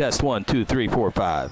Test 1, 2, 3, 4, 5.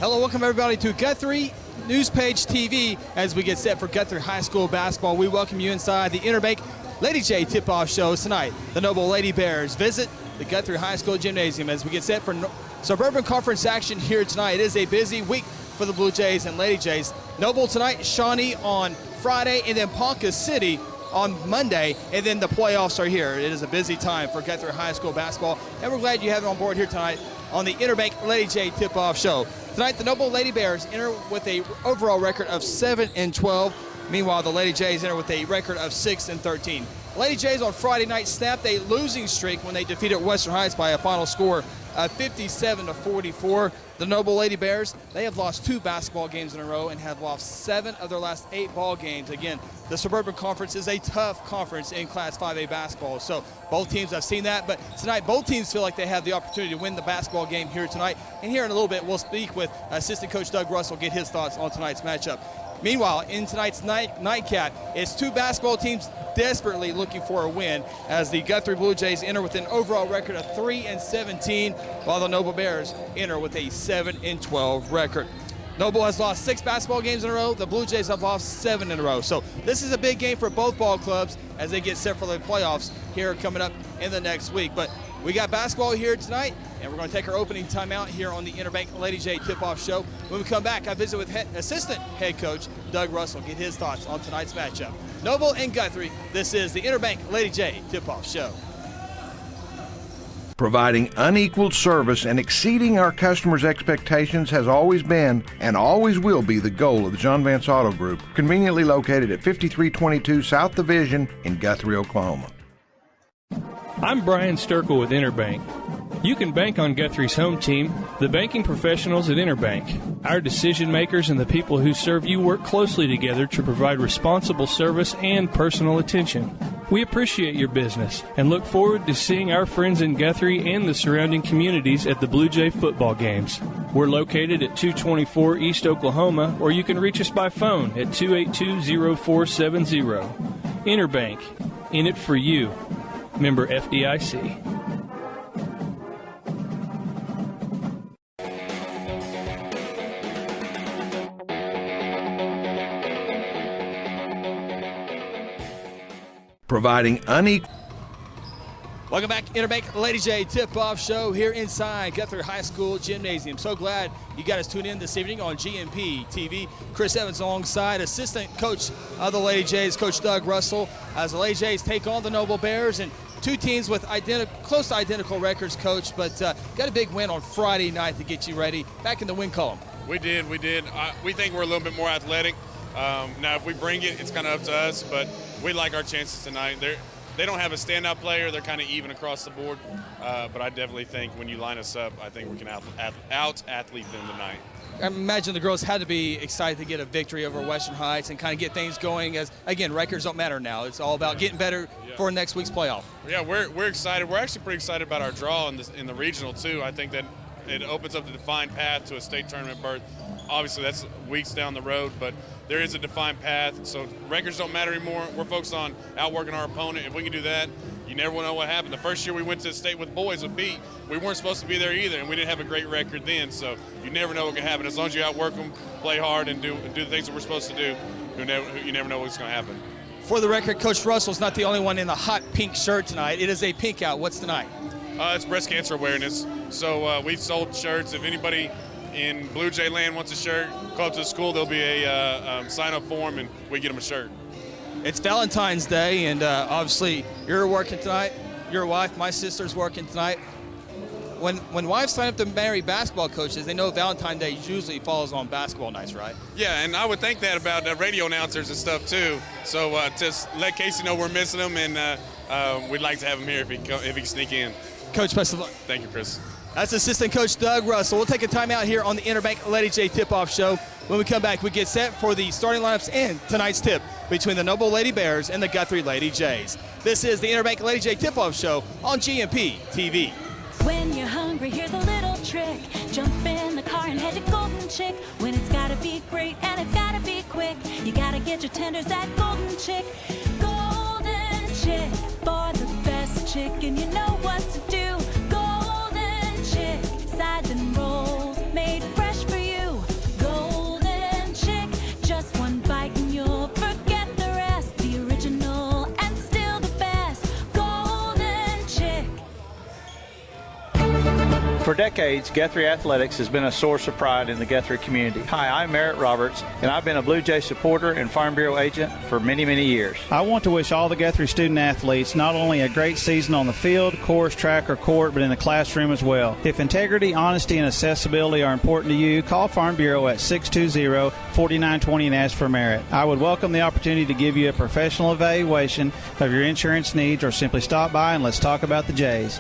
Welcome everybody to Guthrie News Page TV as we get set for Guthrie High School basketball. We welcome you inside the Interbank Lady J tip-off show tonight. The Noble Lady Bears visit the Guthrie High School gymnasium as we get set for Suburban Conference action here tonight. It is a busy week for the Blue Jays and Lady Jays. Noble tonight, Shawnee on Friday, and then Ponca City on Monday, and then the playoffs are here. It is a busy time for Guthrie High School basketball, and we're glad you have it on board here tonight on the Interbank Lady J tip-off show. Tonight, the Noble Lady Bears enter with a overall record of 7-12. Meanwhile, the Lady Jays enter with a record of 6-13. Lady Jays on Friday night snapped a losing streak when they defeated Western Heights by a final score of 57-44. The Noble Lady Bears, they have lost 2 basketball games in a row and have lost 7 of their last 8 ball games. Again, the Suburban Conference is a tough conference in Class 5A basketball, so both teams have seen that. But tonight, both teams feel like they have the opportunity to win the basketball game here tonight. And here in a little bit, we'll speak with assistant coach Doug Russell, get his thoughts on tonight's matchup. Meanwhile, in tonight's nightcap, it's two basketball teams desperately looking for a win as the Guthrie Blue Jays enter with an overall record of 3-17, while the Noble Bears enter with a 7-12 record. Noble has lost 6 basketball games in a row. The Blue Jays have lost 7 in a row. So this is a big game for both ball clubs as they get set for the playoffs here coming up in the next week. But we got basketball here tonight, and we're going to take our opening timeout here on the Interbank Lady J Tip-Off Show. When we come back, I visit with assistant head coach Doug Russell, get his thoughts on tonight's matchup. Noble and Guthrie, this is the Interbank Lady J Tip-Off Show. Providing unequaled service and exceeding our customers' expectations has always been and always will be the goal of the John Vance Auto Group, conveniently located at 5322 South Division in Guthrie, Oklahoma. I'm Brian Sturkle with Interbank. You can bank on Guthrie's home team, the banking professionals at Interbank. Our decision makers and the people who serve you work closely together to provide responsible service and personal attention. We appreciate your business and look forward to seeing our friends in Guthrie and the surrounding communities at the Blue Jay football games. We're located at 224 East Oklahoma, or you can reach us by phone at 282-0470. Interbank, in it for you. Member FDIC. Providing unequal. Welcome back, Interbank Lady J Tip-Off Show here inside Guthrie High School Gymnasium. So glad you guys tuned in this evening on GMP TV. Chris Evans alongside assistant coach of the Lady Jays, Coach Doug Russell, as the Lady Jays take on the Noble Bears, and two teams with close to identical records, Coach, but got a big win on Friday night to get you ready. Back in the win column. We did. We think we're a little bit more athletic. Now, if we bring it, it's kind of up to us, but we like our chances tonight. They don't have a standout player. They're kind of even across the board, but I definitely think when you line us up, I think we can out-athlete them tonight. I imagine the girls had to be excited to get a victory over Western Heights and kind of get things going as, again, records don't matter now. It's all about getting better for next week's playoff. Yeah, we're excited. We're actually pretty excited about our draw in the regional, too. I think that it opens up the defined path to a state tournament berth. Obviously, that's weeks down the road, but there is a defined path, so records don't matter anymore. We're focused on outworking our opponent. If we can do that, you never will know what happened. The first year we went to the state with boys with B, we weren't supposed to be there either, and we didn't have a great record then, so you never know what can happen. As long as you outwork them, play hard, and do the things that we're supposed to do, you never know what's going to happen. For the record, Coach Russell's not the only one in the hot pink shirt tonight. It is a pink out. What's tonight? It's breast cancer awareness, so we've sold shirts. If anybody in Blue Jay land wants a shirt, go up to the school. There'll be a sign-up form, and we get them a shirt. It's Valentine's Day, and obviously you're working tonight. Your wife, my sister's working tonight. When wives sign up to marry basketball coaches, they know Valentine's Day usually falls on basketball nights, right? Yeah, and I would think that about radio announcers and stuff too. So just let Casey know we're missing him, and we'd like to have him here if he can sneak in. Coach, best of luck. Thank you, Chris. That's assistant coach Doug Russell. We'll take a timeout here on the Interbank Lady J Tip-Off Show. When we come back, we get set for the starting lineups and tonight's tip between the Noble Lady Bears and the Guthrie Lady Jays. This is the Interbank Lady J Tip-Off Show on GMP TV. When you're hungry, here's a little trick. Jump in the car and head to Golden Chick. When it's gotta be great and it's gotta be quick, you gotta get your tenders at Golden Chick. Golden Chick, for the best chicken, you know what to do. Golden Chick, sides and rolls made fresh for you. Golden Chick, just one bite and you'll forget the rest. The original and still the best. Golden Chick. For decades, Guthrie Athletics has been a source of pride in the Guthrie community. Hi, I'm Merritt Roberts, and I've been a Blue Jay supporter and Farm Bureau agent for many, many years. I want to wish all the Guthrie student athletes not only a great season on the field, course, track, or court, but in the classroom as well. If integrity, honesty, and accessibility are important to you, call Farm Bureau at 620-4920 and ask for Merritt. I would welcome the opportunity to give you a professional evaluation of your insurance needs, or simply stop by and let's talk about the Jays.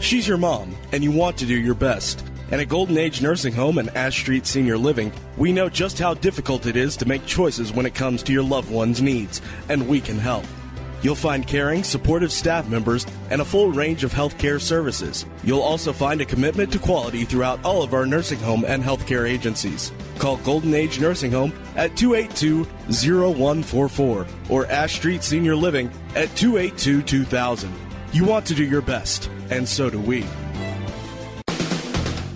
She's your mom, and you want to do your best. And at Golden Age Nursing Home and Ash Street Senior Living, we know just how difficult it is to make choices when it comes to your loved one's needs, and we can help. You'll find caring, supportive staff members and a full range of healthcare services. You'll also find a commitment to quality throughout all of our nursing home and healthcare agencies. Call Golden Age Nursing Home at 282-0144 or Ash Street Senior Living at 282-2000. You want to do your best, and so do we.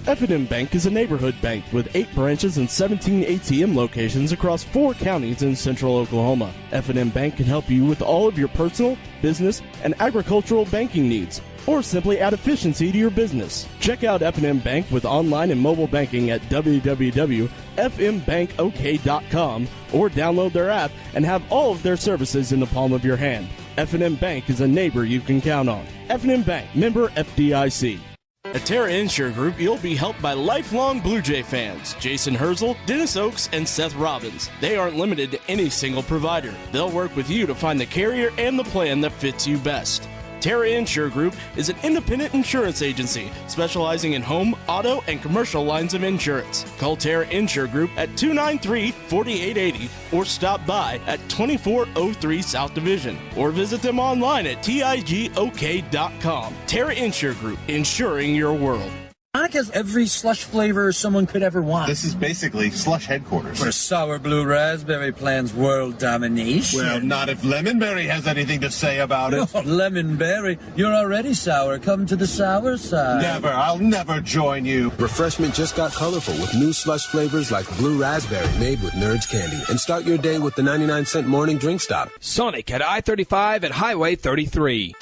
F&M Bank is a neighborhood bank with 8 branches and 17 ATM locations across 4 counties in central Oklahoma. F&M Bank can help you with all of your personal, business, and agricultural banking needs, or simply add efficiency to your business. Check out F&M Bank with online and mobile banking at www.fmbankok.com or download their app and have all of their services in the palm of your hand. F&M Bank is a neighbor you can count on. F&M Bank, member FDIC. At Terra Insure Group, you'll be helped by lifelong Blue Jay fans, Jason Herzl, Dennis Oaks, and Seth Robbins. They aren't limited to any single provider. They'll work with you to find the carrier and the plan that fits you best. Terra Insure Group is an independent insurance agency specializing in home, auto, and commercial lines of insurance. Call Terra Insure Group at 293-4880 or stop by at 2403 South Division or visit them online at tigok.com. Terra Insure Group, insuring your world. Sonic has every slush flavor someone could ever want. This is basically slush headquarters. Where sour blue raspberry plans world domination. Well, not if Lemonberry has anything to say about it. Oh, Lemonberry, you're already sour. Come to the sour side. Never. I'll never join you. Refreshment just got colorful with new slush flavors like blue raspberry made with Nerds candy. And start your day with the 99-cent morning drink stop. Sonic at I-35 and Highway 33.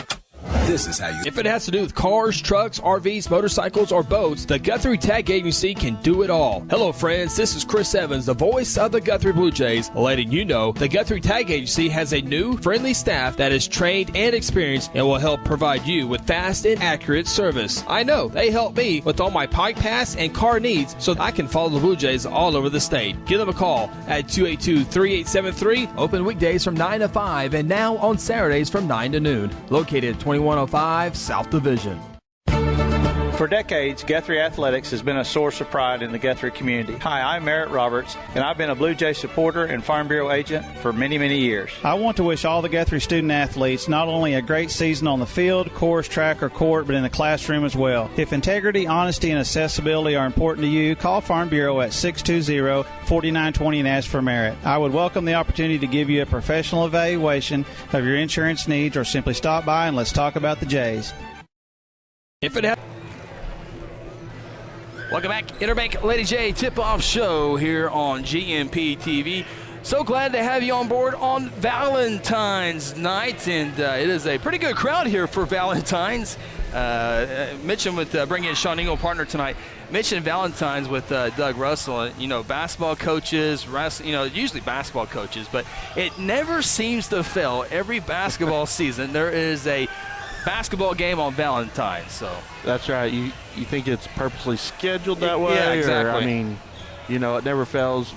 This is how you... If it has to do with cars, trucks, RVs, motorcycles, or boats, the Guthrie Tag Agency can do it all. Hello, friends. This is Chris Evans, the voice of the Guthrie Blue Jays, letting you know the Guthrie Tag Agency has a new, friendly staff that is trained and experienced and will help provide you with fast and accurate service. I know they help me with all my Pike Pass and car needs so I can follow the Blue Jays all over the state. Give them a call at 282-3873. Open weekdays from 9 to 5 and now on Saturdays from 9 to noon. Located at 2105 South Division. For decades, Guthrie Athletics has been a source of pride in the Guthrie community. Hi, I'm Merritt Roberts, and I've been a Blue Jay supporter and Farm Bureau agent for many, many years. I want to wish all the Guthrie student athletes not only a great season on the field, course, track, or court, but in the classroom as well. If integrity, honesty, and accessibility are important to you, call Farm Bureau at 620-4920 and ask for Merritt. I would welcome the opportunity to give you a professional evaluation of your insurance needs or simply stop by and let's talk about the Jays. Welcome back, Interbank Lady J Tip-Off Show here on GMP TV. So glad to have you on board on Valentine's night, and it is a pretty good crowd here for Valentine's. Mentioned with bringing in Sean Ingle, partner tonight. Mentioned Valentine's with Doug Russell. You know, basketball coaches, usually basketball coaches, but it never seems to fail. Every basketball season, there is a basketball game on Valentine's. So that's right. You think it's purposely scheduled that way? Yeah, exactly. Or, I mean, it never fails.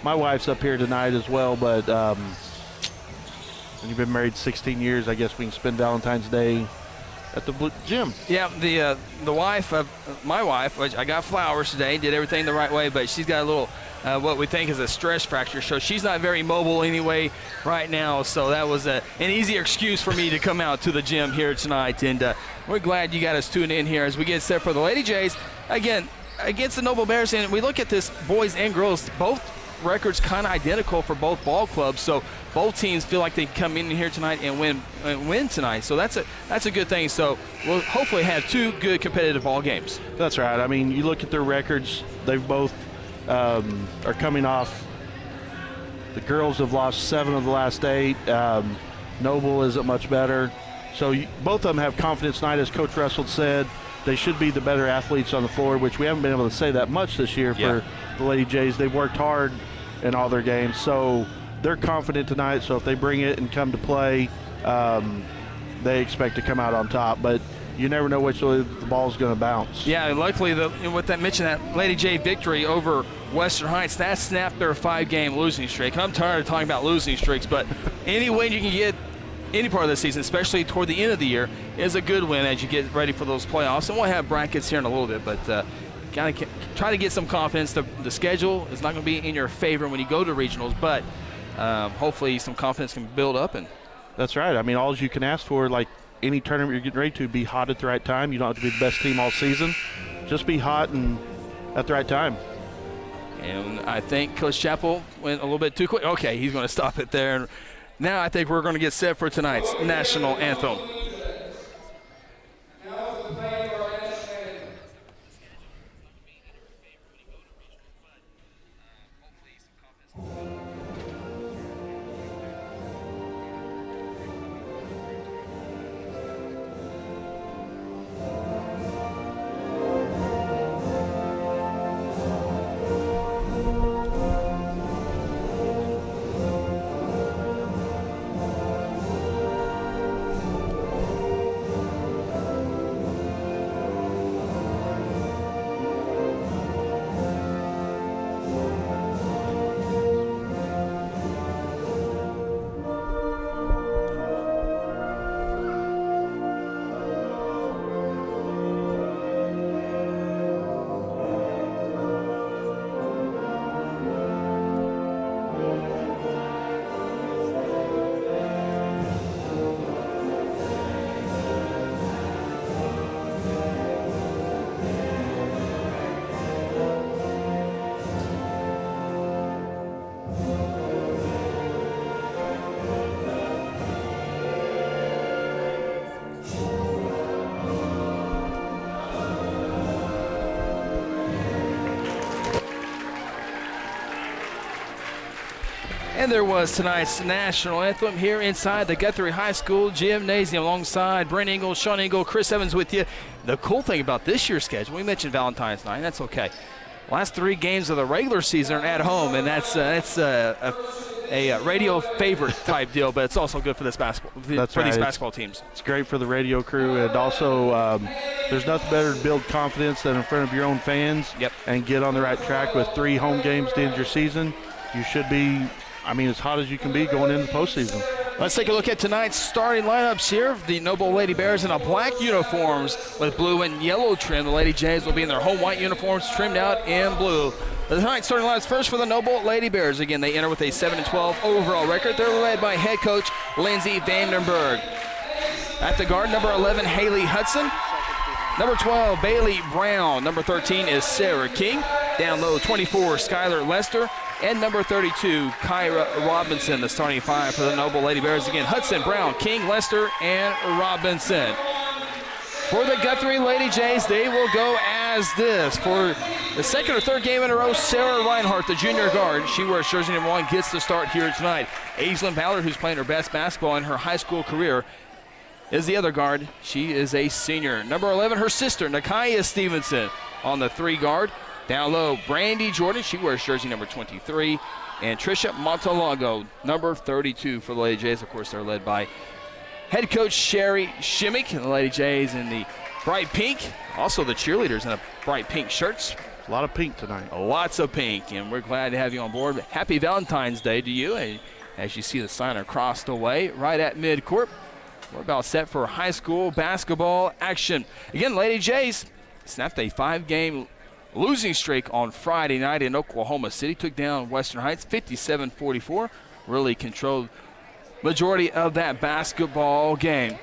My wife's up here tonight as well, but when you've been married 16 years, I guess we can spend Valentine's Day at the gym. Yeah, the wife of my wife, which I got flowers today, did everything the right way, but she's got a little what we think is a stress fracture, so she's not very mobile anyway right now, so that was an easy excuse for me to come out to the gym here tonight, and we're glad you got us tuned in here as we get set for the Lady Jays again against the Noble Bears. And we look at this, boys and girls, both records kind of identical for both ball clubs, so both teams feel like they can come in here tonight and win tonight, so that's a good thing. So we'll hopefully have 2 good competitive ball games. That's right. I mean, you look at their records, they've both are coming off. The girls have lost 7 of the last 8. Noble isn't much better, so both of them have confidence tonight. As Coach Russell said, they should be the better athletes on the floor, which we haven't been able to say that much this year for the Lady Jays. They've worked hard in all their games, so they're confident tonight. So if they bring it and come to play, they expect to come out on top. But you never know which way the ball's going to bounce. Yeah, and luckily, with that mention, that Lady J victory over Western Heights, that snapped their 5-game losing streak. And I'm tired of talking about losing streaks, but any win you can get any part of the season, especially toward the end of the year, is a good win as you get ready for those playoffs. And we'll have brackets here in a little bit, but try to get some confidence. The schedule is not going to be in your favor when you go to regionals, but hopefully some confidence can build up and That's right. I mean, all you can ask for, like any tournament you're getting ready to, be hot at the right time. You don't have to be the best team all season. Just be hot and at the right time. And I think Coach Chappell went a little bit too quick. Okay, he's going to stop it there. Now I think we're going to get set for tonight's national anthem. And there was tonight's national anthem here inside the Guthrie High School gymnasium alongside Brent Engel, Sean Engel, Chris Evans with you. The cool thing about this year's schedule, we mentioned Valentine's night, that's okay. Last 3 games of the regular season are at home, and that's a radio favorite type deal, but it's also good for this basketball these basketball teams. It's great for the radio crew, and also there's nothing better to build confidence than in front of your own fans. Yep. And get on the right track with 3 home games to end your season. You should be, as hot as you can be going into the postseason. Let's take a look at tonight's starting lineups here. The Noble Lady Bears in a black uniforms with blue and yellow trim. The Lady Jays will be in their home white uniforms trimmed out in blue. The tonight's starting lineups first for the Noble Lady Bears. Again, they enter with a 7-12 overall record. They're led by head coach Lindsey Vandenberg. At the guard, number 11, Haley Hudson. Number 12, Bailey Brown. Number 13 is Sarah King. Down low, 24, Skylar Lester. And number 32, Kyra Robinson, the starting 5 for the Noble Lady Bears. Again, Hudson, Brown, King, Lester, and Robinson. For the Guthrie Lady Jays, they will go as this. For the second or third game in a row, Sarah Reinhardt, the junior guard, she wears jersey number 1, gets the start here tonight. Aislinn Ballard, who's playing her best basketball in her high school career, is the other guard. She is a senior. Number 11, her sister, Nakaya Stevenson, on the 3 guard. Down low, Brandy Jordan, she wears jersey number 23. And Trisha Montalago, number 32 for the Lady Jays. Of course, they're led by head coach Sherry Shimmick, and the Lady Jays in the bright pink. Also the cheerleaders in the bright pink shirts. A lot of pink tonight. Lots of pink, and we're glad to have you on board. Happy Valentine's Day to you. As you see the sign across the way, right at midcourt. We're about set for high school basketball action. Again, Lady Jays snapped a 5-game losing streak on Friday night in Oklahoma City. Took down Western Heights 57-44. Really controlled majority of that basketball game.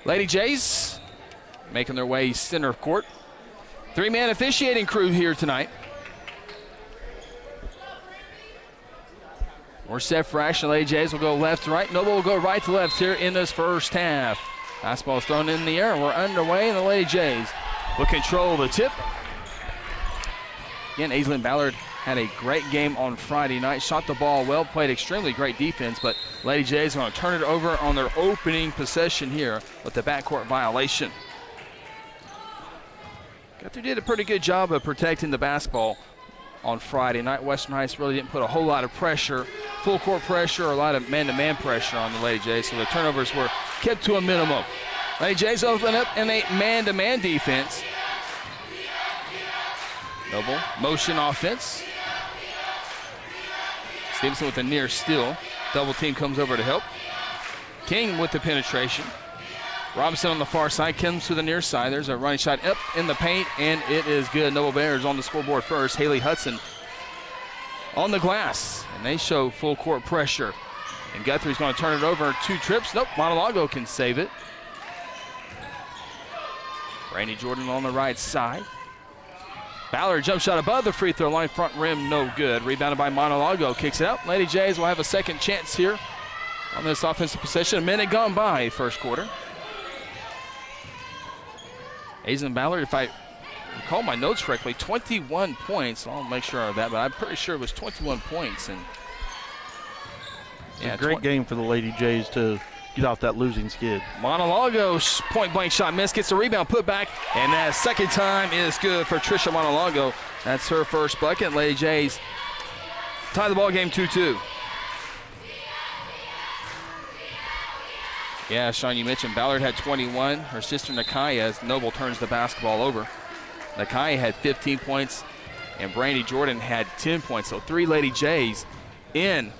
Lady Jays making their way center court. 3-man officiating crew here tonight. We're set for action. Lady Jays will go left to right. Noble will go right to left here in this first half. Basketball is thrown in the air. We're underway, and the Lady Jays will control the tip. Again, Aislinn Ballard had a great game on Friday night. Shot the ball well, played extremely great defense, but Lady Jays are going to turn it over on their opening possession here with the backcourt violation. Guthrie did a pretty good job of protecting the basketball on Friday night. Western Heights really didn't put a whole lot of pressure, full court pressure, or a lot of man-to-man pressure on the Lady Jays, so the turnovers were kept to a minimum. Lady Jays open up in a man-to-man defense. Noble motion offense. Stevenson with a near steal. Double team comes over to help. King with the penetration. Robinson on the far side comes to the near side. There's a running shot up in the paint, and it is good. Noble Bears on the scoreboard first. Haley Hudson on the glass, and they show full court pressure. And Guthrie's going to turn it over 2 trips. Nope, Monalago can save it. Brandy Jordan on the right side. Ballard jump shot above the free throw line, front rim, no good. Rebounded by Monalago, kicks it out. Lady Jays will have a second chance here on this offensive possession. A minute gone by, first quarter. Aizen Ballard, if I recall my notes correctly, 21 points. I'll make sure of that, but I'm pretty sure it was 21 points. And a great game for the Lady Jays to get off that losing skid. Monalago, point-blank shot miss, gets the rebound, put back, and that second time is good for Trisha Monalago. That's her first bucket. Lady Jays tie the ball game 2-2. Yeah, Sean, you mentioned Ballard had 21. Her sister Nakaya, as Noble turns the basketball over. Nakaya had 15 points, and Brandy Jordan had 10 points. So 3 Lady Jays in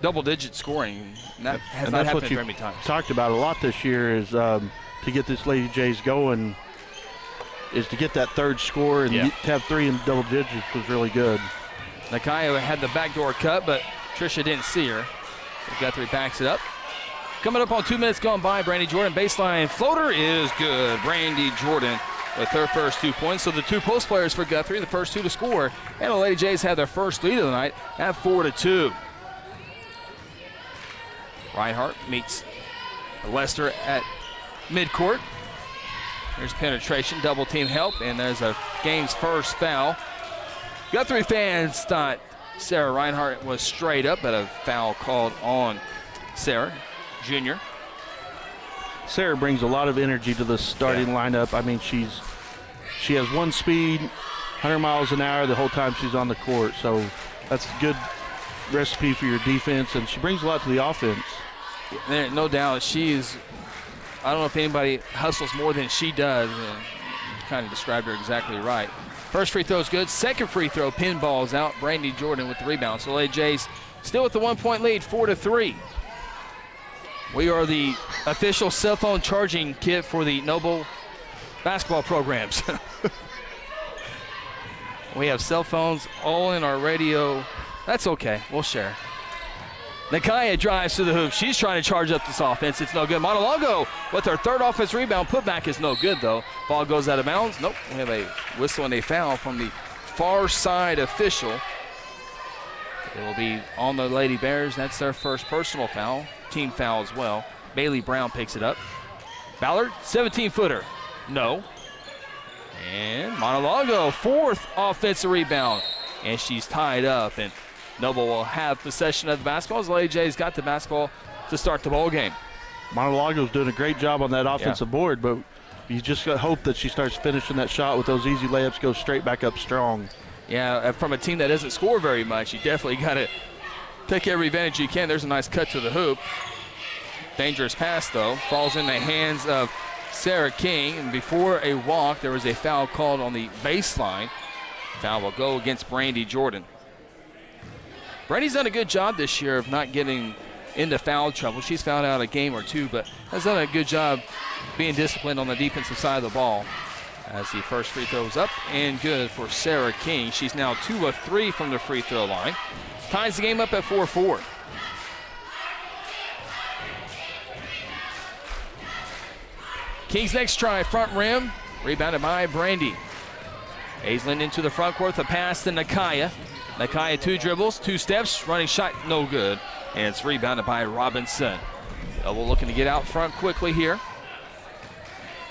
double-digit scoring. That has not happened very many times. Talked about a lot this year is to get this Lady Jays going is to get that third score, and to have 3 in double digits was really good. Nakaya had the backdoor cut, but Tricia didn't see her. So Guthrie backs it up. Coming up on 2 minutes gone by, Brandy Jordan baseline floater is good. Brandy Jordan with her first 2 points. So the 2 post players for Guthrie, the first 2 to score. And the Lady Jays had their first lead of the night at 4-2. Reinhardt meets Lester at midcourt. There's penetration, double team help, and there's a game's first foul. Guthrie fans thought Sarah Reinhardt was straight up, but a foul called on Sarah Jr. Sarah brings a lot of energy to the starting lineup. I mean, she has one speed, 100 miles an hour the whole time she's on the court. So that's a good recipe for your defense, and she brings a lot to the offense. No doubt, I don't know if anybody hustles more than she does. You kind of described her exactly right. First free throw is good. Second free throw, pinballs out. Brandy Jordan with the rebound. So Lady Jays still with the 1-point lead, 4-3. We are the official cell phone charging kit for the Noble basketball programs. We have cell phones all in our radio. That's okay. We'll share. Nakaya drives to the hoop. She's trying to charge up this offense. It's no good. Monalago with her third offense rebound. Putback is no good, though. Ball goes out of bounds. Nope. We have a whistle and a foul from the far side official. It will be on the Lady Bears. That's their first personal foul. Team foul as well. Bailey Brown picks it up. Ballard, 17-footer. No. And Monalago, fourth offensive rebound. And she's tied up. And Noble will have possession of the basketball as Lady Jays got the basketball to start the ball game. Monalago's doing a great job on that offensive board, but you just got to hope that she starts finishing that shot with those easy layups, go straight back up strong. Yeah, from a team that doesn't score very much, you definitely got to take every advantage you can. There's a nice cut to the hoop. Dangerous pass, though. Falls in the hands of Sarah King, and before a walk, there was a foul called on the baseline. Foul will go against Brandy Jordan. Brandy's done a good job this year of not getting into foul trouble. She's fouled out a game or 2, but has done a good job being disciplined on the defensive side of the ball. As the first free throw is up and good for Sarah King. She's now 2 of 3 from the free throw line. Ties the game up at 4-4. King's next try, front rim, rebounded by Brandy. Aislinn into the front court, the pass to Nakaya. Nakaya 2 dribbles, 2 steps, running shot, no good. And it's rebounded by Robinson. Double looking to get out front quickly here.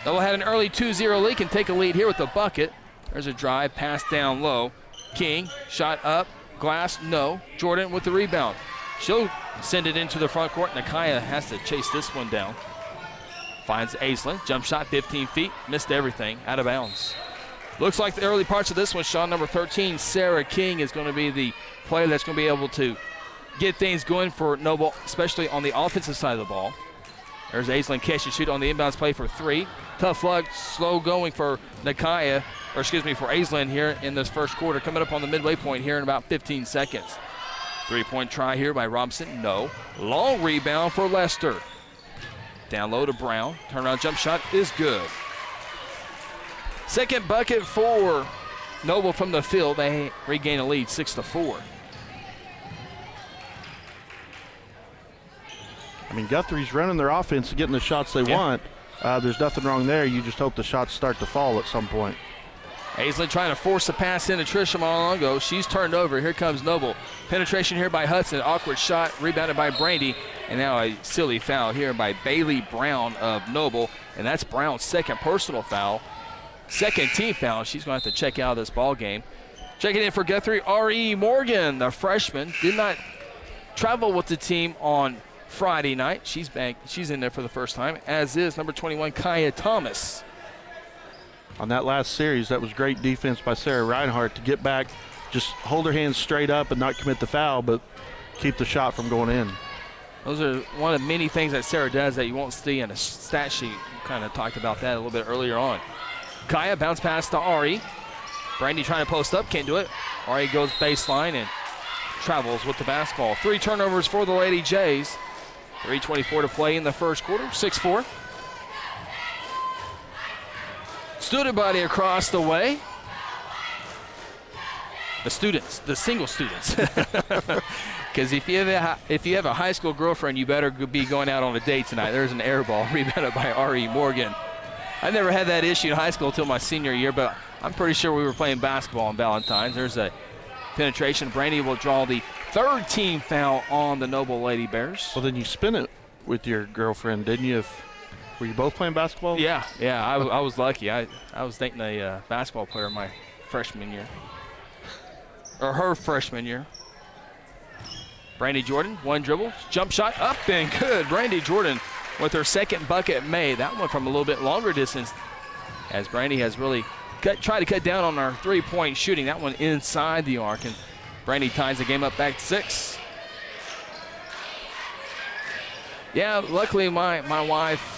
Double had an early 2-0 lead, can take a lead here with the bucket. There's a drive, pass down low. King, shot up, glass, no. Jordan with the rebound. She'll send it into the front court. Nakaya has to chase this one down. Finds Aislinn, jump shot 15 feet, missed everything, out of bounds. Looks like the early parts of this one, Sean, number 13, Sarah King is going to be the player that's going to be able to get things going for Noble, especially on the offensive side of the ball. There's Aislinn catch and shoot on the inbounds play for 3. Tough luck, slow going for Nakaya, for Aislinn here in this first quarter, coming up on the midway point here in about 15 seconds. 3-point try here by Robinson, no. Long rebound for Lester. Down low to Brown, turnaround jump shot is good. Second bucket for Noble from the field. They regain a lead 6-4. I mean, Guthrie's running their offense, getting the shots they want. There's nothing wrong there. You just hope the shots start to fall at some point. Aislinn trying to force a pass into Trisha Malongo. She's turned over. Here comes Noble. Penetration here by Hudson. Awkward shot rebounded by Brandy. And now a silly foul here by Bailey Brown of Noble. And that's Brown's second personal foul. Second team foul. She's going to have to check out of this ball game. Checking in for Guthrie, R.E. Morgan, the freshman, did not travel with the team on Friday night. She's back. She's in there for the first time, as is number 21, Kaya Thomas. On that last series, that was great defense by Sarah Reinhardt to get back, just hold her hands straight up and not commit the foul, but keep the shot from going in. Those are one of many things that Sarah does that you won't see in a stat sheet. We kind of talked about that a little bit earlier on. Kaya bounce pass to Ari. Brandy trying to post up, can't do it. Ari goes baseline and travels with the basketball. 3 turnovers for the Lady Jays. 3:24 to play in the first quarter, 6-4. Student body across the way. The students, the single students. Because if you have a high school girlfriend, you better be going out on a date tonight. There's an air ball rebounded by R.E. Morgan. I never had that issue in high school until my senior year, but I'm pretty sure we were playing basketball on Valentine's. There's a penetration. Brandy will draw the third team foul on the Noble Lady Bears. Well, then you spin it with your girlfriend, didn't you? Were you both playing basketball? Yeah, I was lucky. I was dating a basketball player my freshman year. Or her freshman year. Brandy Jordan, one dribble, jump shot, up and good. Brandy Jordan with her second bucket made. That one from a little bit longer distance, as Brandy has really tried to cut down on our three-point shooting. That one inside the arc, and Brandy ties the game up back to 6. Yeah, luckily my wife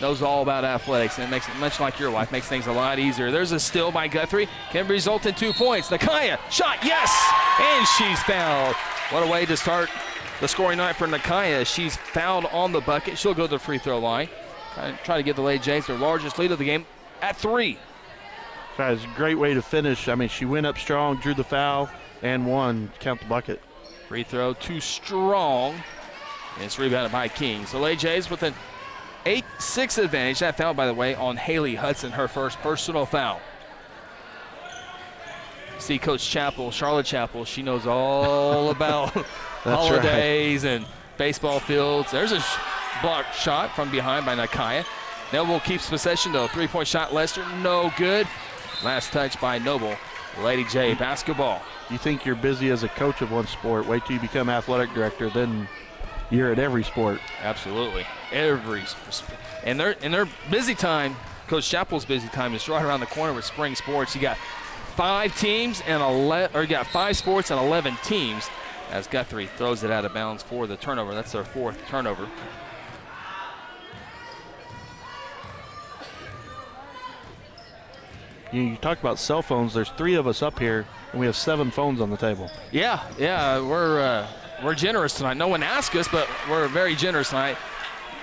knows all about athletics, and it makes it, much like your wife, makes things a lot easier. There's a steal by Guthrie. Can result in 2 points. Nakaya, shot, yes! And she's fouled. What a way to start the scoring night for Nakaya. She's fouled on the bucket. She'll go to the free throw line. Try to give the Lady Jays their largest lead of the game at 3. It's a great way to finish. I mean, she went up strong, drew the foul, and won. Count the bucket. Free throw too strong. And it's rebounded by King. So Lady Jays with an 8-6 advantage. That foul, by the way, on Haley Hudson, her first personal foul. See Coach Chappell, Charlotte Chappell, she knows all about holidays and baseball fields. There's a blocked shot from behind by Nakaya. Noble keeps possession, though. 3-point shot, Lester, no good. Last touch by Noble. Lady J basketball. You think you're busy as a coach of one sport. Wait till you become athletic director, then you're at every sport. Absolutely. Every sport. And their busy time, Coach Chappell's busy time, is right around the corner with spring sports. You got 5 teams and you got 5 sports and 11 teams, as Guthrie throws it out of bounds for the turnover. That's their 4th turnover. You talk about cell phones. There's 3 of us up here, and we have 7 phones on the table. Yeah, we're generous tonight. No one asked us, but we're very generous tonight.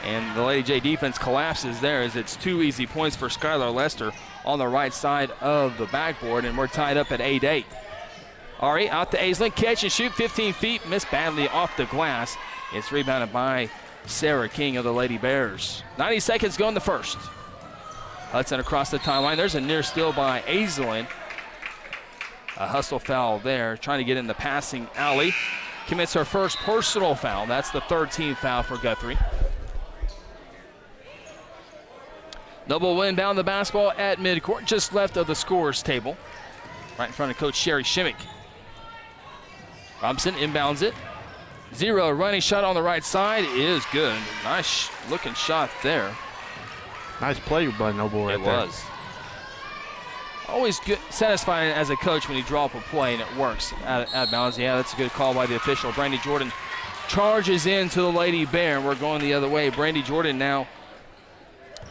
And the Lady J defense collapses there as it's 2 easy points for Skylar Lester on the right side of the backboard, and we're tied up at 8-8. Ari out to Aislinn, catch and shoot, 15 feet, missed badly off the glass. It's rebounded by Sarah King of the Lady Bears. 90 seconds go in the first. Hudson across the timeline. There's a near steal by Aislinn. A hustle foul there, trying to get in the passing alley. Commits her first personal foul. That's the 3rd team foul for Guthrie. Noble will inbound the basketball at midcourt, just left of the scorer's table, right in front of Coach Sherry Shimmick. Robinson inbounds it. 0 running shot on the right side is good. Nice looking shot there. Nice play by Noble right there. It was. Always good, satisfying as a coach when you draw up a play and it works at bounds. Yeah, that's a good call by the official. Brandy Jordan charges into the Lady Bear, and we're going the other way. Brandy Jordan now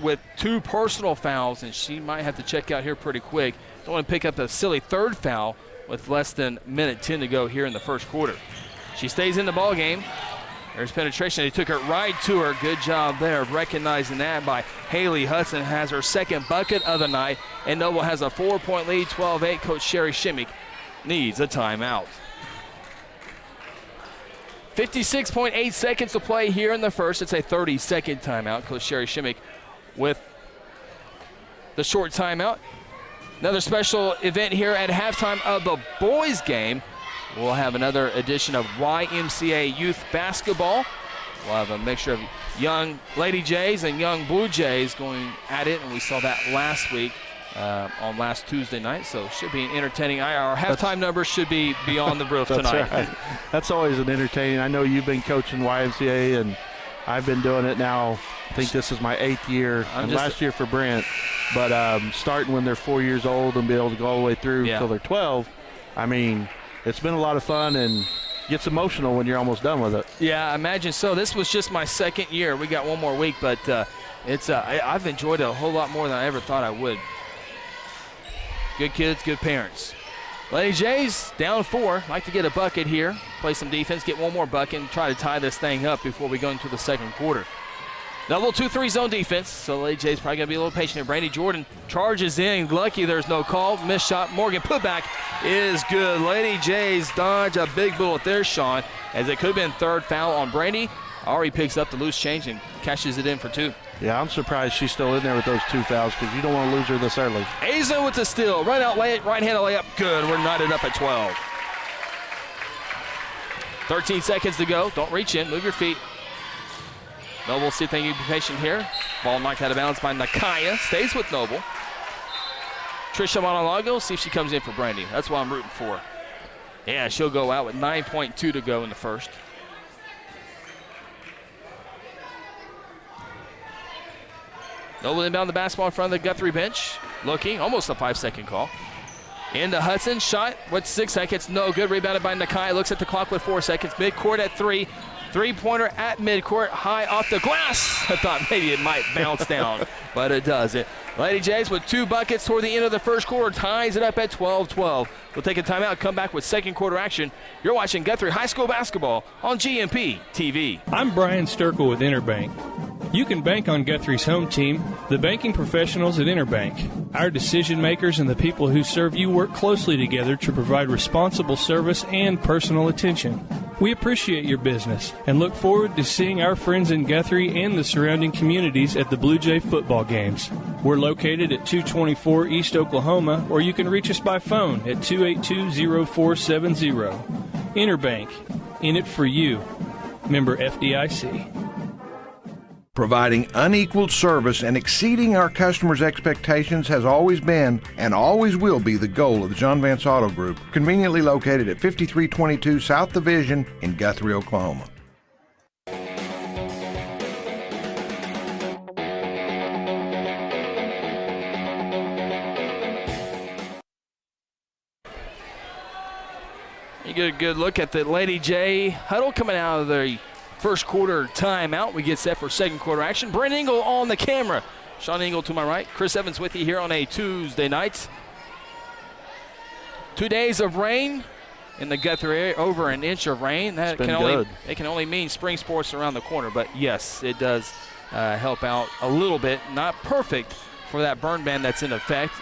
with 2 personal fouls, and she might have to check out here pretty quick. Don't want to pick up the silly 3rd foul with less than minute 10 to go here in the first quarter. She stays in the ball game. There's penetration. They took it right to her. Good job there of recognizing that by Haley Hudson. Has her second bucket of the night, and Noble has a 4-point lead, 12-8. Coach Sherry Shimmick needs a timeout. 56.8 seconds to play here in the first. It's a 30-second timeout. Coach Sherry Shimmick with the short timeout. Another special event here at halftime of the boys game. We'll have another edition of YMCA Youth Basketball. We'll have a mixture of young Lady Jays and young Blue Jays going at it, and we saw that last week on last Tuesday night, so it should be an entertaining. Our halftime numbers should be beyond the roof tonight. Right. That's always an entertaining. I know you've been coaching YMCA, and I've been doing it now. I think this is my 8th year, and last year for Brent. But starting when they're 4 years old and be able to go all the way through until they're 12, I mean, it's been a lot of fun and gets emotional when you're almost done with it. Yeah, I imagine so. This was just my 2nd year. We got one more week, but I've enjoyed it a whole lot more than I ever thought I would. Good kids, good parents. Lady Jays down 4. Like to get a bucket here, play some defense, get one more bucket, and try to tie this thing up before we go into the second quarter. Double 2-3 zone defense, so Lady Jays probably going to be a little patient here. Brandy Jordan charges in. Lucky there's no call. Missed shot. Morgan putback is good. Lady Jays dodge a big bullet there, Sean, as it could have been third foul on Brandy. Ari picks up the loose change and cashes it in for 2. Yeah, I'm surprised she's still in there with those 2 fouls because you don't want to lose her this early. Aislinn with the steal. Right-handed layup. Good. We're knotted up at 12. 13 seconds to go. Don't reach in. Move your feet. Noble, see if they can be patient here. Ball knocked out of bounds by Nakaya. Stays with Noble. Trisha Monalago, see if she comes in for Brandy. That's what I'm rooting for. Yeah, she'll go out with 9.2 to go in the first. Noble inbound the basketball in front of the Guthrie bench. Looking, almost a 5-second call. Into Hudson, shot with 6 seconds, no good. Rebounded by Nakaya, looks at the clock with 4 seconds. Midcourt at 3. Three-pointer at midcourt, high off the glass. I thought maybe it might bounce down, but it doesn't. Lady Jays with 2 buckets toward the end of the first quarter, ties it up at 12-12. We'll take a timeout, come back with second quarter action. You're watching Guthrie High School Basketball on GMP TV. I'm Brian Sturkle with Interbank. You can bank on Guthrie's home team, the banking professionals at Interbank. Our decision makers and the people who serve you work closely together to provide responsible service and personal attention. We appreciate your business and look forward to seeing our friends in Guthrie and the surrounding communities at the Blue Jay football games. We're located at 224 East Oklahoma, or you can reach us by phone at 282-0470. Interbank, in it for you. Member FDIC. Providing unequaled service and exceeding our customers' expectations has always been and always will be the goal of the John Vance Auto Group, conveniently located at 5322 South Division in Guthrie, Oklahoma. You get a good look at the Lady J huddle coming out of the first quarter timeout. We get set for second quarter action. Brent Engel on the camera. Sean Engel to my right. Chris Evans with you here on a Tuesday night. 2 days of rain in the Guthrie area, over an inch of rain. That can only mean spring sports around the corner, but yes, it does help out a little bit. Not perfect for that burn ban that's in effect.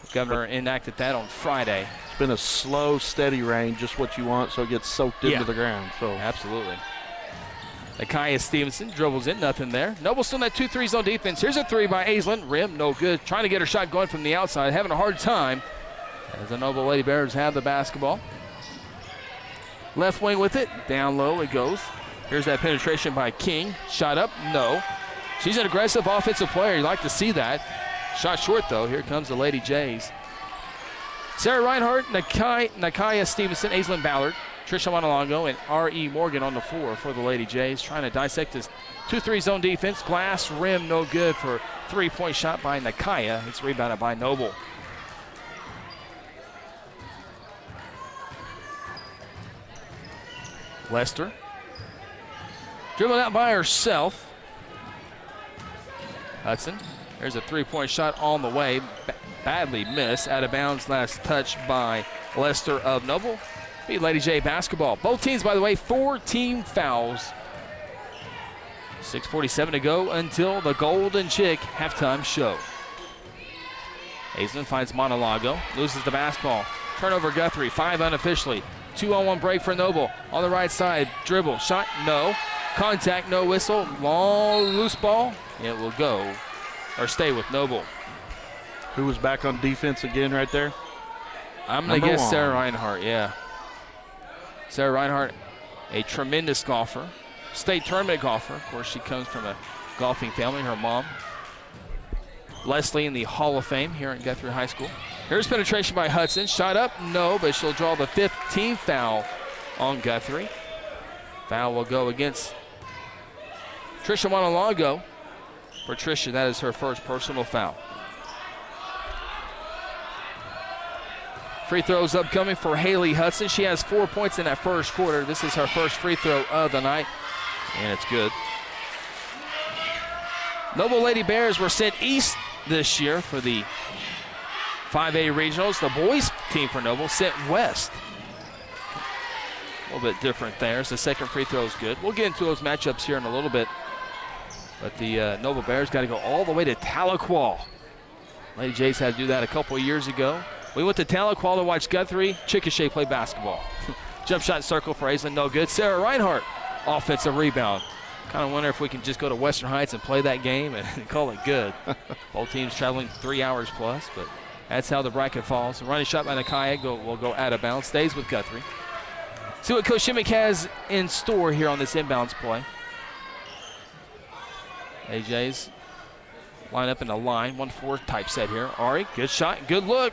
The governor enacted that on Friday. It's been a slow, steady rain, just what you want, so it gets soaked into the ground. So absolutely. Nakaya Stevenson dribbles in, nothing there. Noble still in that 2-3 zone defense. Here's a 3 by Aislinn. Rim, no good. Trying to get her shot going from the outside. Having a hard time as the Noble Lady Bears have the basketball. Left wing with it. Down low it goes. Here's that penetration by King. Shot up, no. She's an aggressive offensive player. You like to see that. Shot short, though. Here comes the Lady Jays. Sarah Reinhardt, Nakaya Stevenson, Aislinn Ballard, Trisha Monalago, and R.E. Morgan on the floor for the Lady Jays, trying to dissect this 2-3 zone defense. Glass rim, no good for three-point shot by Nakaya. It's rebounded by Noble. Lester. Dribbling out by herself. Hudson. There's a three-point shot on the way. Badly missed. Out of bounds. Last touch by Lester of Noble. Be Lady J basketball. Both teams, by the way, 4 team fouls 6:47 to go until the Golden Chick halftime show. Hazelton finds Monalago, loses the basketball. Turnover Guthrie, 5 unofficially. 2-on-1 break for Noble. On the right side, dribble, shot, no. Contact, no whistle. Long loose ball. It will go or stay with Noble. Who was back on defense again right there? I'm going to guess Sarah Reinhardt, yeah. Sarah Reinhardt, a tremendous golfer. State tournament golfer. Of course, she comes from a golfing family, her mom. Leslie in the Hall of Fame here at Guthrie High School. Here's penetration by Hudson. Shot up, no, but she'll draw the 15th foul on Guthrie. Foul will go against Trisha Monalago. For Trisha, that is her first personal foul. Free throws upcoming for Haley Hudson. She has 4 points in that first quarter. This is her first free throw of the night, and it's good. Noble Lady Bears were sent east this year for the 5A regionals. The boys team for Noble sent west. A little bit different there. So the second free throw is good. We'll get into those matchups here in a little bit. But the Noble Bears got to go all the way to Tahlequah. Lady Jays had to do that a couple of years ago. We went to Tahlequah to watch Guthrie Chickasha play basketball. Jump shot circle for Hazelton, no good. Sarah Reinhardt, offensive rebound. Kind of wonder if we can just go to Western Heights and play that game and call it good. Both teams traveling 3 hours plus, but that's how the bracket falls. The running shot by Nakaya will go out of bounds, stays with Guthrie. See what Coach Shimmick has in store here on this inbounds play. AJ's line up in a line, 1-4 type set here. Ari, good shot, good look,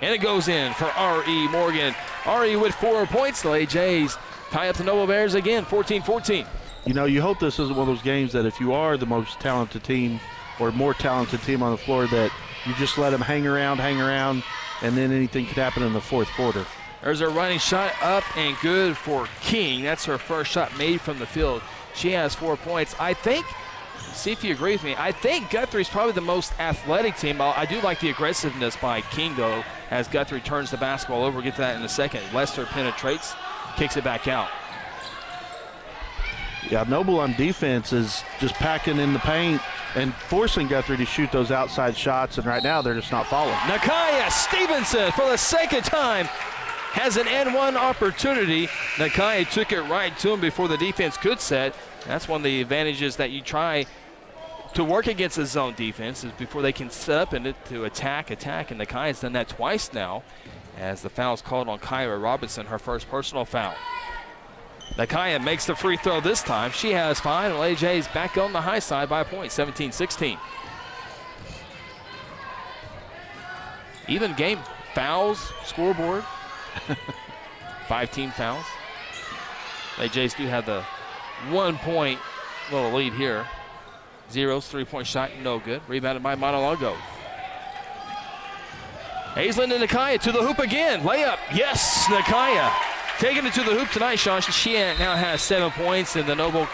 and it goes in for R.E. Morgan. R.E. with 4 points. The AJ's tie up the Noble Bears again, 14-14. You know, you hope this isn't one of those games that if you are the most talented team or more talented team on the floor that you just let them hang around, and then anything could happen in the fourth quarter. There's a running shot up and good for King. That's her first shot made from the field. She has 4 points. I think, see if you agree with me, I think Guthrie's probably the most athletic team. I do like the aggressiveness by King, though, as Guthrie turns the basketball over. We'll get to that in a second. Lester penetrates, kicks it back out. Yeah, Noble on defense is just packing in the paint and forcing Guthrie to shoot those outside shots, and right now they're just not following. Nakaya Stevenson, for the second time, has an N1 opportunity. Nakaya took it right to him before the defense could set. That's one of the advantages that you try to work against a zone defense is before they can set up in it to attack, and Nakaya's done that twice now as the foul's called on Kyra Robinson, her first personal foul. Nakaya makes the free throw this time. She has 5, and AJ's back on the high side by a point, 17-16. Even game fouls, scoreboard. 5 team fouls. AJ's do have the 1 point little lead here. Zeros, 3-point shot, no good. Rebounded by Monalago. Hazelton and Nakaya to the hoop again. Layup, yes, Nakaya. Taking it to the hoop tonight, Sean. She now has 7 points, and the Noble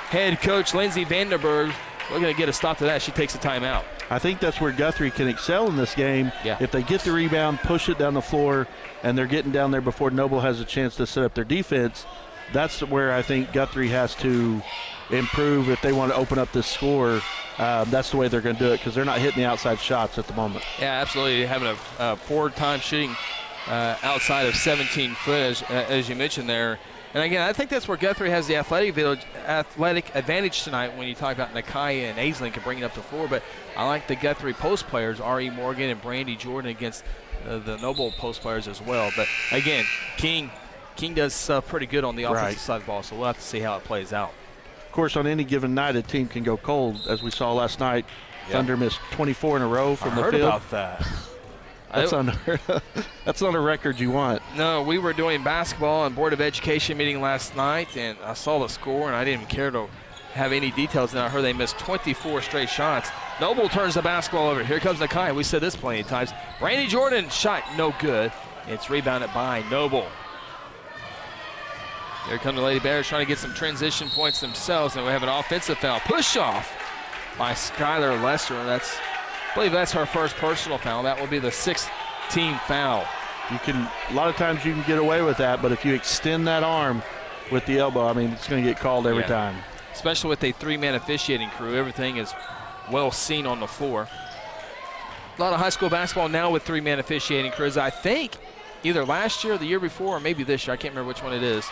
head coach, Lindsay Vanderberg, we're going to get a stop to that. She takes a timeout. I think that's where Guthrie can excel in this game. Yeah. If they get the rebound, push it down the floor, and they're getting down there before Noble has a chance to set up their defense, that's where I think Guthrie has to improve if they want to open up this score. That's the way they're going to do it because they're not hitting the outside shots at the moment. Yeah, absolutely. Having a poor time shooting outside of 17 foot, as you mentioned there. And again, I think that's where Guthrie has the athletic advantage tonight when you talk about Nakaya and Aislinn can bring it up the floor. But I like the Guthrie post players, R.E. Morgan and Brandy Jordan, against the Noble post players as well. But again, King does pretty good on the offensive side of the ball, so we'll have to see how it plays out. Of course, on any given night, a team can go cold, as we saw last night. Yep. Thunder missed 24 in a row from the field. I heard about that. That's not a record you want. No, we were doing basketball and Board of Education meeting last night, and I saw the score, and I didn't even care to have any details. And I heard they missed 24 straight shots. Noble turns the basketball over. Here comes Nakaya. We said this plenty of times. Brandy Jordan shot no good. It's rebounded by Noble. Here come the Lady Bears trying to get some transition points themselves, and we have an offensive foul. Push off by Skylar Lester. I believe that's her first personal foul. That will be the 6th team foul. A lot of times you can get away with that, but if you extend that arm with the elbow, I mean, it's going to get called every time. especially with a 3-man officiating crew. Everything is well seen on the floor. A lot of high school basketball now with 3-man officiating crews. I think either last year or the year before or maybe this year, I can't remember which one it is.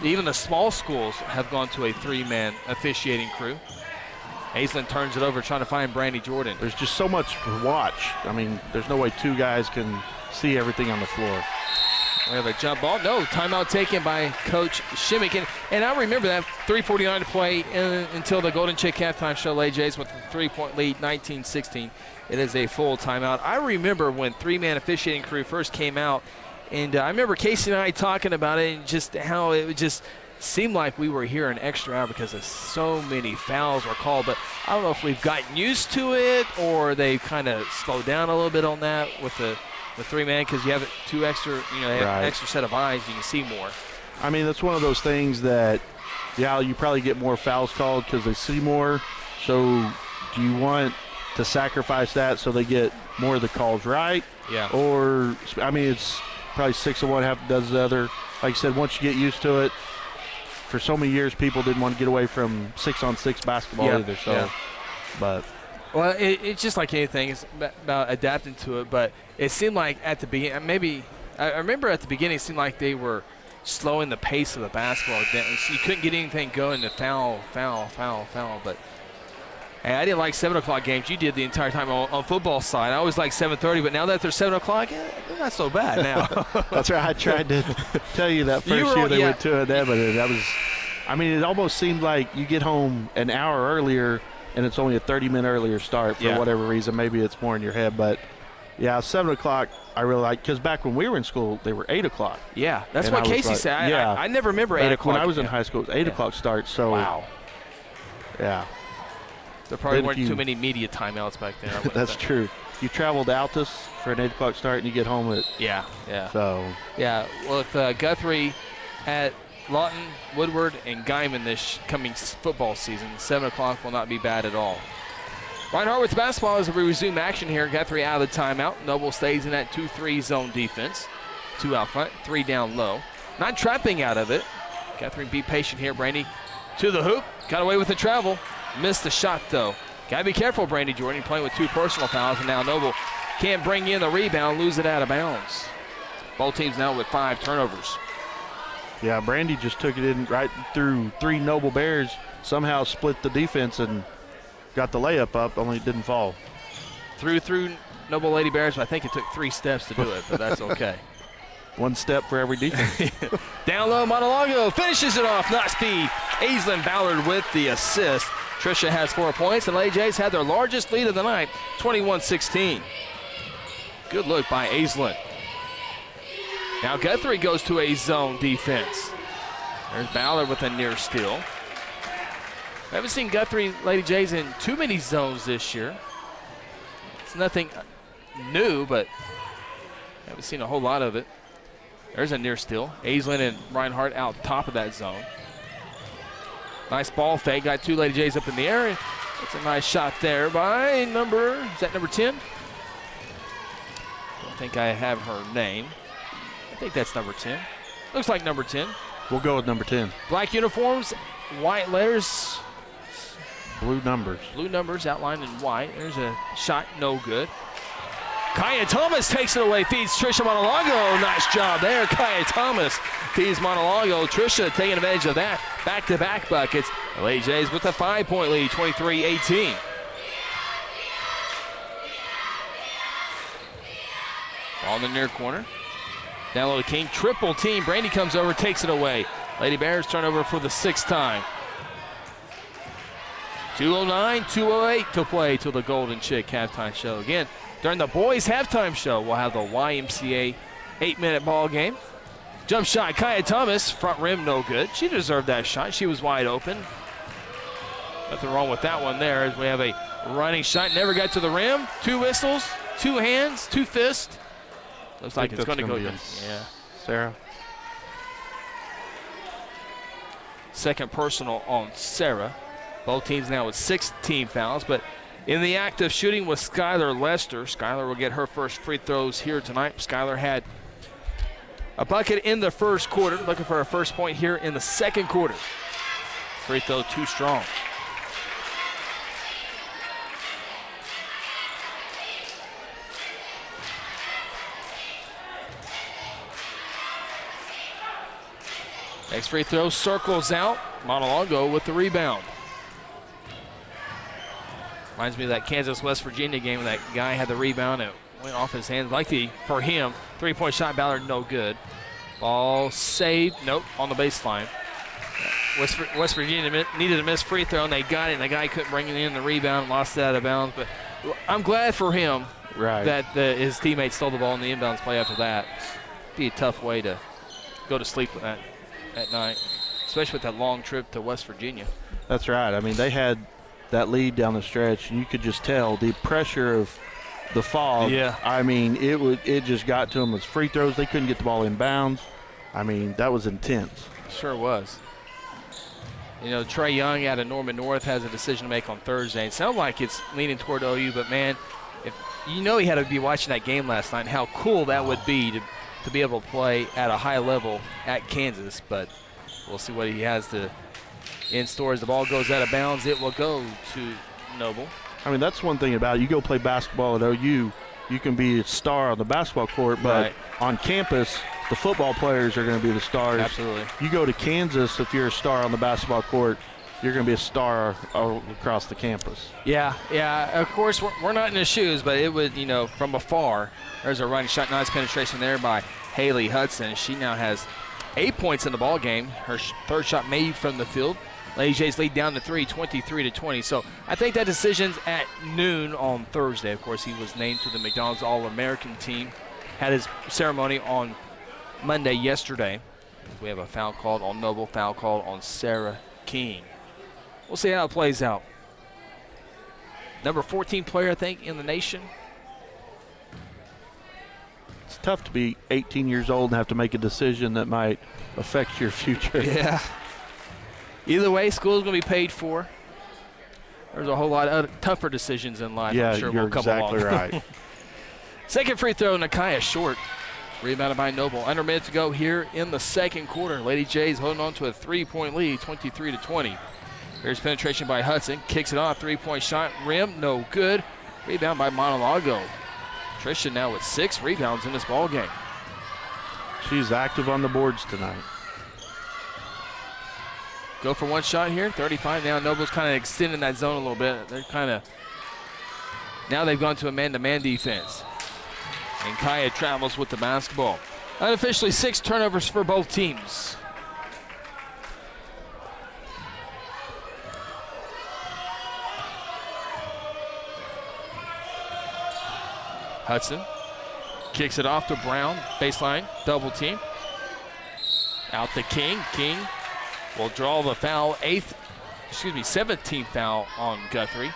Even the small schools have gone to a 3-man officiating crew. Aislinn turns it over trying to find Brandy Jordan. There's just so much to watch. I mean, there's no way two guys can see everything on the floor. We have a jump ball. No, timeout taken by Coach Shimmick. And I remember that 3:49 to play until the Golden Chick halftime show. Lady Jays with a 3-point lead, 19-16. It is a full timeout. I remember when 3-man officiating crew first came out, and I remember Casey and I talking about it and just how it would just seemed like we were here an extra hour because of so many fouls were called. But I don't know if we've gotten used to it or they've kind of slowed down a little bit on that with the 3-man, because you have two extra, Right. extra set of eyes, you can see more. I mean, that's one of those things that, yeah, you probably get more fouls called because they see more. So do you want to sacrifice that so they get more of the calls right? Yeah. Or, I mean, it's probably 6 of one, half a dozen of the other. Like I said, once you get used to it, for so many years, people didn't want to get away from 6-on-6 basketball either. So, but. Well, it's just like anything. It's about adapting to it. But it seemed like at the beginning, I remember at the beginning, it seemed like they were slowing the pace of the basketball down. So you couldn't get anything going to foul. But hey, I didn't like 7 o'clock games. You did the entire time on football side. I always like 7:30, but now that they're 7 o'clock, they're not so bad now. That's right. I tried to tell you that first year they went to it, but that was, I mean, it almost seemed like you get home an hour earlier and it's only a 30-minute earlier start for whatever reason. Maybe it's more in your head, but yeah, 7 o'clock I really like, because back when we were in school, they were 8 o'clock. Yeah, that's what Casey said. I never remember 8 o'clock. When I was in high school, it was 8 o'clock start. So wow. Yeah. There probably weren't too many media timeouts back then. That's true. You travel to Altus for an 8 o'clock start, and you get home at So with Guthrie at Lawton, Woodward, and Guyman this coming football season, 7 o'clock will not be bad at all. Reinhardt with basketball as we resume action here. Guthrie out of the timeout. Noble stays in that 2-3 zone defense. 2 out front, 3 down low. Not trapping out of it. Guthrie be patient here. Brandy to the hoop. Got away with the travel. Missed the shot, though. Got to be careful, Brandy Jordan, playing with 2 personal fouls, and now Noble can't bring in the rebound, lose it out of bounds. Both teams now with 5 turnovers. Yeah, Brandy just took it in right through 3 Noble Bears, somehow split the defense and got the layup up, only it didn't fall. Through Noble Lady Bears, but I think it took 3 steps to do it, but that's okay. 1 step for every defense. Down low, Montalongo finishes it off. Nice feed. Aislinn Ballard with the assist. Tricia has 4 points, and Lady Jays had their largest lead of the night, 21-16. Good look by Aislinn. Now Guthrie goes to a zone defense. There's Ballard with a near steal. I haven't seen Guthrie Lady Jays in too many zones this year. It's nothing new, but I haven't seen a whole lot of it. There's a near steal. Aislinn and Reinhardt out top of that zone. Nice ball fake. Got 2 Lady Jays up in the air. It's a nice shot there by number 10? Don't think I have her name. I think that's number 10. Looks like number 10. We'll go with number 10. Black uniforms, white letters. Blue numbers. Blue numbers outlined in white. There's a shot, no good. Kaya Thomas takes it away, feeds Trisha Montalongo. Nice job there. Kaya Thomas feeds Montalongo. Trisha taking advantage of that. Back-to-back buckets. The Lady Jays with a 5-point lead, 23-18. Ball in the near corner. Down low to King. Triple team. Brandy comes over, takes it away. Lady Bears turnover for the 6th time. 2:09, 2:08 to play till the Golden Chick halftime show. Again, during the boys' halftime show, we'll have the YMCA 8-minute ball game. Jump shot, Kaya Thomas, front rim, no good. She deserved that shot. She was wide open. Nothing wrong with that one there as we have a running shot. Never got to the rim. 2 whistles, 2 hands, 2 fists. Looks like it's going to go. Yeah. Sarah. Second personal on Sarah. Both teams now with 6 team fouls, but in the act of shooting with Skylar Lester. Skylar will get her first free throws here tonight. Skylar had a bucket in the first quarter, looking for her first point here in the second quarter. Free throw too strong. Next free throw circles out. Montalongo with the rebound. Reminds me of that Kansas-West Virginia game when that guy had the rebound and went off his hands. For him, three-point shot, Ballard no good. Ball saved, nope, on the baseline. West Virginia needed a missed free throw, and they got it, and the guy couldn't bring it in. The rebound, lost it out of bounds. But I'm glad for him that his teammates stole the ball in the inbounds play after that. Be a tough way to go to sleep at night, especially with that long trip to West Virginia. That's right. I mean, they had that lead down the stretch, and you could just tell the pressure of the fog. Yeah. I mean, it just got to them as free throws. They couldn't get the ball in bounds. I mean, that was intense. Sure was. You know, Trey Young out of Norman North has a decision to make on Thursday. It sounds like it's leaning toward OU, but man, if you know he had to be watching that game last night, how cool that would be to be able to play at a high level at Kansas. But we'll see what he has in store. As the ball goes out of bounds, it will go to Noble. I mean, that's one thing about it. You go play basketball at OU, you can be a star on the basketball court, but on campus, the football players are going to be the stars. Absolutely. You go to Kansas, if you're a star on the basketball court, you're going to be a star across the campus. Yeah. Of course, we're not in his shoes, but it would, from afar, there's a running shot. Nice penetration there by Haley Hudson. She now has 8 points in the ball game. Her third shot made from the field. Lady Jays lead down to 3, 23-20. So I think that decision's at noon on Thursday. Of course, he was named to the McDonald's All-American team. Had his ceremony on Monday yesterday. We have a foul called on Noble, foul called on Sarah King. We'll see how it plays out. Number 14 player, I think, in the nation. It's tough to be 18 years old and have to make a decision that might affect your future. Yeah. Either way, school's going to be paid for. There's a whole lot of tougher decisions in life. Yeah, I'm sure you're will come exactly along. right. Second free throw, Nakaya short. Rebounded by Noble. Under a minute to go here in the second quarter. Lady Jays holding on to a 3-point lead, 23-20. Here's penetration by Hudson. Kicks it off. 3-point shot. Rim, no good. Rebound by Montalongo. Tricia now with 6 rebounds in this ball game. She's active on the boards tonight. Go for one shot here. 35 now. Noble's kind of extending that zone a little bit. Now they've gone to a man-to-man defense. And Kaya travels with the basketball. Unofficially 6 turnovers for both teams. Hudson kicks it off to Brown. Baseline, double team. Out to King. King will draw the foul, 17th foul on Guthrie.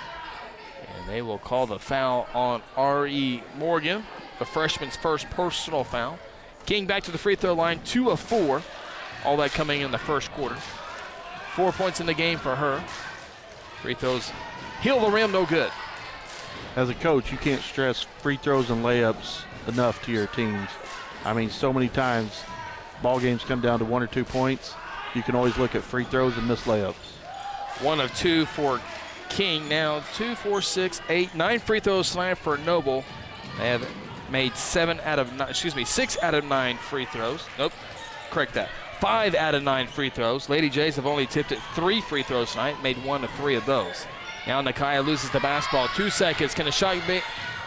And they will call the foul on R.E. Morgan, the freshman's first personal foul. King back to the free throw line, 2 of 4. All that coming in the first quarter. 4 points in the game for her. Free throws, heel the rim, no good. As a coach, you can't stress free throws and layups enough to your teams. I mean, so many times ball games come down to 1 or 2 points. You can always look at free throws and miss layups. 1 of 2 for King now. 2, 4, 6, 8, 9 free throws slammed for Noble. They have made 6 out of 9 free throws. Nope, correct that. 5 out of 9 free throws. Lady Jays have only tipped it 3 free throws tonight, made 1 of 3 of those. Now Nakaya loses the basketball. 2 seconds. Can a shot be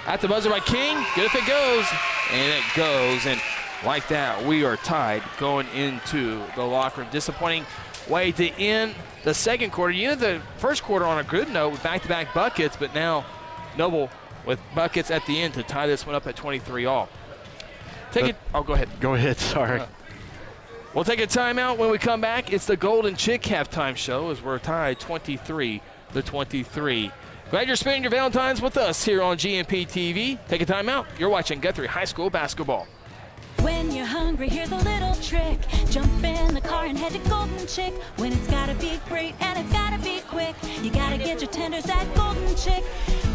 at the buzzer by King? Good if it goes. And it goes. And like that, we are tied going into the locker room. Disappointing way to end the second quarter. You ended the first quarter on a good note with back-to-back buckets, but now Noble with buckets at the end to tie this one up at 23 all. Go ahead. Go ahead, sorry. We'll take a timeout. When we come back, it's the Golden Chick halftime show as we're tied 23-23. Glad you're spending your Valentines with us here on GMP TV. Take a timeout. You're watching Guthrie High School basketball. When you're hungry, here's a little trick. Jump in the car and head to Golden Chick. When it's gotta be great and it's gotta be quick, you gotta get your tenders at Golden Chick.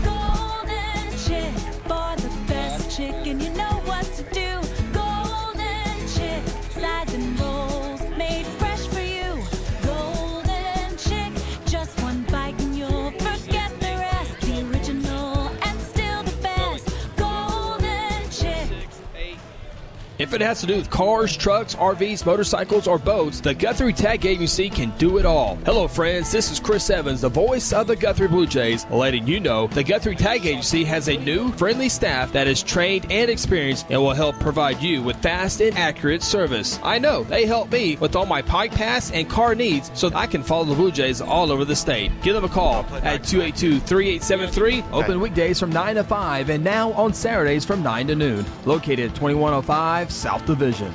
Golden Chick, for the best chicken, you know what to do. Golden Chick, sides and rolls, made fresh for you. Golden Chick. If it has to do with cars, trucks, RVs, motorcycles, or boats, the Guthrie Tag Agency can do it all. Hello, friends. This is Chris Evans, the voice of the Guthrie Blue Jays, letting you know the Guthrie Tag Agency has a new, friendly staff that is trained and experienced and will help provide you with fast and accurate service. I know they help me with all my Pike Pass and car needs so I can follow the Blue Jays all over the state. Give them a call at 282-3873. Open weekdays from 9 to 5 and now on Saturdays from 9 to noon. Located at 2105 South Division.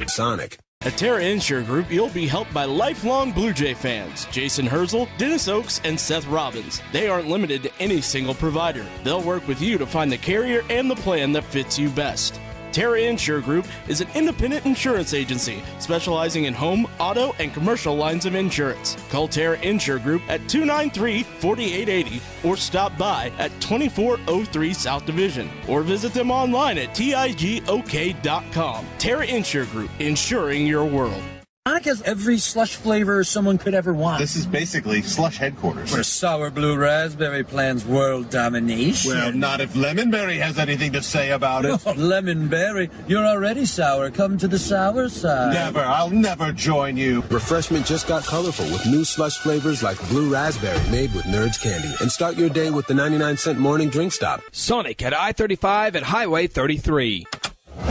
Sonic. At Terra Insure Group, you'll be helped by lifelong Blue Jay fans, Jason Herzl, Dennis Oakes, and Seth Robbins. They aren't limited to any single provider. They'll work with you to find the carrier and the plan that fits you best. Terra Insure Group is an independent insurance agency specializing in home, auto, and commercial lines of insurance. Call Terra Insure Group at 293-4880 or stop by at 2403 South Division or visit them online at tigok.com. Terra Insure Group, insuring your world. Sonic has every slush flavor someone could ever want. This is basically slush headquarters. Where sour blue raspberry plans world domination. Well, not if Lemonberry has anything to say about it. Lemonberry, you're already sour. Come to the sour side. Never. I'll never join you. Refreshment just got colorful with new slush flavors like blue raspberry made with Nerds candy. And start your day with the 99-cent morning drink stop. Sonic at I-35 and Highway 33.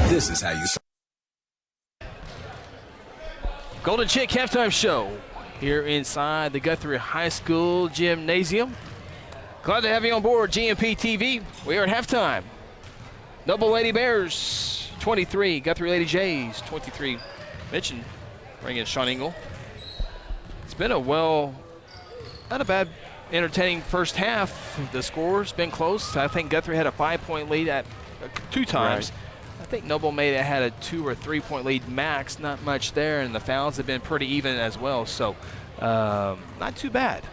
This is how you... Golden Chick halftime show here inside the Guthrie High School gymnasium. Glad to have you on board GMP TV. We are at halftime. Noble Lady Bears 23, Guthrie Lady Jays 23. Mentioned bringing Sean Engel. It's been not a bad, entertaining first half. The score's been close. I think Guthrie had a 5-point lead at 2 times. Right. I think Noble may have had a 2 or 3 point lead max, not much there, and the fouls have been pretty even as well, so not too bad.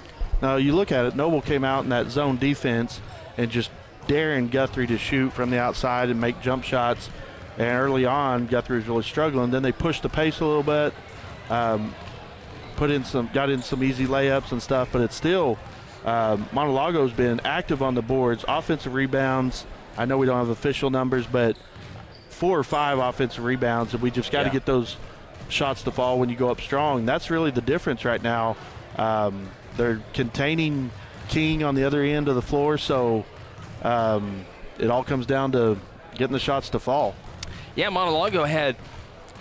Now, you look at it, Noble came out in that zone defense and just daring Guthrie to shoot from the outside and make jump shots, and early on, Guthrie was really struggling. Then they pushed the pace a little bit, got in some easy layups and stuff, but it's still, Montelago's been active on the boards, offensive rebounds. I know we don't have official numbers, but 4 or 5 offensive rebounds, and we just got to get those shots to fall when you go up strong. That's really the difference right now. They're containing King on the other end of the floor, so it all comes down to getting the shots to fall. Yeah, Montelago had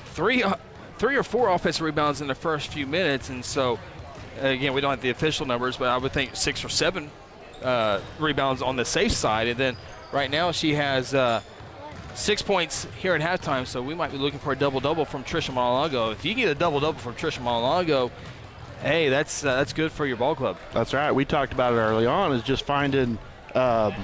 3 or 4 offensive rebounds in the first few minutes, and so, again, we don't have the official numbers, but I would think 6 or 7 rebounds on the safe side, and then right now she has 6 points here at halftime, so we might be looking for a double-double from Trisha Montelago. If you get a double-double from Trisha Montelago, hey, that's good for your ball club. That's right. We talked about it early on, is just finding that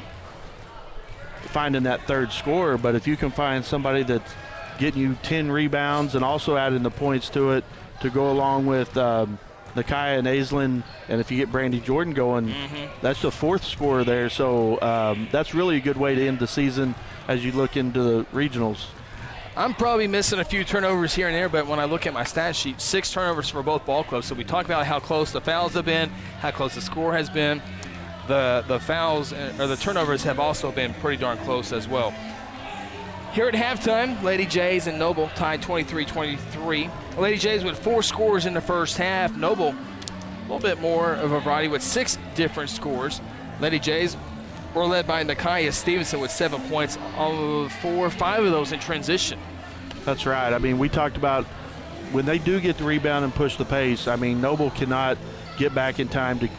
third scorer. But if you can find somebody that's getting you 10 rebounds and also adding the points to it to go along with Nakia and Aislinn, and if you get Brandy Jordan going, that's the 4th scorer there. So that's really a good way to end the season as you look into the regionals. I'm probably missing a few turnovers here and there, but when I look at my stat sheet, 6 turnovers for both ball clubs. So we talked about how close the fouls have been, how close the score has been. The fouls or the turnovers have also been pretty darn close as well. Here at halftime, Lady Jays and Noble tied 23-23. Lady Jays with 4 scores in the first half. Noble, a little bit more of a variety with 6 different scores. Lady Jays were led by Nakia Stevenson with 7 points, 4 or 5 of those in transition. That's right. I mean, we talked about when they do get the rebound and push the pace, I mean, Noble cannot get back in time to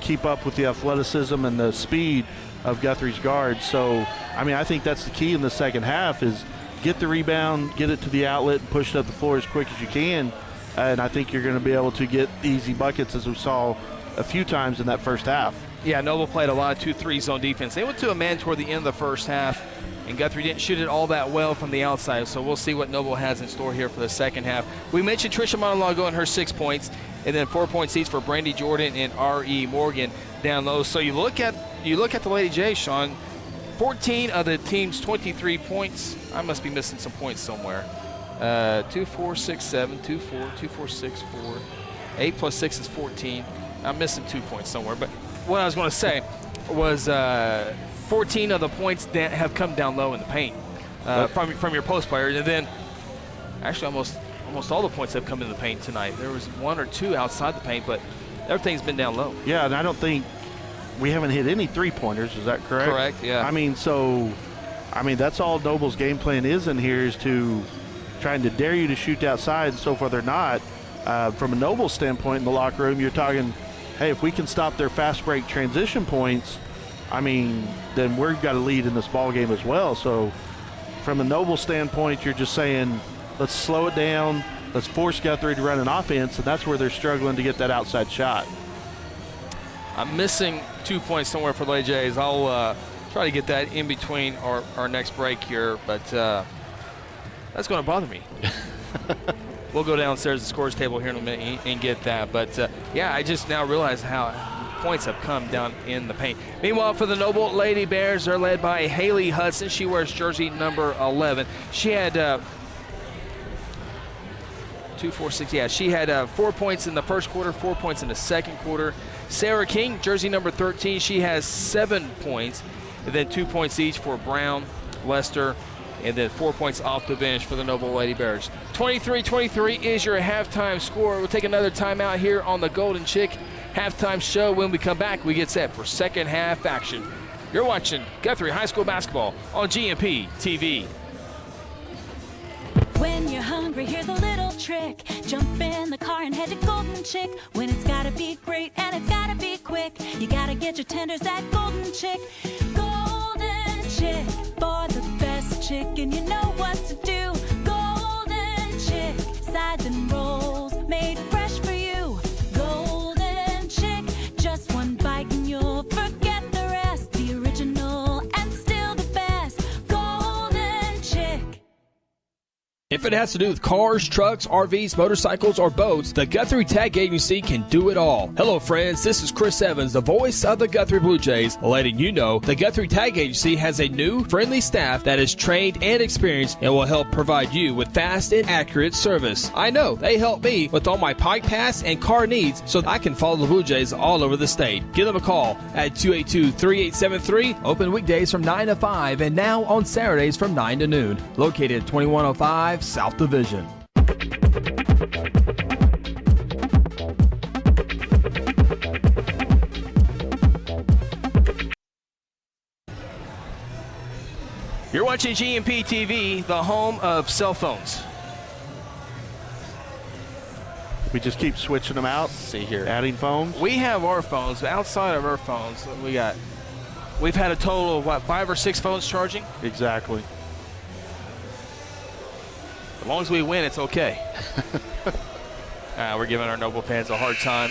keep up with the athleticism and the speed of Guthrie's guards. So, I mean, I think that's the key in the second half is get the rebound, get it to the outlet, and push it up the floor as quick as you can. And I think you're going to be able to get easy buckets as we saw a few times in that first half. Yeah, Noble played a lot of 2-3 zone defense. They went to a man toward the end of the first half, and Guthrie didn't shoot it all that well from the outside, so we'll see what Noble has in store here for the second half. We mentioned Trisha Montelago and her 6 points, and then 4 points each for Brandy Jordan and R.E. Morgan down low. So you look at the Lady Jays, Sean, 14 of the team's 23 points. I must be missing some points somewhere. 2, 4, 6, 7, 2, 4, 2, 4, 6, 4. 8 plus 6 is 14. I'm missing 2 points somewhere. But what I was going to say was 14 of the points that have come down low in the paint from your post players. And then actually almost all the points have come in the paint tonight. There was 1 or 2 outside the paint, but everything's been down low. Yeah, and I don't think we haven't hit any three-pointers. Is that correct? Correct, yeah. I mean, that's all Noble's game plan is in here, is to trying to dare you to shoot outside, and so far they're not. From a Noble standpoint in the locker room, you're talking, hey, if we can stop their fast break transition points, I mean, then we've got a lead in this ball game as well. So from a Noble standpoint, you're just saying, let's slow it down, let's force Guthrie to run an offense, and that's where they're struggling to get that outside shot. I'm missing 2 points somewhere for the Lady Jays. I'll try to get that in between our next break here, but that's going to bother me. We'll go downstairs to the scores table here in a minute and get that. But, yeah, I just now realize how points have come down in the paint. Meanwhile, for the Noble Lady Bears, they're led by Haley Hudson. She wears jersey number 11. She had 2, 4, 6. Yeah, she had 4 points in the first quarter, 4 points in the second quarter. Sarah King, jersey number 13, she has 7 points, and then 2 points each for Brown, Lester, and then 4 points off the bench for the Noble Lady Bears. 23-23 is your halftime score. We'll take another timeout here on the Golden Chick halftime show. When we come back, we get set for second half action. You're watching Guthrie High School basketball on GMP TV. When you're hungry, here's a little trick. Jump in the car and head to Golden Chick. When it's gotta be great and it's gotta be quick, you gotta get your tenders at Golden Chick. Golden Chick, for the best chicken, you know what to do. Golden Chick, sides and rolls made fresh for you. Golden Chick, just one bite and you'll forget the rest. The original and still the best. Golden Chick. If it has to do with cars, trucks, RVs, motorcycles, or boats, the Guthrie Tag Agency can do it all. Hello, friends. This is Chris Evans, the voice of the Guthrie Blue Jays, letting you know the Guthrie Tag Agency has a new, friendly staff that is trained and experienced and will help provide you with fast and accurate service. I know they help me with all my Pike Pass and car needs so I can follow the Blue Jays all over the state. Give them a call at 282-3873. Open weekdays from 9 to 5 and now on Saturdays from 9 to noon. Located at 2105 South Division. You're watching GMP TV, the home of cell phones. We just keep switching them out. Let's see here. Adding phones. We have our phones. Outside of our phones, we've had a total of, 5 or 6 phones charging? Exactly. As long as we win, it's okay. We're giving our Noble fans a hard time.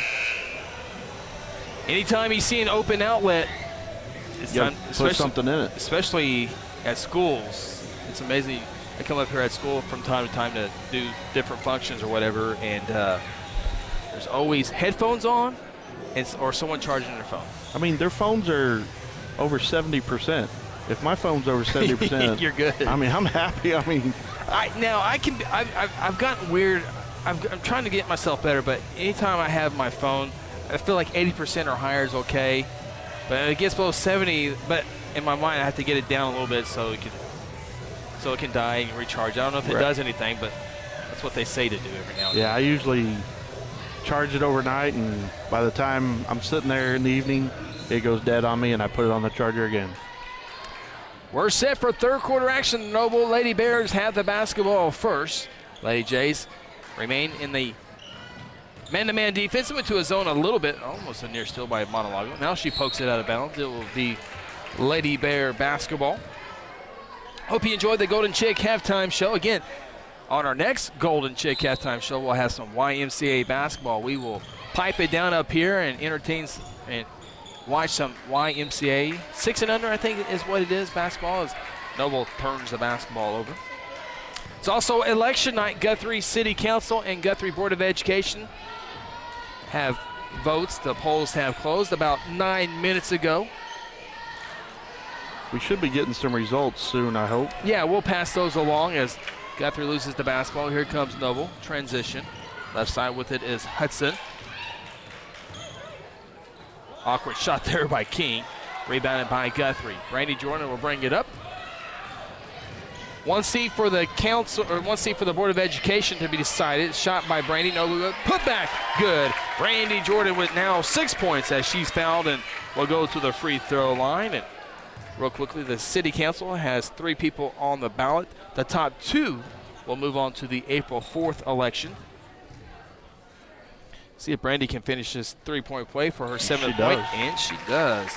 Anytime you see an open outlet, it's time. Put something in it. Especially at schools. It's amazing. I come up here at school from time to time to do different functions or whatever, and there's always headphones on or someone charging their phone. I mean, their phones are over 70%. If my phone's over 70%, you're good. I mean, I'm happy. I mean, I've gotten weird. I'm trying to get myself better, but anytime I have my phone, I feel like 80% or higher is okay. But it gets below 70, but in my mind, I have to get it down a little bit so it can die and recharge. I don't know if it does anything, but that's what they say to do every now and then. Yeah, I usually charge it overnight, and by the time I'm sitting there in the evening, it goes dead on me, and I put it on the charger again. We're set for third quarter action. The Noble Lady Bears have the basketball first. Lady Jays remain in the man-to-man defense. It went to a zone a little bit, almost a near steal by Monalago. Now she pokes it out of bounds. It will be Lady Bear basketball. Hope you enjoyed the Golden Chick halftime show. Again, on our next Golden Chick halftime show, we'll have some YMCA basketball. We will pipe it down up here and entertain and watch some YMCA. 6 and under, I think, is what it is, basketball, as Noble turns the basketball over. It's also election night. Guthrie City Council and Guthrie Board of Education have votes. The polls have closed about 9 minutes ago. We should be getting some results soon, I hope. Yeah, we'll pass those along as Guthrie loses the basketball. Here comes Noble. Transition. Left side with it is Hudson. Awkward shot there by King. Rebounded by Guthrie. Brandy Jordan will bring it up. One seat for the council, or one seat for the Board of Education to be decided. Shot by Brandy. No, put back. Good. Brandy Jordan with now 6 points as she's fouled and will go to the free throw line. And real quickly, the City Council has 3 people on the ballot. The top 2 will move on to the April 4th election. See if Brandy can finish this 3-point play for her 7th point, and she does.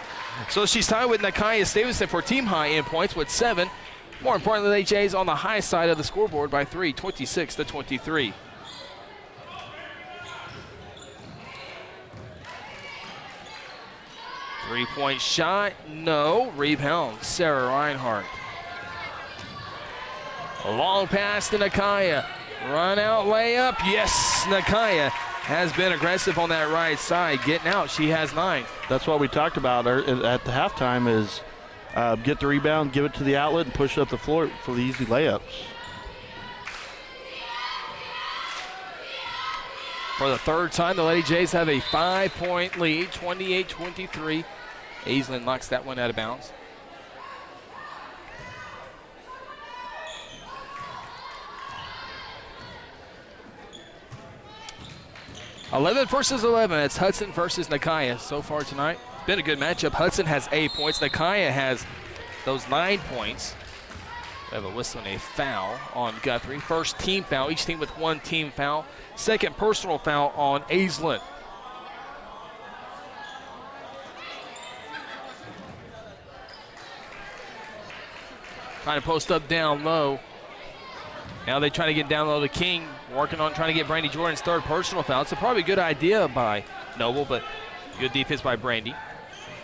So she's tied with Nakaya Stevenson for team high in points with 7. More importantly, the Jays on the high side of the scoreboard by 3, 26-23. Three-point shot, no. Rebound, Sarah Reinhardt. A long pass to Nakaya. Run out layup, yes. Nakaya has been aggressive on that right side. Getting out, she has 9. That's what we talked about at the halftime is get the rebound, give it to the outlet, and push it up the floor for the easy layups. For the 3rd time, the Lady Jays have a 5-point lead, 28-23. Aislinn knocks that one out of bounds. (11 versus 11). It's Hudson versus Nakaya so far tonight. Been a good matchup. Hudson has 8 points. Nakaya has those 9 points. We have a whistle and a foul on Guthrie. First team foul, each team with 1 team foul. Second personal foul on Aislinn. Trying to post up down low. Now they try to get down low to King, working on trying to get Brandy Jordan's 3rd personal foul. It's a probably good idea by Noble, but good defense by Brandy.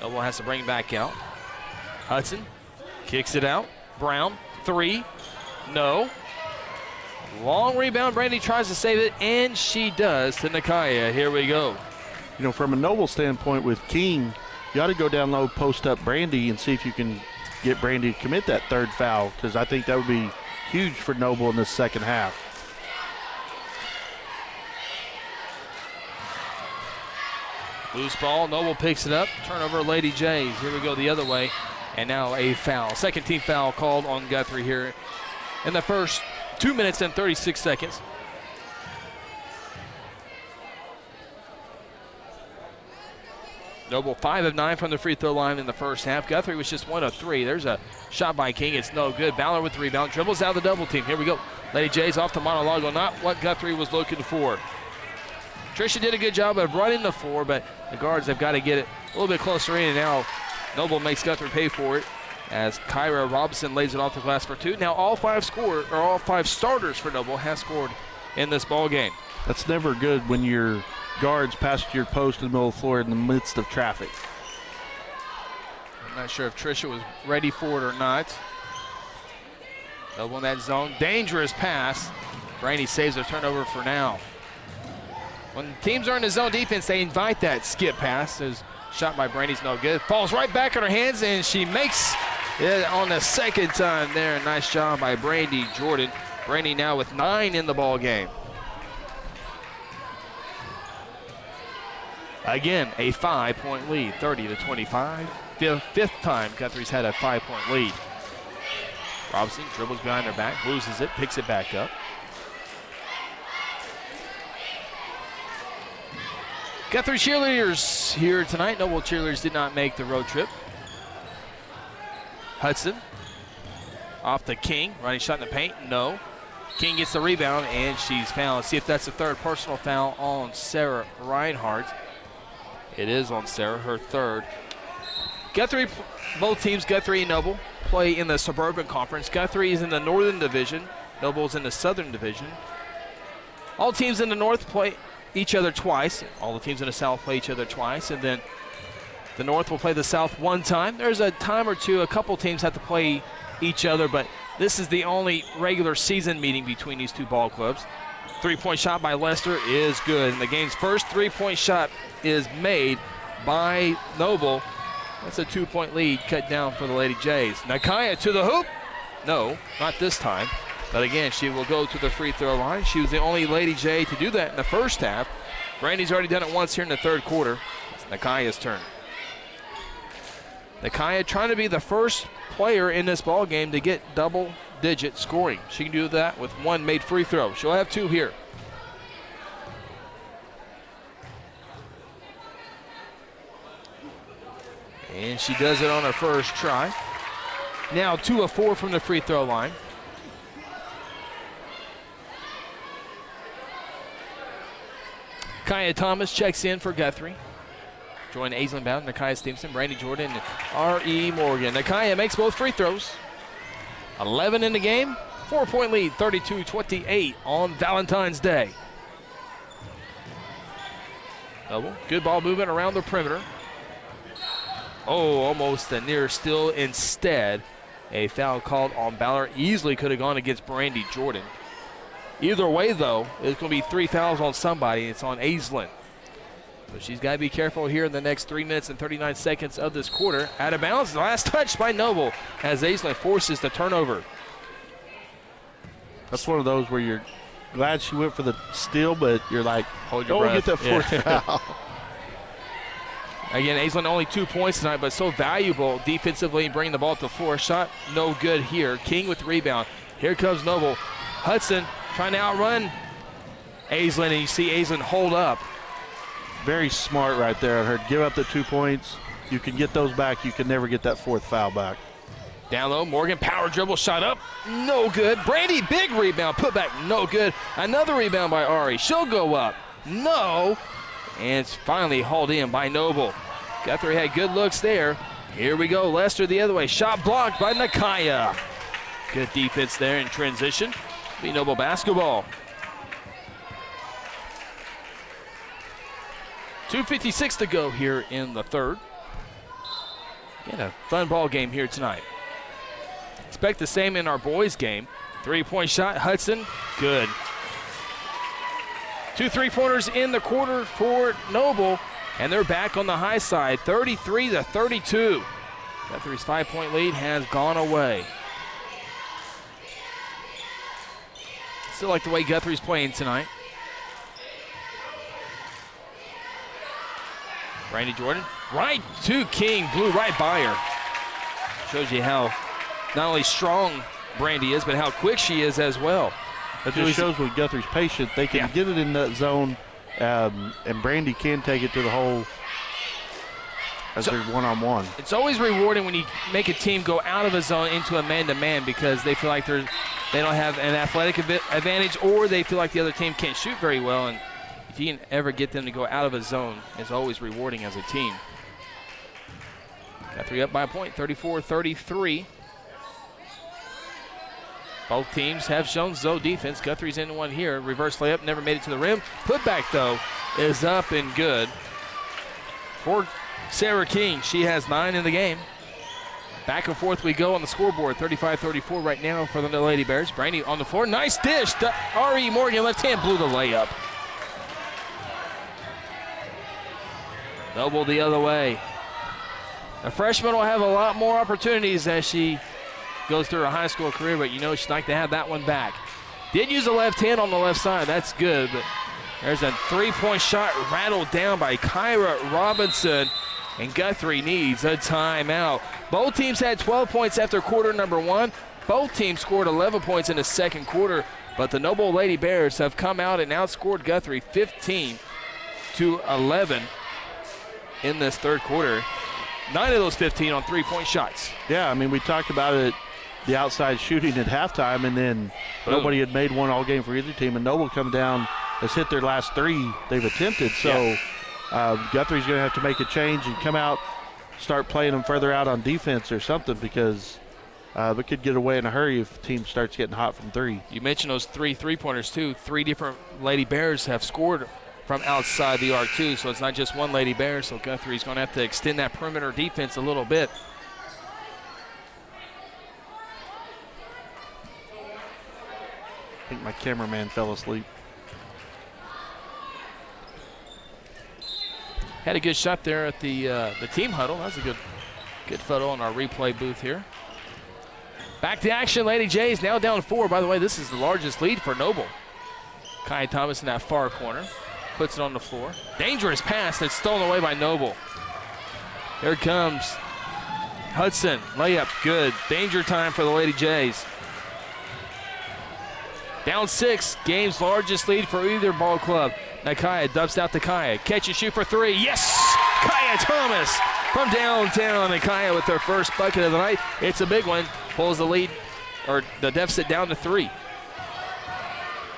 Noble has to bring it back out. Hudson kicks it out. Brown, 3, no. Long rebound, Brandy tries to save it, and she does to Nakaya. Here we go. You know, from a Noble standpoint with King, you ought to go down low, post up Brandy, and see if you can get Brandy to commit that 3rd foul, because I think that would be huge for Noble in this second half. Loose ball, Noble picks it up. Turnover, Lady Jays. Here we go the other way. And now a foul. Second team foul called on Guthrie here in the first 2 minutes and 36 seconds. Noble 5 of 9 from the free throw line in the first half. Guthrie was just 1 of 3. There's a shot by King. It's no good. Ballard with the rebound. Dribbles out the double team. Here we go. Lady Jays off to Monologo. Not what Guthrie was looking for. Tricia did a good job of running the floor, but the guards have got to get it a little bit closer in. And now Noble makes Guthrie pay for it as Kyra Robinson lays it off the glass for 2. Now all 5 starters for Noble have scored in this ball game. That's never good when your guards pass your post in the middle of the floor in the midst of traffic. I'm not sure if Tricia was ready for it or not. Noble in that zone. Dangerous pass. Brandy saves a turnover for now. When teams are in the zone defense, they invite that skip pass. There's shot by Brandy's no good. Falls right back in her hands, and she makes it on the 2nd time there. Nice job by Brandy Jordan. Brandy now with 9 in the ball game. Again, a 5-point lead, 30-25. 5th time Guthrie's had a 5-point lead. Robinson dribbles behind her back, loses it, picks it back up. Guthrie cheerleaders here tonight. Noble cheerleaders did not make the road trip. Hudson off to King, running shot in the paint, no. King gets the rebound, and she's fouled. Let's see if that's the 3rd personal foul on Sarah Reinhardt. It is on Sarah, her 3rd. Guthrie, both teams, Guthrie and Noble, play in the Suburban Conference. Guthrie is in the Northern Division. Noble's in the Southern Division. All teams in the North play each other twice. All the teams in the South play each other twice. And then the North will play the South 1 time. There's a time or two, a couple teams have to play each other, but this is the only regular season meeting between these 2 ball clubs. 3-point shot by Lester is good. And the game's first 3-point shot is made by Noble. That's a 2-point lead cut down for the Lady Jays. Nakaya to the hoop. No, not this time. But again, she will go to the free throw line. She was the only Lady J to do that in the first half. Brandy's already done it once here in the 3rd quarter. It's Nakaya's turn. Nakaya trying to be the first player in this ball game to get double-digit scoring. She can do that with one made free throw. She'll have 2 here. And she does it on her first try. Now 2 of 4 from the free throw line. Kaya Thomas checks in for Guthrie. Join Aislinn Bowden, Nakaya Stevenson, Brandy Jordan, and R.E. Morgan. Nakaya makes both free throws. 11 in the game, 4-point lead, 32-28 on Valentine's Day. Double, good ball movement around the perimeter. Oh, almost a near steal. Instead, a foul called on Ballard. Easily could have gone against Brandy Jordan. Either way, though, it's going to be 3 fouls on somebody. It's on Aislinn. So she's got to be careful here in the next 3 minutes and 39 seconds of this quarter. Out of bounds, last touch by Noble as Aislinn forces the turnover. That's one of those where you're glad she went for the steal, but you're like, hold your breath. Get that fourth foul. Again, Aislinn only 2 points tonight, but so valuable defensively, bringing the ball to the floor. Shot no good here. King with the rebound. Here comes Noble. Hudson trying to outrun Aislinn, and you see Aislinn hold up. Very smart right there on her. Give up the 2 points. You can get those back. You can never get that fourth foul back. Down low, Morgan, power dribble, shot up, no good. Brandy, big rebound, put back, no good. Another rebound by Ari. She'll go up, no. And it's finally hauled in by Noble. Guthrie had good looks there. Here we go, Lester the other way. Shot blocked by Nakaya. Good defense there in transition. Be Noble basketball. 2:56 to go here in the third. Get a fun ball game here tonight. Expect the same in our boys game. 3-point shot, Hudson, good. 2 3-pointers in the quarter for Noble, and they're back on the high side, 33-32. Guthrie's 5-point lead has gone away. Still like the way Guthrie's playing tonight. Brandy Jordan, right to King, blew right by her. Shows you how not only strong Brandy is, but how quick she is as well. That just shows when Guthrie's patient. They can get it in that zone, and Brandy can take it to the hole as they're one-on-one. It's always rewarding when you make a team go out of a zone into a man-to-man because they feel like they don't have an athletic advantage, or they feel like the other team can't shoot very well. And if you can ever get them to go out of a zone, it's always rewarding as a team. Guthrie up by a point, 34-33. Both teams have shown zone defense. Guthrie's in one here. Reverse layup, never made it to the rim. Putback, though, is up and good for Sarah King. She has 9 in the game. Back and forth we go on the scoreboard. 35-34 right now for the Lady Bears. Brandy on the floor. Nice dish. R.E. Morgan, left hand, blew the layup. Noble the other way. The freshman will have a lot more opportunities as she goes through her high school career, but you know she'd like to have that one back. Did use the left hand on the left side. That's good, but there's a 3-point shot rattled down by Kyra Robinson, and Guthrie needs a timeout. Both teams had 12 points after quarter number 1. Both teams scored 11 points in the second quarter, but the Noble Lady Bears have come out and outscored Guthrie 15-11 in this third quarter. 9 of those 15 on 3-point shots. Yeah, I mean, we talked about it, the outside shooting at halftime, and then nobody had made one all game for either team, and Noble come down, has hit their last 3 they've attempted. So Guthrie's going to have to make a change and come out, start playing them further out on defense or something, because we could get away in a hurry if the team starts getting hot from 3. You mentioned those 3 3-pointers, too. 3 different Lady Bears have scored from outside the arc, too, so it's not just one Lady Bear, so Guthrie's going to have to extend that perimeter defense a little bit. I think my cameraman fell asleep. Had a good shot there at the team huddle. That was a good photo on our replay booth here. Back to action, Lady Jays now down 4. By the way, this is the largest lead for Noble. Kai Thomas in that far corner. Puts it on the floor. Dangerous pass that's stolen away by Noble. Here comes Hudson, layup, good. Danger time for the Lady Jays. Down 6, game's largest lead for either ball club. Nakaya dumps out to Kaya. Catch and shoot for 3. Yes! Kaya Thomas from downtown. Nakaya with her first bucket of the night. It's a big one. Pulls the lead, or the deficit down to 3.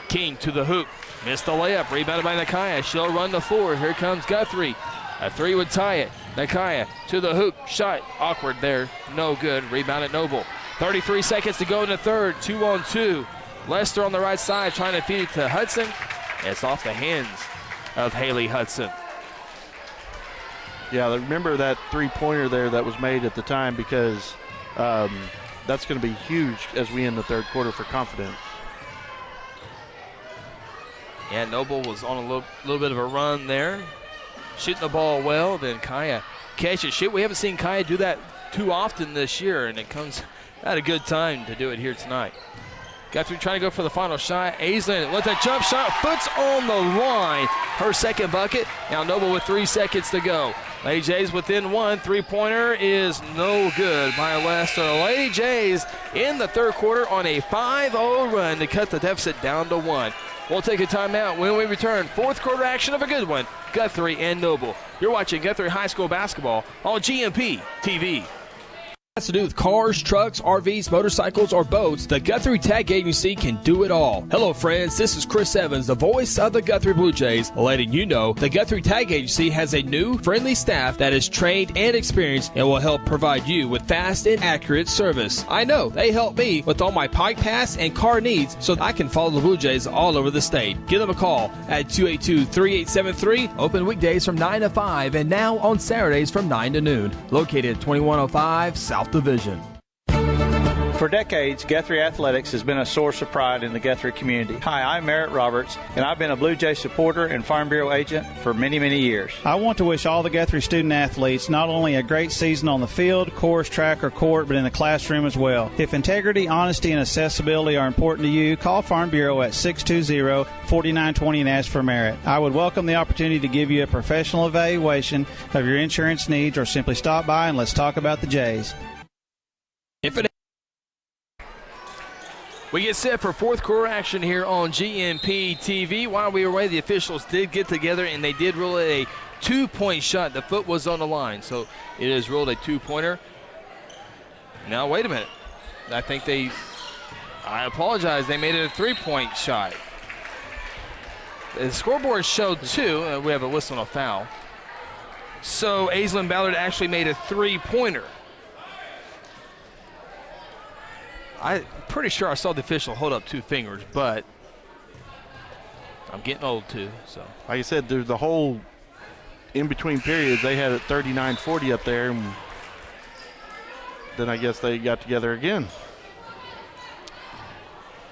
King to the hoop. Missed the layup. Rebounded by Nakaya. She'll run the floor. Here comes Guthrie. A 3 would tie it. Nakaya to the hoop. Shot awkward there. No good. Rebounded Noble. 33 seconds to go in the third. 2-on-2. Lester on the right side trying to feed it to Hudson. It's off the hands of Haley Hudson. Yeah, remember that three-pointer there that was made at the time, because that's going to be huge as we end the third quarter for confidence. Yeah, Noble was on a little bit of a run there. Shooting the ball well, then Kaya catches shoot. We haven't seen Kaya do that too often this year, and it comes at a good time to do it here tonight. Guthrie trying to go for the final shot. Aislinn with a jump shot, foot's on the line. Her second bucket. Now Noble with 3 seconds to go. Lady Jays within 1. Three-pointer is no good by Lester. Lady Jays in the third quarter on a 5-0 run to cut the deficit down to 1. We'll take a timeout. When we return, fourth quarter action of a good one, Guthrie and Noble. You're watching Guthrie High School basketball on GMP TV. Has to do with cars, trucks, RVs, motorcycles, or boats, the Guthrie Tag Agency can do it all. Hello friends, this is Chris Evans, the voice of the Guthrie Blue Jays, letting you know the Guthrie Tag Agency has a new, friendly staff that is trained and experienced and will help provide you with fast and accurate service. I know, they help me with all my Pike Pass and car needs so I can follow the Blue Jays all over the state. Give them a call at 282-3873, open weekdays from 9 to 5 and now on Saturdays from 9 to noon. Located at 2105 South Division. For decades, Guthrie Athletics has been a source of pride in the Guthrie community. Hi, I'm Merritt Roberts, and I've been a Blue Jay supporter and Farm Bureau agent for many, many years. I want to wish all the Guthrie student athletes not only a great season on the field, course, track, or court, but in the classroom as well. If integrity, honesty, and accessibility are important to you, call Farm Bureau at 620-4920 and ask for Merritt. I would welcome the opportunity to give you a professional evaluation of your insurance needs, or simply stop by and let's talk about the Jays. We get set for fourth quarter action here on GMP TV. While we were away, the officials did get together and they did rule it a 2-point shot. The foot was on the line, so it is ruled a 2-pointer. Now, wait a minute. I apologize, they made it a 3-point shot. The scoreboard showed 2, we have a whistle and a foul. So Aislinn Ballard actually made a 3-pointer. I'm pretty sure I saw the official hold up 2 fingers, but I'm getting old too. So, like I said, there's the whole in-between periods. They had it 39-40 up there, and then I guess they got together again.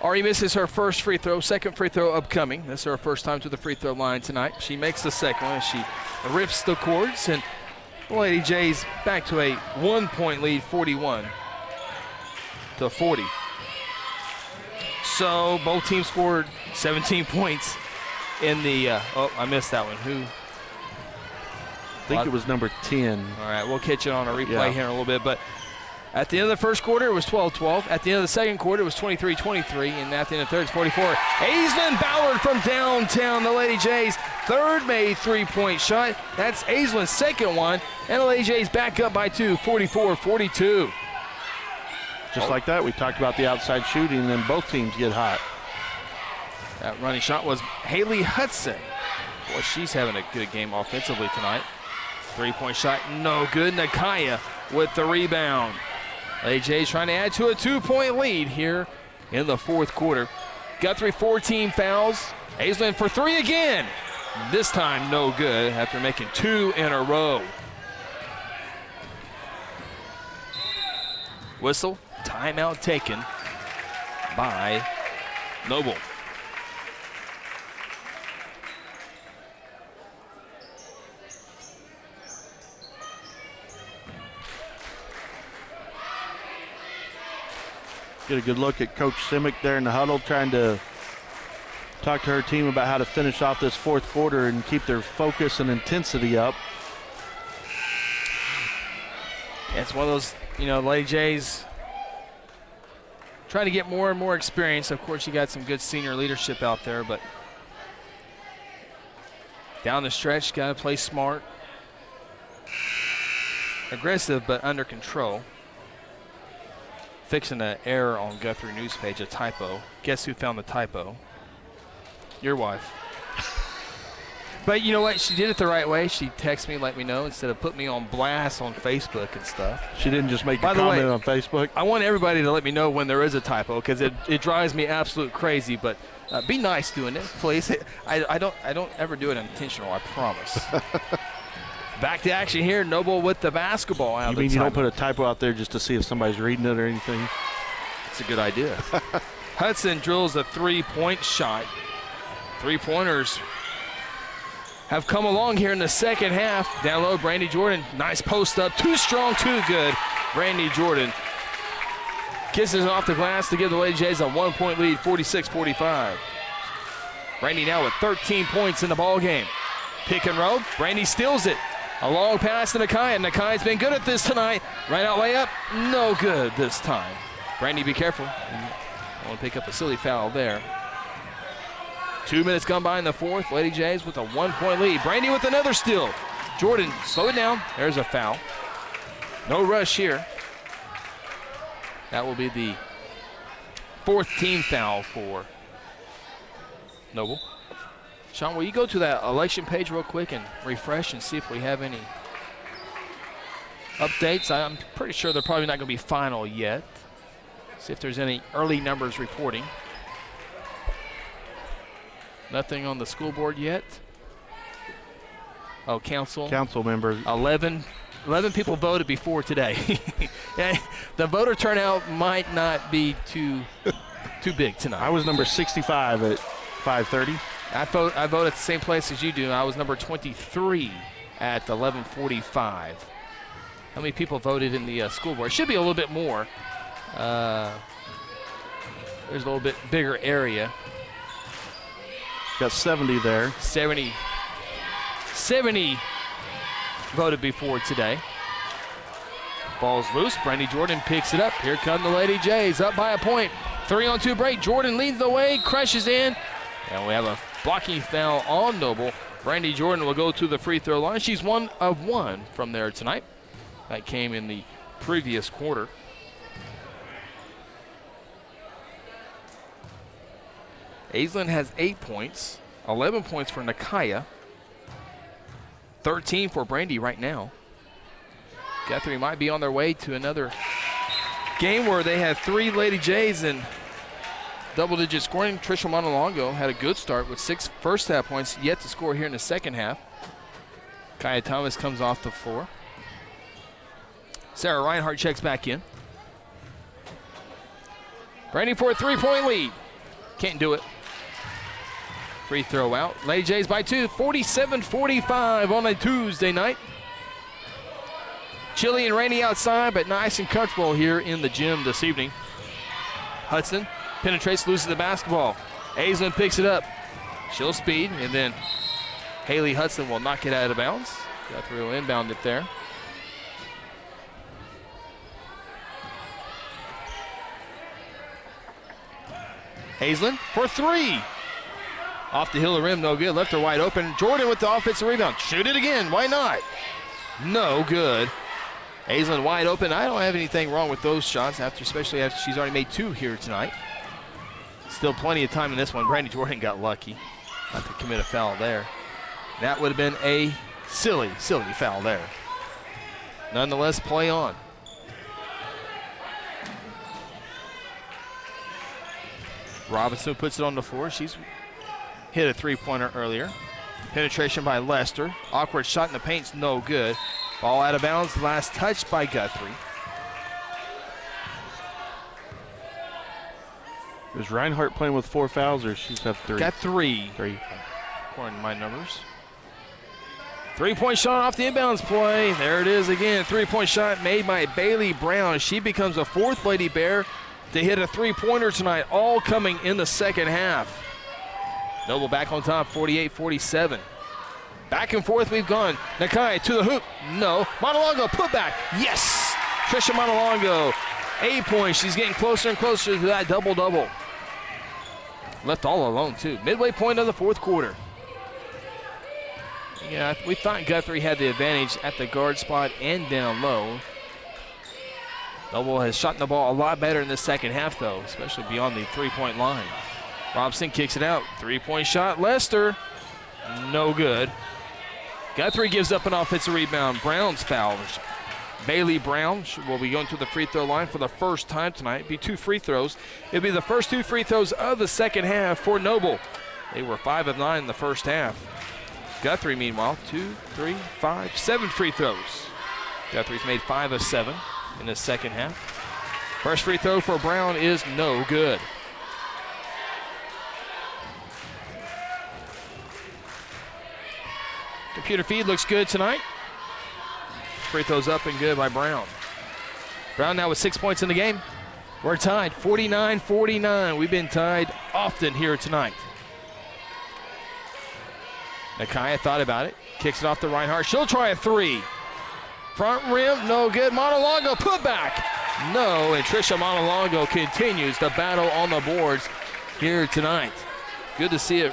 Ari misses her first free throw, second free throw upcoming. This is her first time to the free throw line tonight. She makes the second one as she rips the cords, and Lady Jays back to a 1-point lead, 41-40. So both teams scored 17 points in the I missed that one. Who? I think it was number 10. All right, we'll catch it on a replay here in a little bit. But at the end of the first quarter, it was 12-12. At the end of the second quarter, it was 23-23. And at the end of the third, it's 44. Aislinn Ballard from downtown, the Lady Jays. Third made 3-point shot. That's Aislinn's second one. And the Lady Jays back up by 2, 44-42. Just like that, we talked about the outside shooting, and then both teams get hot. That running shot was Haley Hudson. Boy, she's having a good game offensively tonight. 3-point shot, no good. Nakaya with the rebound. AJ's trying to add to a 2-point lead here in the fourth quarter. Guthrie 14 fouls. Aislinn for 3 again. This time no good after making 2 in a row. Whistle. Timeout taken by Noble. Get a good look at Coach Simic there in the huddle, trying to talk to her team about how to finish off this fourth quarter and keep their focus and intensity up. It's one of those, Lady Jays trying to get more and more experience. Of course, you got some good senior leadership out there, but down the stretch, got to play smart. Aggressive, but under control. Fixing an error on Guthrie News page, a typo. Guess who found the typo? Your wife. But you know what? She did it the right way. She texted me, let me know, instead of putting me on blast on Facebook and stuff. She didn't just make a comment on Facebook? I want everybody to let me know when there is a typo, because it drives me absolute crazy. But be nice doing it, please. I don't ever do it intentional, I promise. Back to action here. Noble with the basketball out. You mean you don't put a typo out there just to see if somebody's reading it or anything? It's a good idea. Hudson drills a three-point shot. Three-pointers have come along here in the second half. Down low, Brandy Jordan. Nice post up. Too strong, too good. Brandy Jordan kisses off the glass to give the Lady Jays a 1-point lead, 46-45. Brandy now with 13 points in the ball game. Pick and roll. Brandy steals it. A long pass to Nakai. Nakai's been good at this tonight. Right out layup. No good this time. Brandy, be careful. I want to pick up a silly foul there. 2 minutes gone by in the fourth. Lady Jays with a 1-point lead. Brandy with another steal. Jordan, slow it down. There's a foul. No rush here. That will be the fourth team foul for Noble. Sean, will you go to that election page real quick and refresh and see if we have any updates? I'm pretty sure they're probably not going to be final yet. See if there's any early numbers reporting. Nothing on the school board yet. Oh, council. Council members. 11 people voted before today. The voter turnout might not be too big tonight. I was number 65 at 5:30. I vote at the same place as you do. I was number 23 at 11:45. How many people voted in the school board? Should be a little bit more. There's a little bit bigger area. Got 70 there. 70 voted before today. Ball's loose. Brandy Jordan picks it up. Here come the Lady Jays up by a point. 3-on-2 break. Jordan leads the way, crashes in. And we have a blocking foul on Noble. Brandy Jordan will go to the free throw line. She's 1 of 1 from there tonight. That came in the previous quarter. Aislinn has 8 points, 11 points for Nakaya, 13 for Brandy right now. Guthrie might be on their way to another game where they have 3 Lady Jays in double-digit scoring. Trisha Montalongo had a good start with 6 first-half points, yet to score here in the second half. Kaya Thomas comes off the floor. Sarah Reinhardt checks back in. Brandy for a 3-point lead. Can't do it. Free throw out. Lady Jays by 2, 47-45 on a Tuesday night. Chilly and rainy outside, but nice and comfortable here in the gym this evening. Hudson penetrates, loses the basketball. Aislinn picks it up. She'll speed, and then Haley Hudson will knock it out of bounds. Guthrie will inbound it there. Aislinn for 3. Off the hill of rim, no good. Left her wide open. Jordan with the offensive rebound. Shoot it again. Why not? No good. Aislinn wide open. I don't have anything wrong with those shots, especially after she's already made 2 here tonight. Still plenty of time in this one. Brandy Jordan got lucky not to commit a foul there. That would have been a silly foul there. Nonetheless, play on. Robinson puts it on the floor. She's hit a 3-pointer earlier. Penetration by Lester. Awkward shot in the paint's no good. Ball out of bounds. Last touch by Guthrie. Is Reinhardt playing with 4 fouls, or she's have 3? Got 3. 3. According to my numbers. 3-point shot off the inbounds play. There it is again. 3-point shot made by Bailey Brown. She becomes a 4th Lady Bear to hit a 3-pointer tonight, all coming in the second half. Noble back on top, 48-47. Back and forth we've gone. Nakai to the hoop. No. Montalongo put back. Yes. Trisha Montalongo, 8 points. She's getting closer and closer to that double-double. Left all alone, too. Midway point of the fourth quarter. Yeah, we thought Guthrie had the advantage at the guard spot and down low. Noble has shot the ball a lot better in the second half, though, especially beyond the three-point line. Robson kicks it out. Three-point shot. Lester, no good. Guthrie gives up an offensive rebound. Brown's foul. Bailey Brown will be going to the free throw line for the first time tonight. It'll be 2 free throws. It'll be the first 2 free throws of the second half for Noble. They were 5 of 9 in the first half. Guthrie, meanwhile, 2, 3, 5, 7 free throws. Guthrie's made 5 of 7 in the second half. First free throw for Brown is no good. Computer feed looks good tonight. Free throws up and good by Brown. Brown now with 6 points in the game. We're tied 49-49. We've been tied often here tonight. Nakaya thought about it. Kicks it off to Reinhardt. She'll try a 3. Front rim, no good. Montalongo put back. No, and Trisha Montalongo continues the battle on the boards here tonight. Good to see it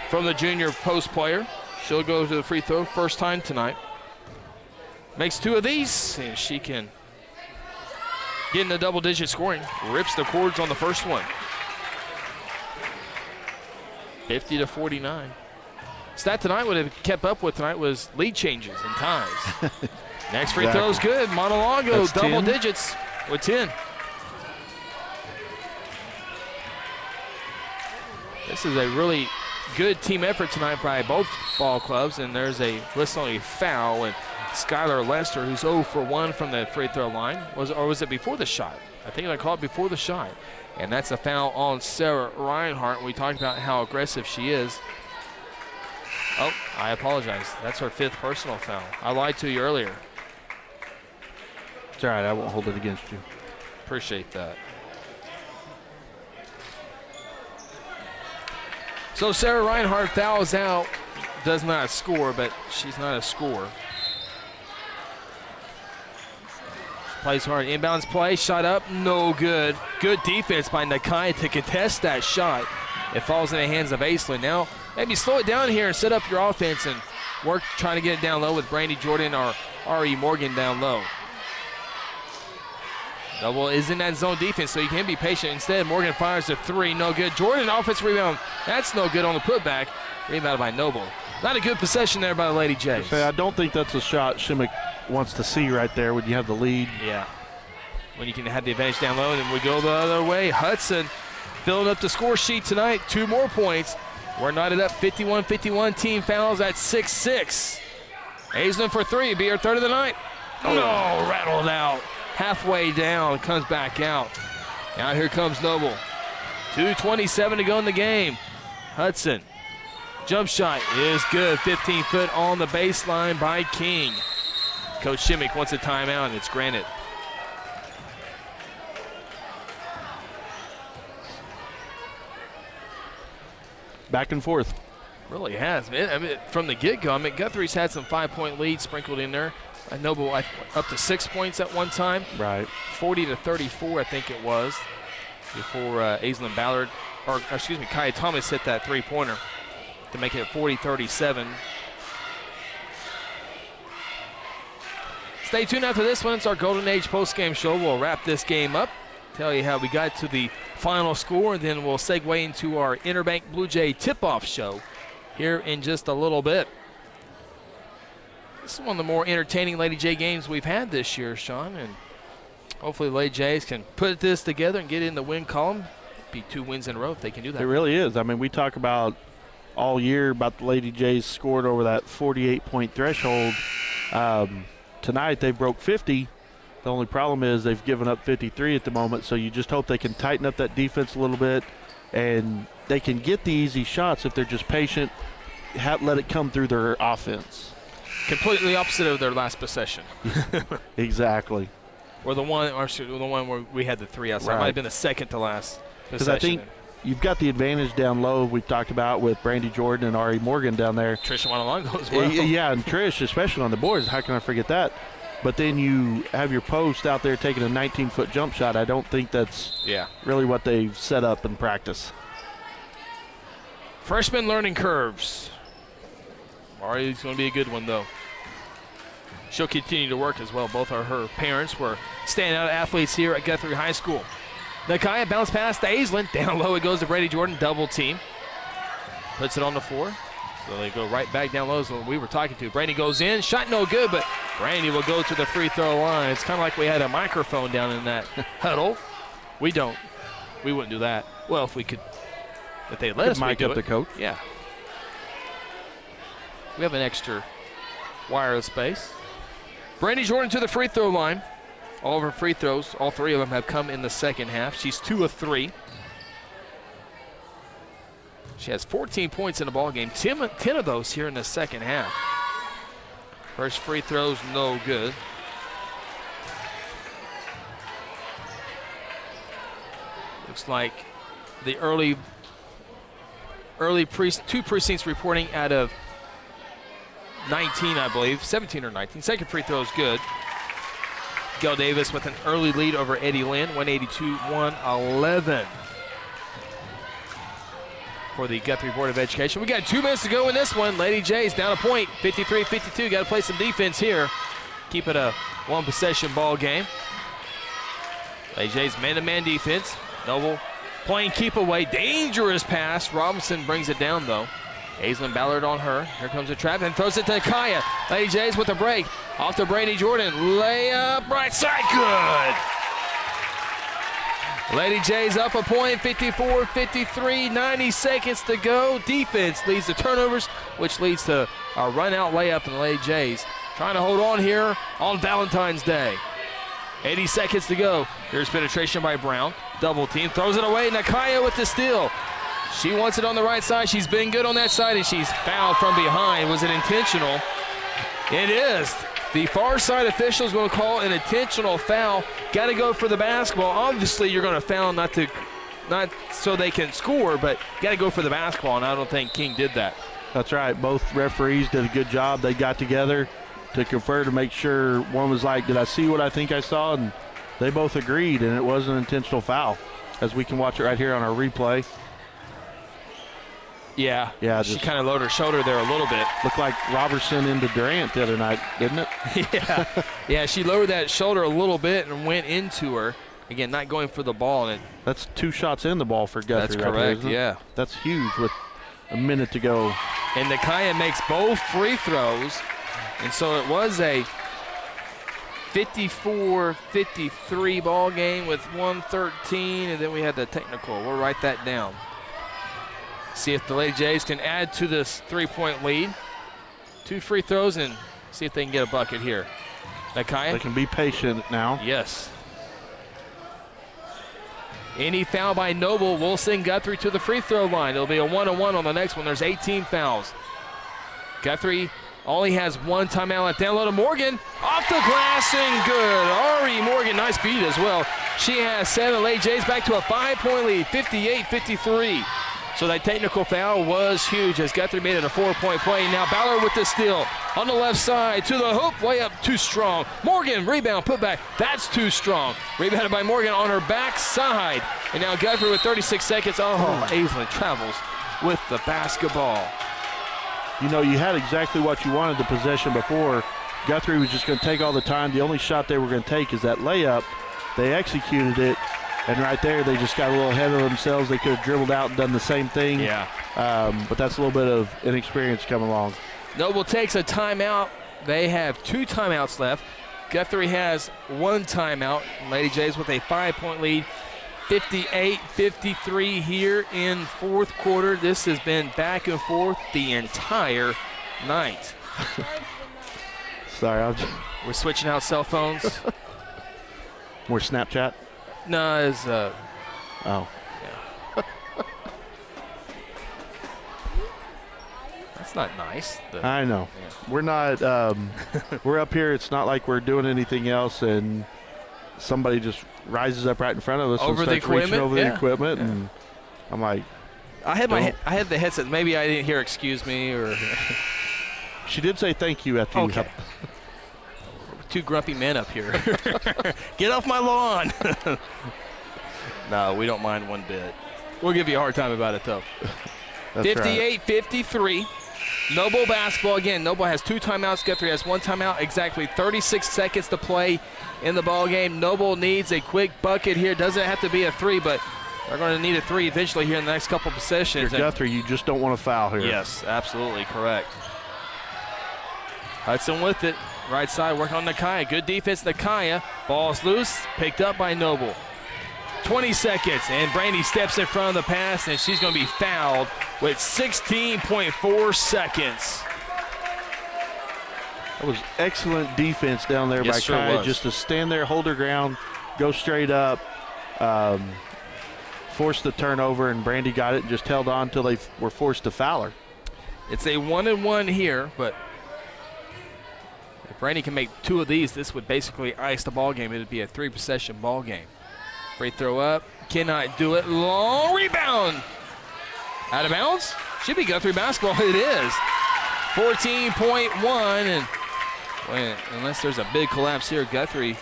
from the junior post player. She'll go to the free throw first time tonight. Makes 2 of these, and she can get in the double-digit scoring. Rips the cords on the first one. 50-49. Stat tonight would have kept up with tonight was lead changes and ties. Next free throw is good. Montalongo, double digits with 10. This is a really good team effort tonight by both ball clubs, and there's a whistle foul, and Skylar Lester, who's 0 for 1 from the free throw line, was it before the shot? I think I called it before the shot, and that's a foul on Sarah Reinhardt. We talked about how aggressive she is. Oh, I apologize. That's her 5th personal foul. I lied to you earlier. It's all right. I won't hold it against you. Appreciate that. So Sarah Reinhardt fouls out, does not score, but she's not a scorer. Plays hard. Inbounds play. Shot up. No good. Good defense by Nakai to contest that shot. It falls in the hands of Aislinn. Now, maybe slow it down here and set up your offense and work trying to get it down low with Brandy Jordan or R.E. Morgan down low. Double is in that zone defense, so you can be patient. Instead, Morgan fires a 3. No good. Jordan, offensive rebound. That's no good on the putback. Rebounded by Noble. Not a good possession there by the Lady Jays. I don't think that's a shot Shimmick wants to see right there when you have the lead. Yeah. When you can have the advantage down low, and then we go the other way. Hudson filling up the score sheet tonight. 2 more points. We're knotted up 51-51. Team fouls at 6-6. Aislinn for 3. Be her 3rd of the night. Oh, no, rattled out. Halfway down, comes back out. Now here comes Noble. 2:27 to go in the game. Hudson. Jump shot is good. 15-foot on the baseline by King. Coach Shimmick wants a timeout, and it's granted. Back and forth. Really has, man. I mean, from the get-go, Guthrie's had some 5-point leads sprinkled in there. Noble up to 6 points at one time. Right. 40-34, I think it was, before Aislinn Ballard, or excuse me, Kaya Thomas hit that 3-pointer to make it 40-37. Stay tuned after this one. It's our Golden Age postgame show. We'll wrap this game up, tell you how we got to the final score, and then we'll segue into our Interbank Blue Jay tip-off show here in just a little bit. This is one of the more entertaining Lady J games we've had this year, Sean, and hopefully the Lady Jays can put this together and get in the win column. Be 2 wins in a row if they can do that. It really is. I mean, we talk about all year about the Lady Jays scored over that 48-point threshold. Tonight they broke 50. The only problem is they've given up 53 at the moment, so you just hope they can tighten up that defense a little bit, and they can get the easy shots if they're just patient, let it come through their offense. Completely opposite of their last possession. Exactly. Or the one where we had the 3 outside. Right. Might have been the second to last possession. Because I think you've got the advantage down low we've talked about with Brandy Jordan and R.E. Morgan down there. Trisha Montalongo as well. Yeah, and Trish, especially on the boards. How can I forget that? but then you have your post out there taking a 19-foot jump shot. I don't think that's really what they've set up in practice. Freshman learning curves. Mari's going to be a good one, though. She'll continue to work as well. Both of her parents were standout athletes here at Guthrie High School. Nakaya bounce pass to Aislinn. Down low it goes to Brady Jordan. Double team. Puts it on the floor. So they go right back down low as we were talking to. Brady goes in. Shot no good, but Brandy will go to the free throw line. It's kind of like we had a microphone down in that huddle. We don't. We wouldn't do that. Well, if we could, if they let us mic up the coach. Yeah. We have an extra wireless space. Brandy Jordan to the free throw line. All of her free throws, all three of them have come in the second half. She's 2 of 3. She has 14 points in the ball game. 10 of those here in the second half. First free throw's no good. Looks like the early two precincts reporting out of 19, I believe, 17 or 19. Second free throw is good. Gail Davis with an early lead over Eddie Lynn, 182-111 for the Guthrie Board of Education. We got 2 minutes to go in this one. Lady J's down a point, 53-52. Got to play some defense here. Keep it a one-possession ball game. Lady J's man-to-man defense. Noble playing keep away. Dangerous pass. Robinson brings it down, though. Aislinn Ballard on her. Here comes the trap and throws it to Kaya. Lady J's with a break. Off to Brady Jordan. Layup right side. Good. Lady J's up a point. 54-53. 90 seconds to go. Defense leads to turnovers, which leads to a run-out layup in Lady J's. Trying to hold on here on Valentine's Day. 80 seconds to go. Here's penetration by Brown. Double team. Throws it away. Nakaya with the steal. She wants it on the right side. She's been good on that side, and she's fouled from behind. Was it intentional? It is. The far side officials will call an intentional foul. Got to go for the basketball. Obviously, you're going to foul not so they can score, but got to go for the basketball, and I don't think King did that. That's right. Both referees did a good job. They got together to confer to make sure. One was like, did I see what I think I saw? And they both agreed, and it was an intentional foul, as we can watch it right here on our replay. Yeah, she kind of lowered her shoulder there a little bit. Looked like Robertson into Durant the other night, didn't it? Yeah, she lowered that shoulder a little bit and went into her. Again, not going for the ball. And that's 2 shots in the ball for Guthrie. That's correct, right there, yeah. That's huge with a minute to go. And Nakaya makes both free throws. And so it was a 54-53 ball game with 1:13, and then we had the technical. We'll write that down. See if the Lady Jays can add to this 3-point lead. 2 free throws and see if they can get a bucket here. Nakaya. They can be patient now. Yes. Any foul by Noble will send Guthrie to the free throw line. It'll be a 1-on-1 on the next one. There's 18 fouls. Guthrie only has 1 timeout left. Down low to Morgan. Off the glass and good. Ari Morgan, nice beat as well. She has 7. Lady Jays back to a 5-point lead, 58-53. So that technical foul was huge as Guthrie made it a 4-point play. Now Ballard with the steal on the left side to the hoop. Way up too strong. Morgan, rebound, put back. That's too strong. Rebounded by Morgan on her back side. And now Guthrie with 36 seconds. Oh, Aislinn travels with the basketball. You know, you had exactly what you wanted the possession before. Guthrie was just going to take all the time. The only shot they were going to take is that layup. They executed it. And right there, they just got a little ahead of themselves. They could have dribbled out and done the same thing. Yeah. But that's a little bit of inexperience coming along. Noble takes a timeout. They have 2 timeouts left. Guthrie has 1 timeout. Lady Jays with a 5-point lead. 58-53 here in fourth quarter. This has been back and forth the entire night. Sorry, we're switching out cell phones. More Snapchat? No, it's oh. Yeah. That's not nice. I know. Yeah. We're not we're up here. It's not like we're doing anything else and somebody just rises up right in front of us over and starts reaching over the equipment and I'm like, I had the headset. Maybe I didn't hear excuse me or she did say thank you after you. Okay. two grumpy men up here. Get off my lawn. No, we don't mind one bit. We'll give you a hard time about it, though. 58-53. Noble basketball again. Noble has 2 timeouts. Guthrie has 1 timeout. Exactly 36 seconds to play in the ball game. Noble needs a quick bucket here. Doesn't have to be a 3, but they're going to need a 3 eventually here in the next couple possessions. You're Guthrie, you just don't want to foul here. Yes, absolutely correct. Hudson with it. Right side working on Nakaya. Good defense, Nakaya. Ball's loose. Picked up by Noble. 20 seconds, and Brandy steps in front of the pass, and she's going to be fouled with 16.4 seconds. That was excellent defense down there by sure Kai, was. just to stand there, hold her ground, go straight up, force the turnover, and Brandy got it and just held on until they were forced to foul her. It's a 1-and-1 here, but if Brandy can make 2 of these, this would basically ice the ball game. It would be a 3-possession ball game. Free throw up, cannot do it. Long rebound. Out of bounds? Should be Guthrie basketball. It is. 14.1, and unless there's a big collapse here, Guthrie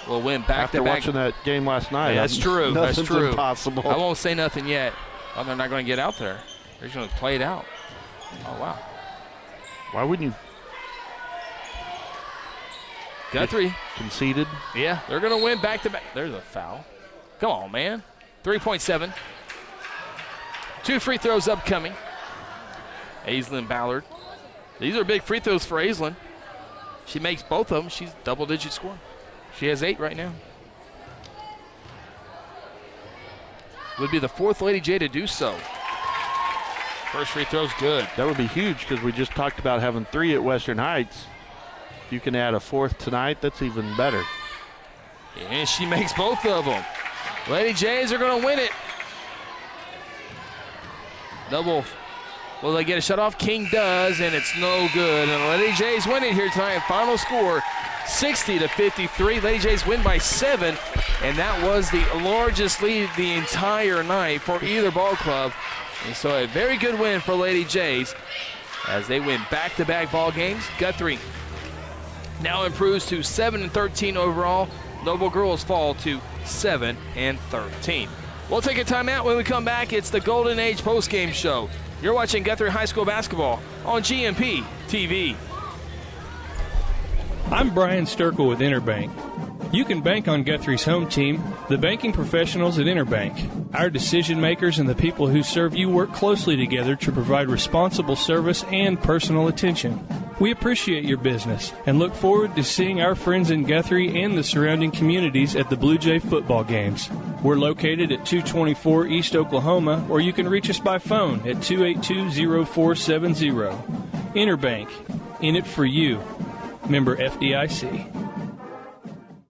will win back-to-back. After watching that game last night, that's true. That's true. Impossible. I won't say nothing yet. Oh, they're not going to get out there. They're just going to play it out. Oh, wow. Why wouldn't you? Guthrie conceded. Yeah, they're going to win back-to-back. There's a foul. Come on, man. 3.7. 2 free throws upcoming. Aislinn Ballard. These are big free throws for Aislinn. She makes both of them. She's double-digit scoring. She has 8 right now. Would be the 4th Lady J to do so. First free throw's good. That would be huge because we just talked about having 3 at Western Heights. You can add a 4th tonight. That's even better. And she makes both of them. Lady Jays are going to win it. Double. Will they get a shut off? King does, and it's no good. And Lady Jays win it here tonight. Final score, 60-53. Lady Jays win by 7, and that was the largest lead the entire night for either ball club. And so a very good win for Lady Jays as they win back-to-back ball games. Guthrie now improves to 7-13 overall. Noble girls fall to 7-13. We'll take a timeout. When we come back, it's the Golden Age postgame show. You're watching Guthrie High School basketball on GMP TV. I'm Brian Sturkle with Interbank. You can bank on Guthrie's home team, the banking professionals at Interbank. Our decision makers and the people who serve you work closely together to provide responsible service and personal attention. We appreciate your business and look forward to seeing our friends in Guthrie and the surrounding communities at the Blue Jay football games. We're located at 224 East Oklahoma, or you can reach us by phone at 282-0470. Interbank, in it for you. Member FDIC.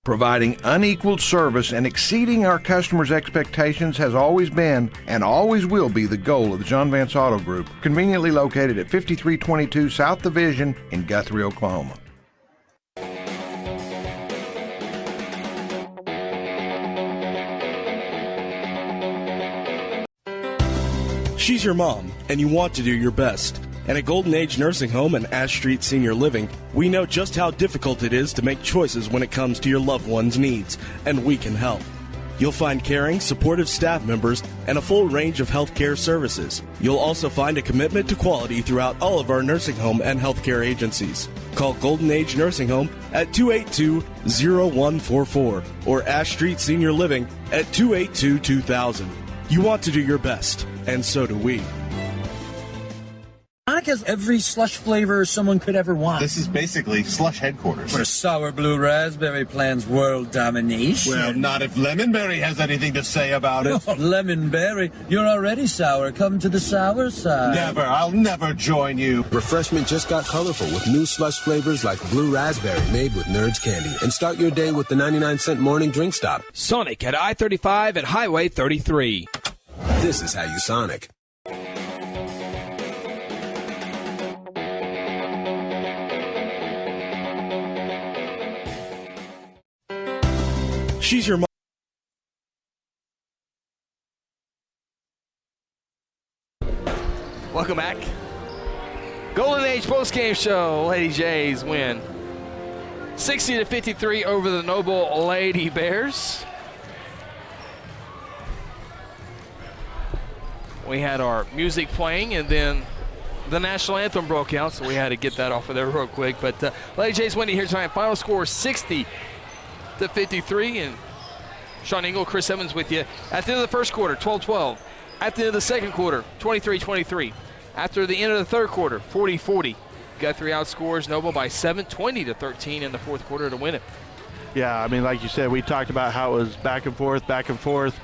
Providing unequaled service and exceeding our customers' expectations has always been and always will be the goal of the John Vance Auto Group, conveniently located at 5322 South Division in Guthrie, Oklahoma. She's your mom, and you want to do your best. And at Golden Age Nursing Home and Ash Street Senior Living, we know just how difficult it is to make choices when it comes to your loved one's needs, and we can help. You'll find caring, supportive staff members and a full range of healthcare services. You'll also find a commitment to quality throughout all of our nursing home and healthcare agencies. Call Golden Age Nursing Home at 282-0144 or Ash Street Senior Living at 282-2000. You want to do your best, and so do we. Sonic has every slush flavor someone could ever want. This is basically slush headquarters. Where sour blue raspberry plans world domination. Well, not if Lemonberry has anything to say about it. Oh, Lemonberry, you're already sour. Come to the sour side. Never. I'll never join you. Refreshment just got colorful with new slush flavors like blue raspberry made with Nerds candy. And start your day with the 99-cent morning drink stop. Sonic at I-35 and Highway 33. This is how you Sonic. She's your mom. Welcome back. Golden Age postgame show. Lady Jays win 60-53 over the Noble Lady Bears. We had our music playing, and then the national anthem broke out, so we had to get that off of there real quick. But Lady Jays winning here tonight. Final score 60-53, and Sean Engel, Chris Evans with you. At the end of the first quarter, 12-12. At the end of the second quarter, 23-23. After the end of the third quarter, 40-40. Guthrie outscores Noble by 7, 20-13 in the fourth quarter to win it. Yeah, I mean, like you said, we talked about how it was back and forth, back and forth.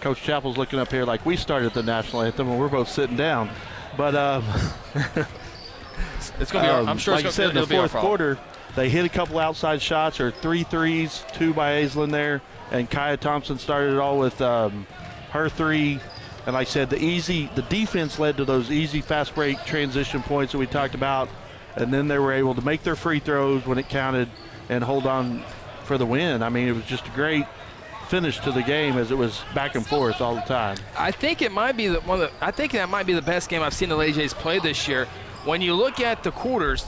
Coach Chappell's looking up here like we started the national anthem and we're both sitting down. But it's going to be, I'm sure like it's you going said, to be in the fourth quarter, they hit a couple outside shots, or 3 threes, 2 by Aislinn there, and Kaya Thompson started it all with her 3. And like I said, the defense led to those easy fast break transition points that we talked about, and then they were able to make their free throws when it counted and hold on for the win. I mean, it was just a great finish to the game as it was back and forth all the time. I think it might be I think that might be the best game I've seen the Lady Jays play this year. When you look at the quarters,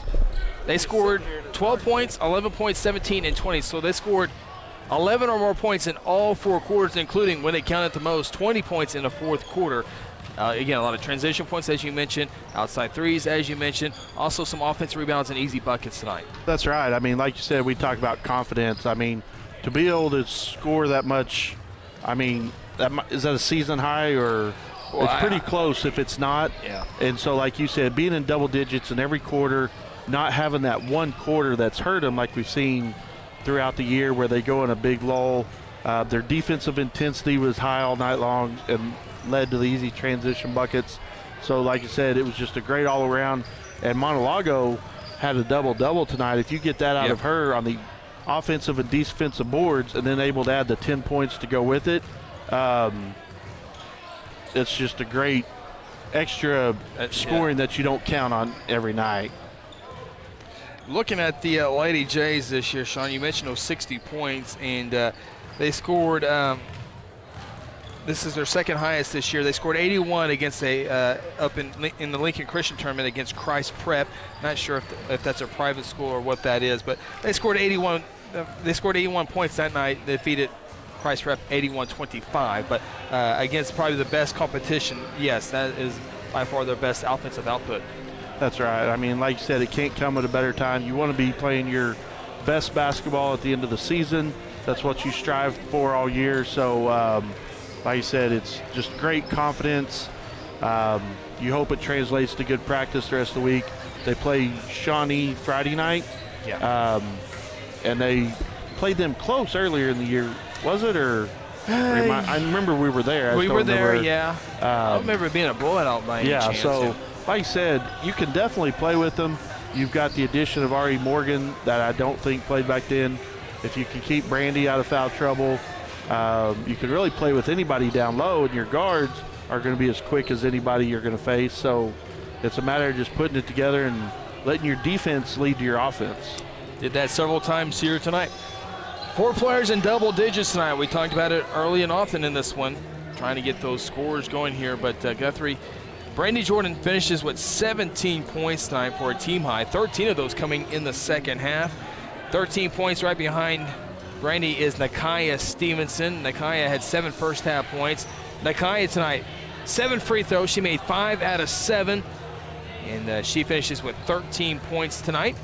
they scored 12 points, 11 points, 17, and 20. So they scored 11 or more points in all 4 quarters, including when they counted the most, 20 points in the fourth quarter. Again, a lot of transition points, as you mentioned, outside threes, as you mentioned, also some offensive rebounds and easy buckets tonight. That's right. I mean, like you said, we talked about confidence. I mean, to be able to score that much, I mean, is that a season high, or it's pretty close if it's not. Yeah. And so, like you said, being in double digits in every quarter, not having that one quarter that's hurt them like we've seen throughout the year where they go in a big lull. Their defensive intensity was high all night long and led to the easy transition buckets. So, like you said, it was just a great all-around. And Monalago had a double-double tonight. If you get that out of her on the offensive and defensive boards and then able to add the 10 points to go with it, it's just a great extra scoring that you don't count on every night. Looking at the Lady Jays this year, Sean, you mentioned those 60 points, and they scored this is their second highest this year. They scored 81 against up in the Lincoln Christian tournament against Christ Prep. Not sure if that's a private school or what that is, but they scored 81. They scored 81 points that night. They defeated Christ Prep 81-25. But against probably the best competition, yes, that is by far their best offensive output. That's right. I mean, like you said, it can't come at a better time. You want to be playing your best basketball at the end of the season. That's what you strive for all year. So, like you said, it's just great confidence. You hope it translates to good practice the rest of the week. They play Shawnee Friday night. Yeah. And they played them close earlier in the year. Was it, or I remember we were there. We were there, yeah. I remember it being a blowout by any chance. So, like I said, you can definitely play with them. You've got the addition of Ari Morgan that I don't think played back then. If you can keep Brandy out of foul trouble, you can really play with anybody down low, and your guards are going to be as quick as anybody you're going to face. So it's a matter of just putting it together and letting your defense lead to your offense. Did that several times here tonight. 4 players in double digits tonight. We talked about it early and often in this one, trying to get those scores going here. But Guthrie, Brandy Jordan finishes with 17 points tonight for a team high, 13 of those coming in the second half. 13 points right behind Brandy is Nakaya Stevenson. Nakaya had 7 first half points. Nakaya tonight, 7 free throws. She made 5 out of 7, and she finishes with 13 points tonight.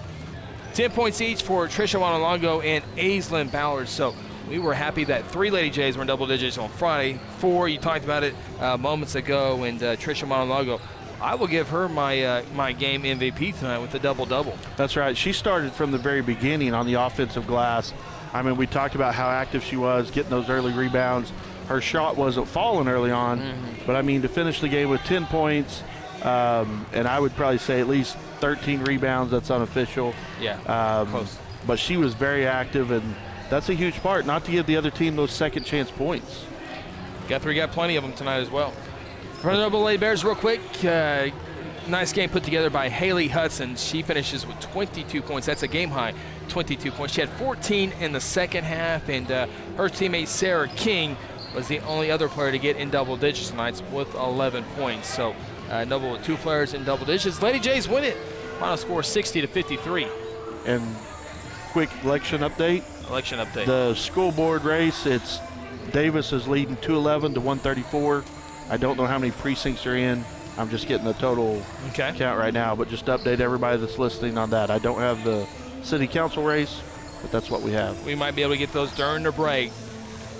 10 points each for Trisha Monalago and Aislinn Ballard. So we were happy that 3 Lady Jays were in double digits on Friday. 4, you talked about it moments ago, and Trisha Monalago, I will give her my game MVP tonight with the double-double. That's right. She started from the very beginning on the offensive glass. I mean, we talked about how active she was, getting those early rebounds. Her shot wasn't falling early on, but, I mean, to finish the game with 10 points, and I would probably say at least 13 rebounds, that's unofficial. Yeah, close. But she was very active, and that's a huge part, not to give the other team those second chance points. Guthrie got plenty of them tonight as well. For the Noble Lady Bears, real quick, nice game put together by Haley Hudson. She finishes with 22 points. That's a game high, 22 points. She had 14 in the second half, and her teammate Sarah King was the only other player to get in double digits tonight with 11 points. So Noble with 2 players in double digits. Lady Jays win it. Final score 60-53. And quick election update. The school board race, it's Davis is leading 211 to 134. I don't know how many precincts are in. I'm just getting the total count right now, but just to update everybody that's listening on that. I don't have the city council race, but that's what we have. We might be able to get those during the break.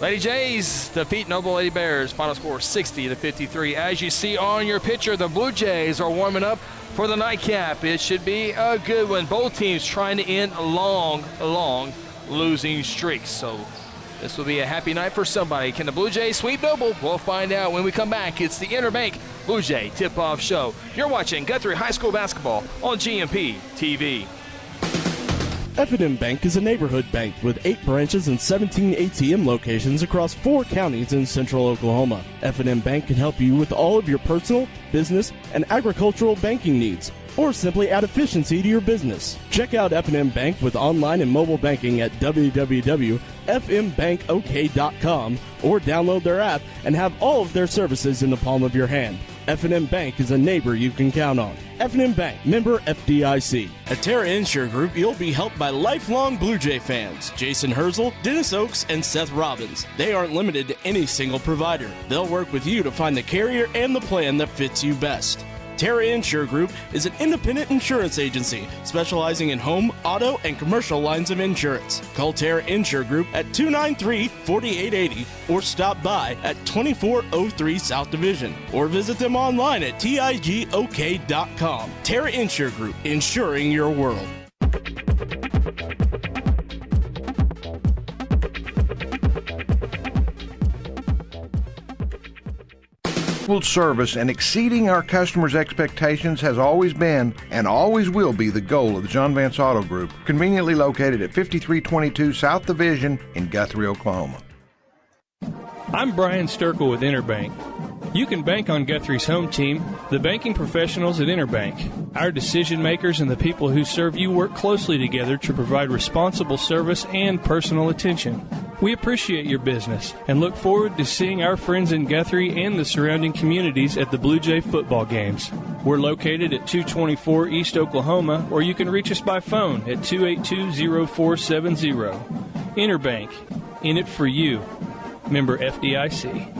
Lady Jays defeat Noble Lady Bears. Final score 60-53. As you see on your picture, the Blue Jays are warming up for the nightcap. It should be a good one. Both teams trying to end a long losing streaks. So this will be a happy night for somebody. Can the Blue Jays sweep Noble? We'll find out when we come back. It's the Interbank Blue Jay Tip-Off Show. You're watching Guthrie High School Basketball on GMP TV. F&M Bank is a neighborhood bank with 8 branches and 17 ATM locations across 4 counties in central Oklahoma. F&M Bank can help you with all of your personal, business, and agricultural banking needs, or simply add efficiency to your business. Check out F&M Bank with online and mobile banking at www.fmbankok.com or download their app and have all of their services in the palm of your hand. F&M Bank is a neighbor you can count on. F&M Bank, member FDIC. At Terra Insure Group, you'll be helped by lifelong Blue Jay fans, Jason Herzl, Dennis Oaks, and Seth Robbins. They aren't limited to any single provider. They'll work with you to find the carrier and the plan that fits you best. Terra Insure Group is an independent insurance agency specializing in home, auto, and commercial lines of insurance. Call Terra Insure Group at 293-4880 or stop by at 2403 South Division or visit them online at tigok.com. Terra Insure Group, insuring your world. Service and exceeding our customers' expectations has always been and always will be the goal of the John Vance Auto Group, conveniently located at 5322 South Division in Guthrie, Oklahoma. I'm Brian Sturkle with Interbank. You can bank on Guthrie's home team, the banking professionals at Interbank. Our decision makers and the people who serve you work closely together to provide responsible service and personal attention. We appreciate your business and look forward to seeing our friends in Guthrie and the surrounding communities at the Blue Jay football games. We're located at 224 East Oklahoma, or you can reach us by phone at 282-0470. Interbank, in it for you. Member FDIC.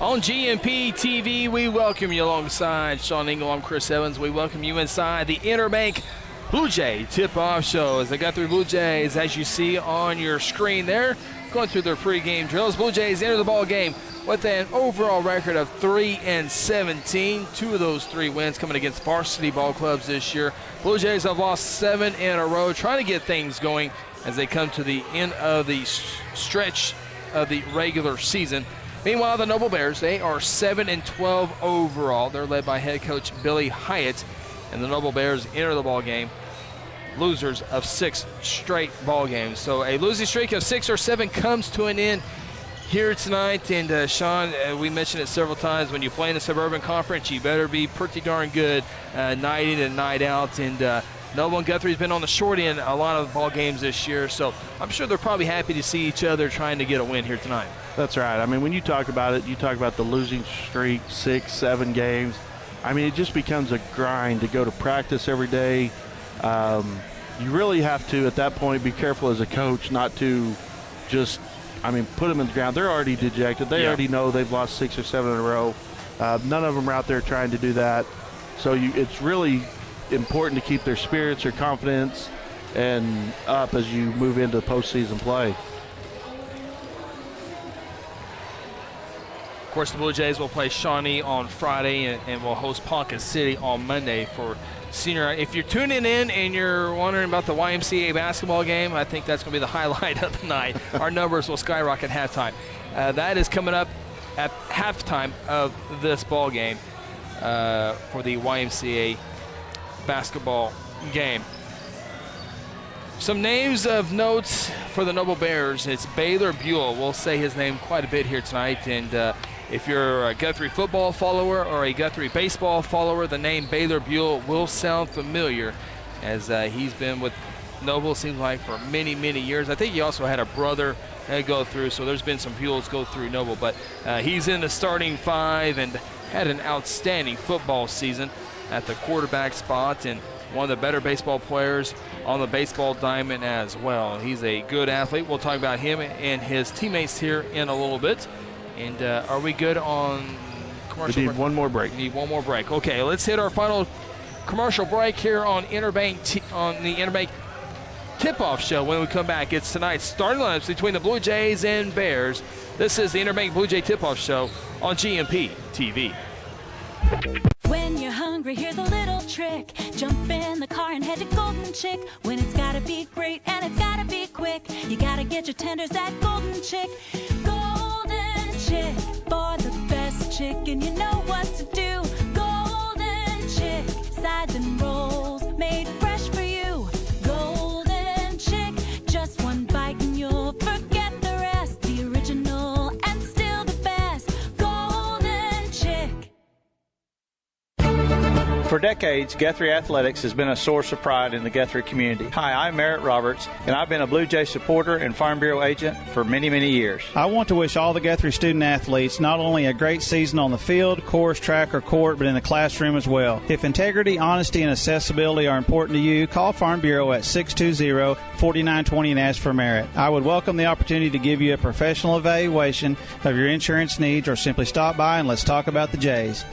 On GMP TV, we welcome you alongside Sean Engel. I'm Chris Evans. We welcome you inside the Interbank Blue Jay Tip-Off Show as the Guthrie Blue Jays, as you see on your screen there, going through their pregame drills. Blue Jays enter the ball game with an overall record of 3-17. 2 of those 3 wins coming against varsity ball clubs this year. Blue Jays have lost 7 in a row, trying to get things going as they come to the end of the stretch of the regular season. Meanwhile, the Noble Bears, they are 7-12 overall. They're led by head coach Billy Hyatt, and the Noble Bears enter the ball game losers of 6 straight ball games. So a losing streak of 6 or 7 comes to an end here tonight. And Sean, we mentioned it several times, when you play in the Suburban Conference, you better be pretty darn good night in and night out. And Noble and Guthrie's been on the short end a lot of ball games this year, so I'm sure they're probably happy to see each other trying to get a win here tonight. That's right. I mean, when you talk about it, you talk about the losing streak, 6, 7 games. I mean, it just becomes a grind to go to practice every day. You really have to, at that point, be careful as a coach not to just, put them in the ground. They're already dejected. They already know they've lost 6 or 7 in a row. None of them are out there trying to do that. So it's really important to keep their spirits, their confidence, and up as you move into postseason play. Of course, the Blue Jays will play Shawnee on Friday and will host Ponca City on Monday for senior. If you're tuning in and you're wondering about the YMCA basketball game, I think that's going to be the highlight of the night. Our numbers will skyrocket halftime. That is coming up at halftime of this ball game for the YMCA basketball game. Some names of notes for the Noble Bears. It's Baylor Buell. We'll say his name quite a bit here tonight. And if you're a Guthrie football follower or a Guthrie baseball follower, the name Baylor Buell will sound familiar, as he's been with Noble, seems like, for many, many years. I think he also had a brother go through, so there's been some Buells go through Noble. But he's in the starting 5 and had an outstanding football season at the quarterback spot, and one of the better baseball players on the baseball diamond as well. He's a good athlete. We'll talk about him and his teammates here in a little bit. And are we good on commercial? We need one more break. We need one more break. Okay, let's hit our final commercial break here on the Interbank Tip-Off Show. When we come back, it's tonight's starting lineups between the Blue Jays and Bears. This is the Interbank Blue Jay Tip-Off Show on GMP TV. When you're hungry, here's a little trick. Jump in the car and head to Golden Chick. When it's gotta be great and it's gotta be quick, you gotta get your tenders at Golden Chick. Golden Chick, for the best chicken, you know what to do. Golden Chick, sides and rolls made fresh for you. Golden Chick, just one bite and you'll forget the rest. The original and still the best. Golden Chick. For decades, Guthrie Athletics has been a source of pride in the Guthrie community. Hi, I'm Merritt Roberts, and I've been a Blue Jay supporter and Farm Bureau agent for many, many years. I want to wish all the Guthrie student athletes not only a great season on the field, course, track, or court, but in the classroom as well. If integrity, honesty, and accessibility are important to you, call Farm Bureau at 620-4920 and ask for Merritt. I would welcome the opportunity to give you a professional evaluation of your insurance needs, or simply stop by and let's talk about the Jays.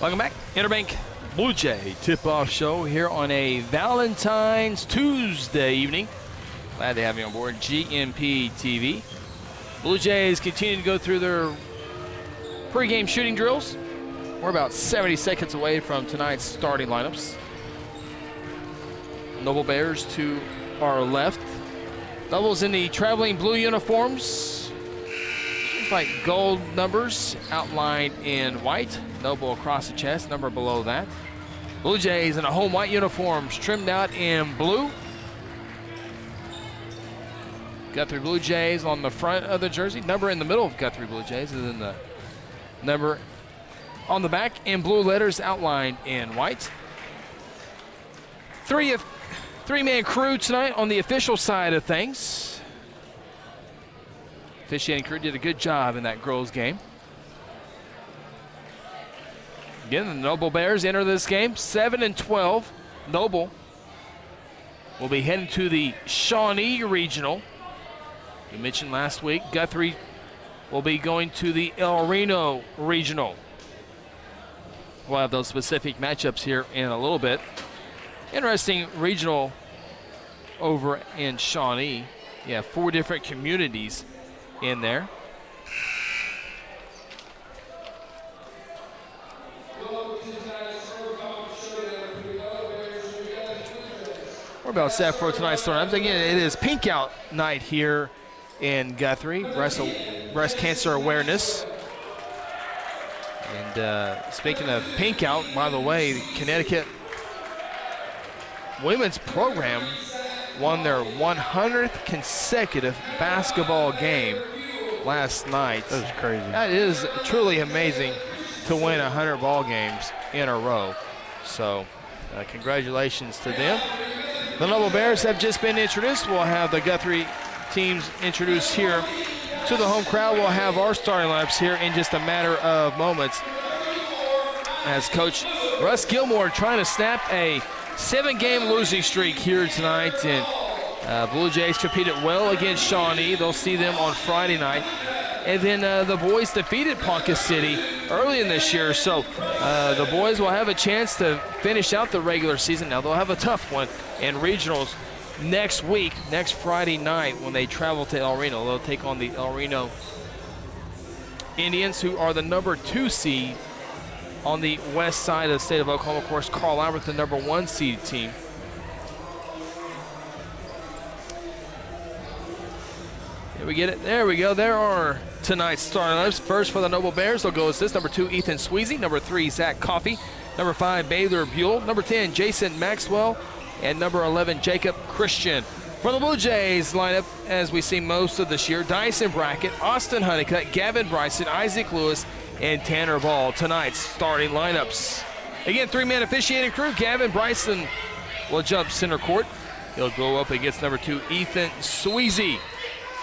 Welcome back. Interbank Blue Jay Tip-Off Show here on a Valentine's Tuesday evening. Glad to have you on board GMP TV. Blue Jays continue to go through their pregame shooting drills. We're about 70 seconds away from tonight's starting lineups. Noble Bears to our left. Nobles in the traveling blue uniforms. Like gold numbers outlined in white. Noble across the chest, number below that. Blue Jays in a home white uniforms trimmed out in blue. Guthrie Blue Jays on the front of the jersey. Number in the middle of Guthrie Blue Jays, and then the number on the back in blue letters outlined in white. Three-man crew tonight on the official side of things. Officiating crew did a good job in that girls game. Again, the Noble Bears enter this game 7-12. Noble will be heading to the Shawnee Regional. We mentioned last week, Guthrie will be going to the El Reno Regional. We'll have those specific matchups here in a little bit. Interesting regional over in Shawnee. You have 4 different communities in there. We're about set for tonight's tournament. Again, it is Pink Out night here in Guthrie, breast cancer awareness. And speaking of Pink Out, by the way, the Connecticut women's program won their 100th consecutive basketball game last night. That was crazy. That is truly amazing to win 100 ball games in a row. So congratulations to them. The Noble Bears have just been introduced. We'll have the Guthrie teams introduced here to the home crowd. We'll have our starting lineups here in just a matter of moments as Coach Russ Gilmore trying to snap a 7-game losing streak here tonight. And Blue Jays competed well against Shawnee. They'll see them on Friday night. And then the boys defeated Ponca City early in this year. So the boys will have a chance to finish out the regular season. Now they'll have a tough one in regionals next week, next Friday night when they travel to El Reno. They'll take on the El Reno Indians, who are the number 2 seed on the west side of the state of Oklahoma. Of course, Carl Albert, the number 1 seed team. Here we get it. There we go. There are tonight's starting lineups. First for the Noble Bears, they'll go as this. Number 2, Ethan Sweezy. Number 3, Zach Coffey. Number 5, Baylor Buell. Number 10, Jason Maxwell. And number 11, Jacob Christian. For the Blue Jays lineup, as we see most of this year, Dyson Brackett, Austin Honeycutt, Gavin Bryson, Isaac Lewis, and Tanner Ball. Tonight's starting lineups. Again, 3-man officiating crew. Gavin Bryson will jump center court. He'll go up against number 2, Ethan Sweezy.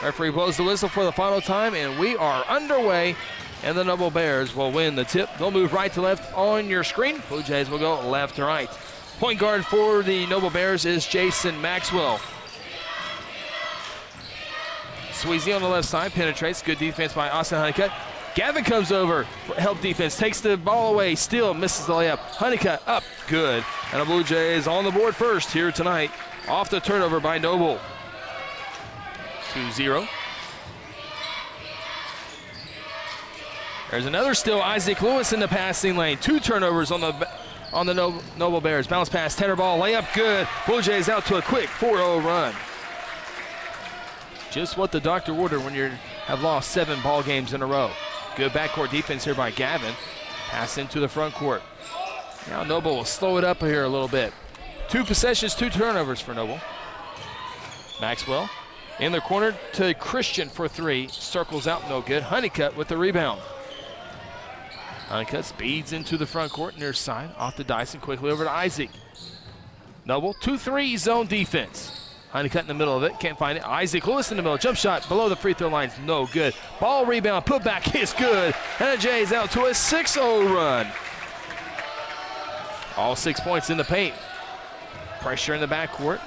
Referee blows the whistle for the final time, and we are underway. And the Noble Bears will win the tip. They'll move right to left on your screen. Blue Jays will go left to right. Point guard for the Noble Bears is Jason Maxwell. Sweezy on the left side, penetrates. Good defense by Austin Honeycutt. Gavin comes over, help defense, takes the ball away, still misses the layup. Honeycutt up, good. And the Blue Jays on the board first here tonight. Off the turnover by Noble. 2-0. There's another still, Isaac Lewis in the passing lane. 2 turnovers on the Noble Bears. Bounce pass, Tanner Ball, layup good. Blue Jays out to a quick 4-0 run. Just what the doctor ordered when you have lost 7 ball games in a row. Good backcourt defense here by Gavin. Pass into the front court. Now Noble will slow it up here a little bit. 2 possessions, 2 turnovers for Noble. Maxwell in the corner to Christian for 3. Circles out, no good. Honeycutt with the rebound. Honeycutt speeds into the front court near side. Off to Dyson, quickly over to Isaac. Noble, 2-3 zone defense. Honeycutt in the middle of it, can't find it. Isaac Lewis in the middle, jump shot below the free throw lines, no good. Ball rebound, put back is good. And the Jays out to a 6-0 run. All 6 points in the paint. Pressure in the backcourt.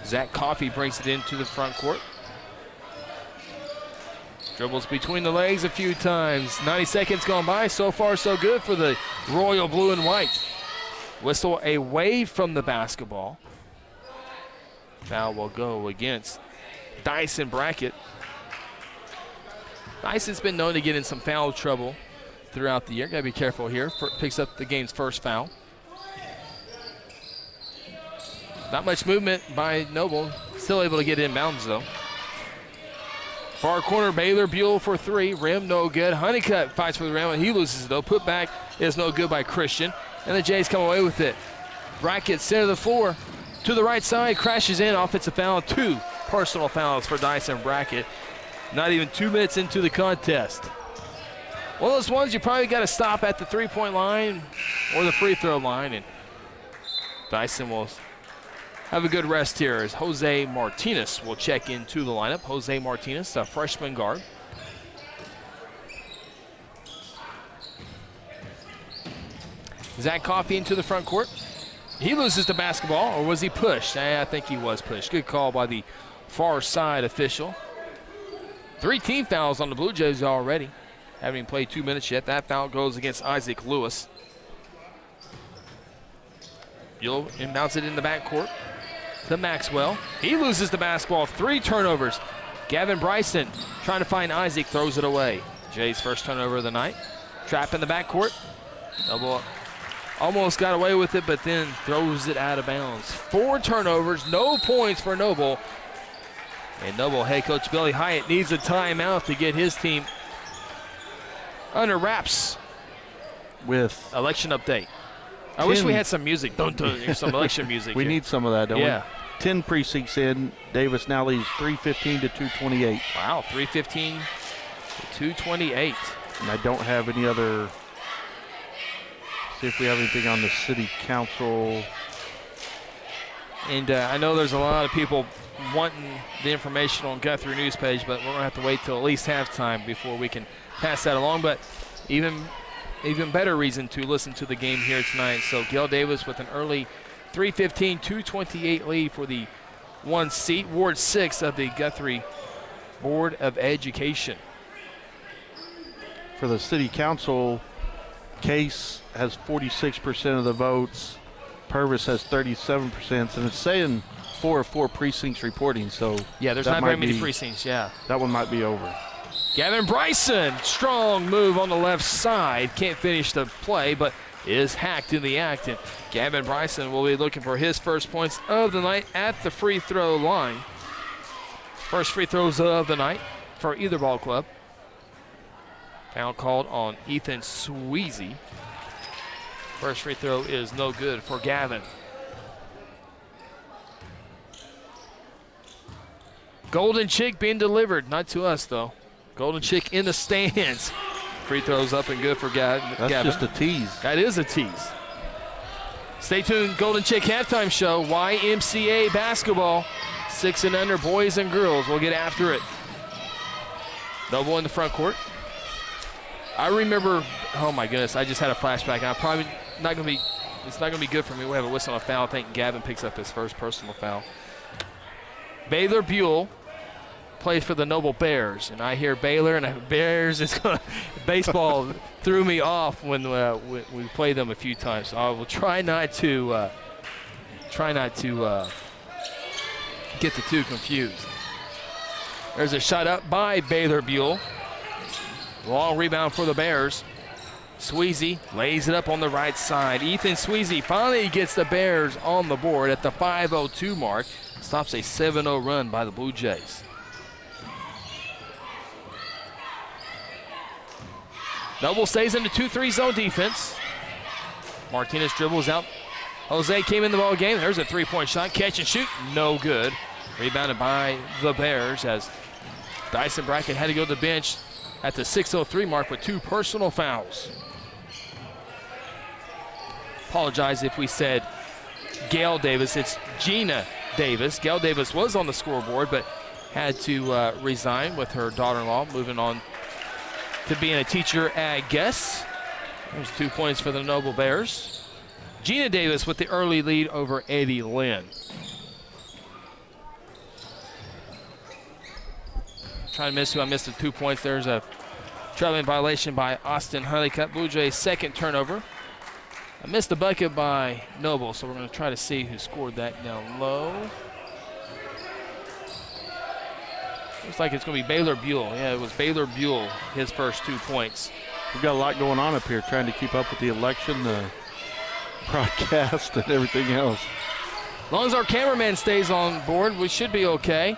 Zach Coffey brings it into the front court. Dribbles between the legs a few times. 90 seconds gone by, so far so good for the Royal Blue and White. Whistle away from the basketball. Foul will go against Dyson Brackett. Dyson's been known to get in some foul trouble throughout the year. Got to be careful here. Picks up the game's first foul. Not much movement by Noble. Still able to get inbounds though. Far corner, Baylor Buell for 3. Rim, no good. Honeycutt fights for the rim, and he loses it though. Put back is no good by Christian. And the Jays come away with it. Brackett center of the floor. To the right side, crashes in, offensive foul. 2 personal fouls for Dyson Brackett. Not even 2 minutes into the contest. One of those ones you probably got to stop at the 3-point line or the free throw line. And Dyson will have a good rest here as Jose Martinez will check into the lineup. Jose Martinez, a freshman guard. Zach Coffey into the front court. He loses the basketball, or was he pushed? I think he was pushed. Good call by the far side official. 3 team fouls on the Blue Jays already. Haven't even played 2 minutes yet. That foul goes against Isaac Lewis. You'll inbounds it in the backcourt to Maxwell. He loses the basketball. 3 turnovers. Gavin Bryson trying to find Isaac, throws it away. Jays' first turnover of the night. Trap in the backcourt. Double almost got away with it, but then throws it out of bounds. 4 turnovers, no points for Noble. And Noble head coach Billy Hyatt needs a timeout to get his team under wraps. With election update. I wish we had some music. Some election music. We need some of that, don't we? Yeah. 10 precincts in. Davis now leads 315 to 228. Wow, 315 to 228. And I don't have any other. See if we have anything on the city council. And I know there's a lot of people wanting the information on Guthrie News page, but we're going to have to wait till at least halftime before we can pass that along. But even better reason to listen to the game here tonight. So Gail Davis with an early 315-228 lead for the 1 seat, Ward 6 of the Guthrie Board of Education. For the city council, Case has 46% of the votes. Purvis has 37%, and it's saying 4 of 4 precincts reporting. So yeah, there's not very many precincts. Yeah, that one might be over. Gavin Bryson, strong move on the left side. Can't finish the play, but is hacked in the act. And Gavin Bryson will be looking for his first points of the night at the free throw line. First free throws of the night for either ball club. Foul called on Ethan Sweezy. First free throw is no good for Gavin. Golden Chick being delivered. Not to us, though. Golden Chick in the stands. Free throws up and good for Gavin. That's just a tease. That is a tease. Stay tuned. Golden Chick halftime show. YMCA basketball. 6 and under, boys and girls. We'll get after it. Noble in the front court. I remember, oh my goodness, I just had a flashback. I'm probably not going to be, it's not going to be good for me. We have a whistle on a foul. I think Gavin picks up his first personal foul. Baylor Buell plays for the Noble Bears, and I hear Baylor and Bears is going to, baseball threw me off when we played them a few times. So I will try not to get the two confused. There's a shot up by Baylor Buell. Long rebound for the Bears. Sweezy lays it up on the right side. Ethan Sweezy finally gets the Bears on the board at the 5:02 mark. Stops a 7-0 run by the Blue Jays. Noble stays in the 2-3 zone defense. Martinez dribbles out. Jose came in the ball game. There's a three-point shot. Catch and shoot. No good. Rebounded by the Bears as Dyson Brackett had to go to the bench at the 6:03 mark with 2 personal fouls. Apologize if we said Gail Davis. It's Gina Davis. Gail Davis was on the scoreboard but had to resign with her daughter-in-law, moving on to being a teacher at Guess. There's 2 points for the Noble Bears. Gina Davis with the early lead over Eddie Lynn. Trying to miss who I missed the 2 points. There's a traveling violation by Austin Honeycutt. Blue Jays' second turnover. I missed the bucket by Noble, so we're going to try to see who scored that down low. Looks like it's going to be Baylor Buell. Yeah, it was Baylor Buell, his first 2 points. We've got a lot going on up here, trying to keep up with the election, the broadcast, and everything else. As long as our cameraman stays on board, we should be okay.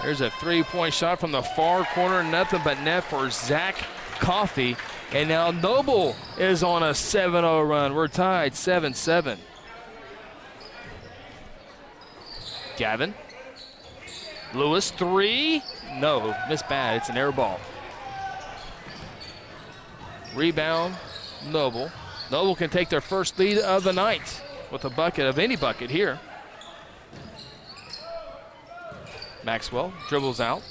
There's a three-point shot from the far corner. Nothing but net for Zach Coffey. And now Noble is on a 7-0 run. We're tied 7-7. Gavin. Lewis, 3. No, missed bad. It's an air ball. Rebound, Noble. Noble can take their first lead of the night with a bucket of any bucket here. Maxwell dribbles out.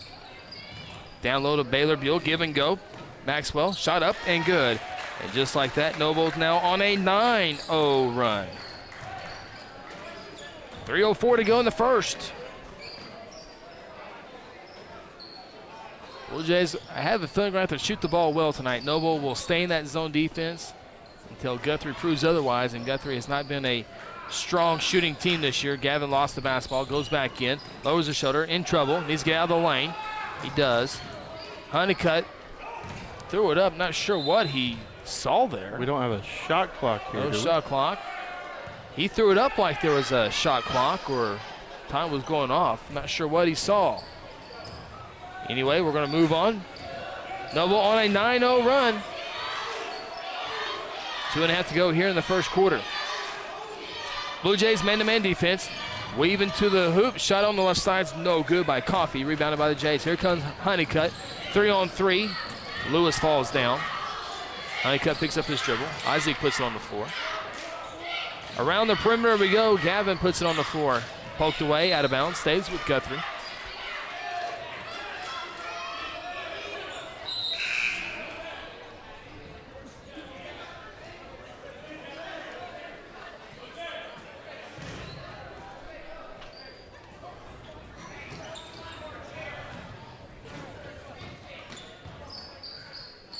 Down low to Baylor Buell, give and go. Maxwell, shot up and good. And just like that, Noble's now on a 9-0 run. 3:04 to go in the first. Blue Jays, I have a feeling we're going to have to shoot the ball well tonight. Noble will stay in that zone defense until Guthrie proves otherwise, and Guthrie has not been a strong shooting team this year. Gavin lost the basketball, goes back in, lowers the shoulder, in trouble, needs to get out of the lane. He does. Honeycutt threw it up, not sure what he saw there. We don't have a shot clock here. No shot clock. He threw it up like there was a shot clock or time was going off. Not sure what he saw. Anyway, we're going to move on. Noble on a 9-0 run. 2.5 to go here in the first quarter. Blue Jays man-to-man defense. Weaving to the hoop. Shot on the left side's no good by Coffey. Rebounded by the Jays. Here comes Honeycutt. 3-on-3. Lewis falls down. Honeycutt picks up his dribble. Isaac puts it on the floor. Around the perimeter we go. Gavin puts it on the floor. Poked away, out of bounds. Stays with Guthrie.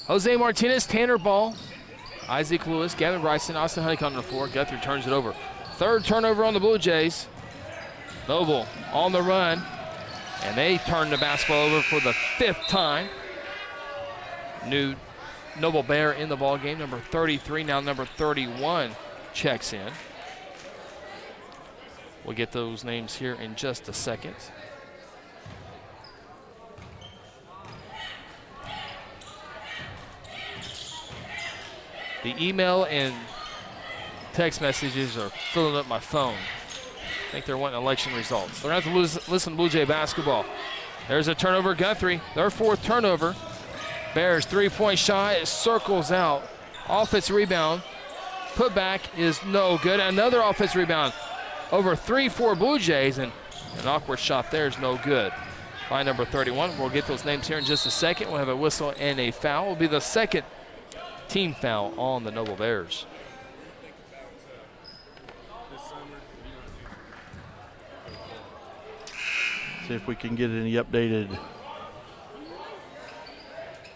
Jose Martinez, Tanner Ball, Isaac Lewis, Gavin Bryson, Austin Honeycutt on the floor. Guthrie turns it over. Third turnover on the Blue Jays. Noble on the run, and they turn the basketball over for the 5th time. New Noble Bear in the ball game, number 33, now number 31 checks in. We'll get those names here in just a second. The email and text messages are filling up my phone. think they're wanting election results. They're going to have to listen to Blue Jay basketball. There's a turnover, Guthrie. Their 4th turnover. Bears 3-point shot. It circles out. Offensive rebound. Putback is no good. Another offensive rebound over 3 for Blue Jays, and an awkward shot there is no good. By number 31. We'll get those names here in just a second. We'll have a whistle and a foul. It will be the 2nd team foul on the Noble Bears. See if we can get any updated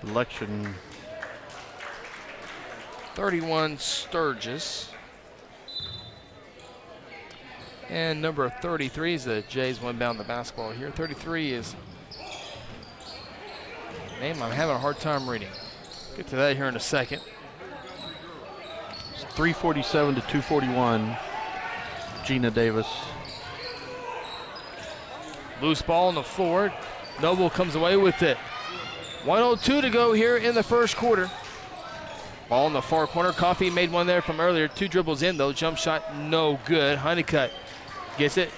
election. 31 Sturgis. And number 33 is the Jays went down the basketball here. 33 is name I'm having a hard time reading. Get to that here in a second. It's 347 to 241. Gina Davis. Loose ball on the floor. Noble comes away with it. 1:02 to go here in the first quarter. Ball in the far corner. Coffey made one there from earlier. 2 dribbles in though. Jump shot no good. Honeycutt gets it.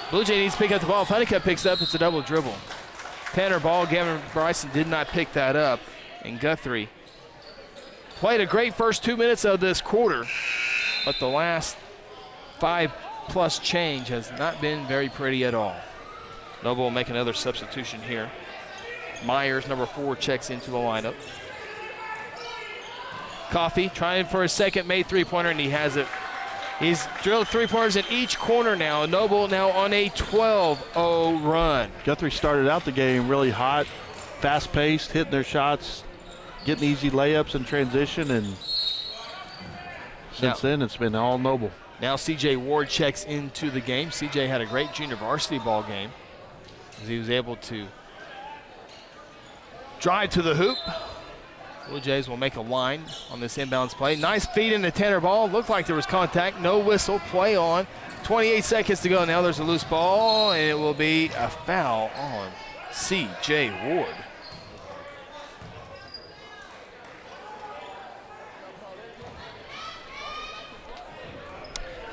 Blue Jay needs to pick up the ball. If Honeycutt picks up, it's a double dribble. Tanner Ball, Gavin Bryson did not pick that up. And Guthrie played a great first 2 minutes of this quarter, but the last 5+ change has not been very pretty at all. Noble will make another substitution here. Myers, number 4, checks into the lineup. Coffey trying for a second made 3-pointer, and he has it. He's drilled 3-pointers in each corner now. Noble now on a 12-0 run. Guthrie started out the game really hot, fast-paced, hitting their shots, getting easy layups in transition, and since then it's been all Noble. Now C.J. Ward checks into the game. C.J. had a great junior varsity ball game as he was able to drive to the hoop. Blue Jays will make a line on this inbounds play. Nice feed into Tanner Ball. Looked like there was contact. No whistle. Play on. 28 seconds to go. Now there's a loose ball, and it will be a foul on C.J. Ward.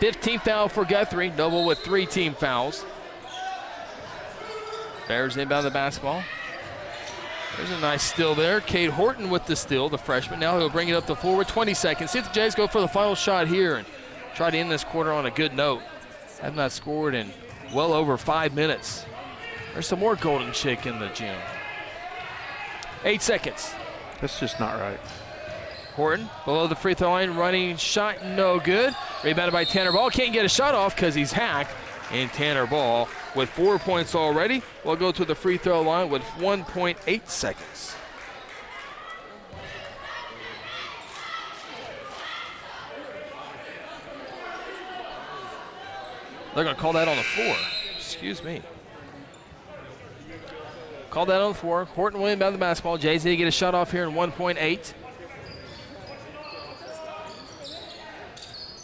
Fifth foul for Guthrie. Noble with 3 team fouls. Bears inbound the basketball. There's a nice steal there. Cade Horton with the steal, the freshman. Now he'll bring it up the floor with 20 seconds. See if the Jays go for the final shot here and try to end this quarter on a good note. Have not scored in well over 5 minutes. There's some more Golden Chick in the gym. 8 seconds. That's just not right. Horton below the free throw line, running shot no good. Rebounded by Tanner Ball. Can't get a shot off because he's hacked. And Tanner Ball with 4 points already will go to the free throw line with 1.8 seconds. They're going to call that on the floor. Excuse me. Call that on the floor. Horton will inbound the basketball. Jays need to get a shot off here in 1.8.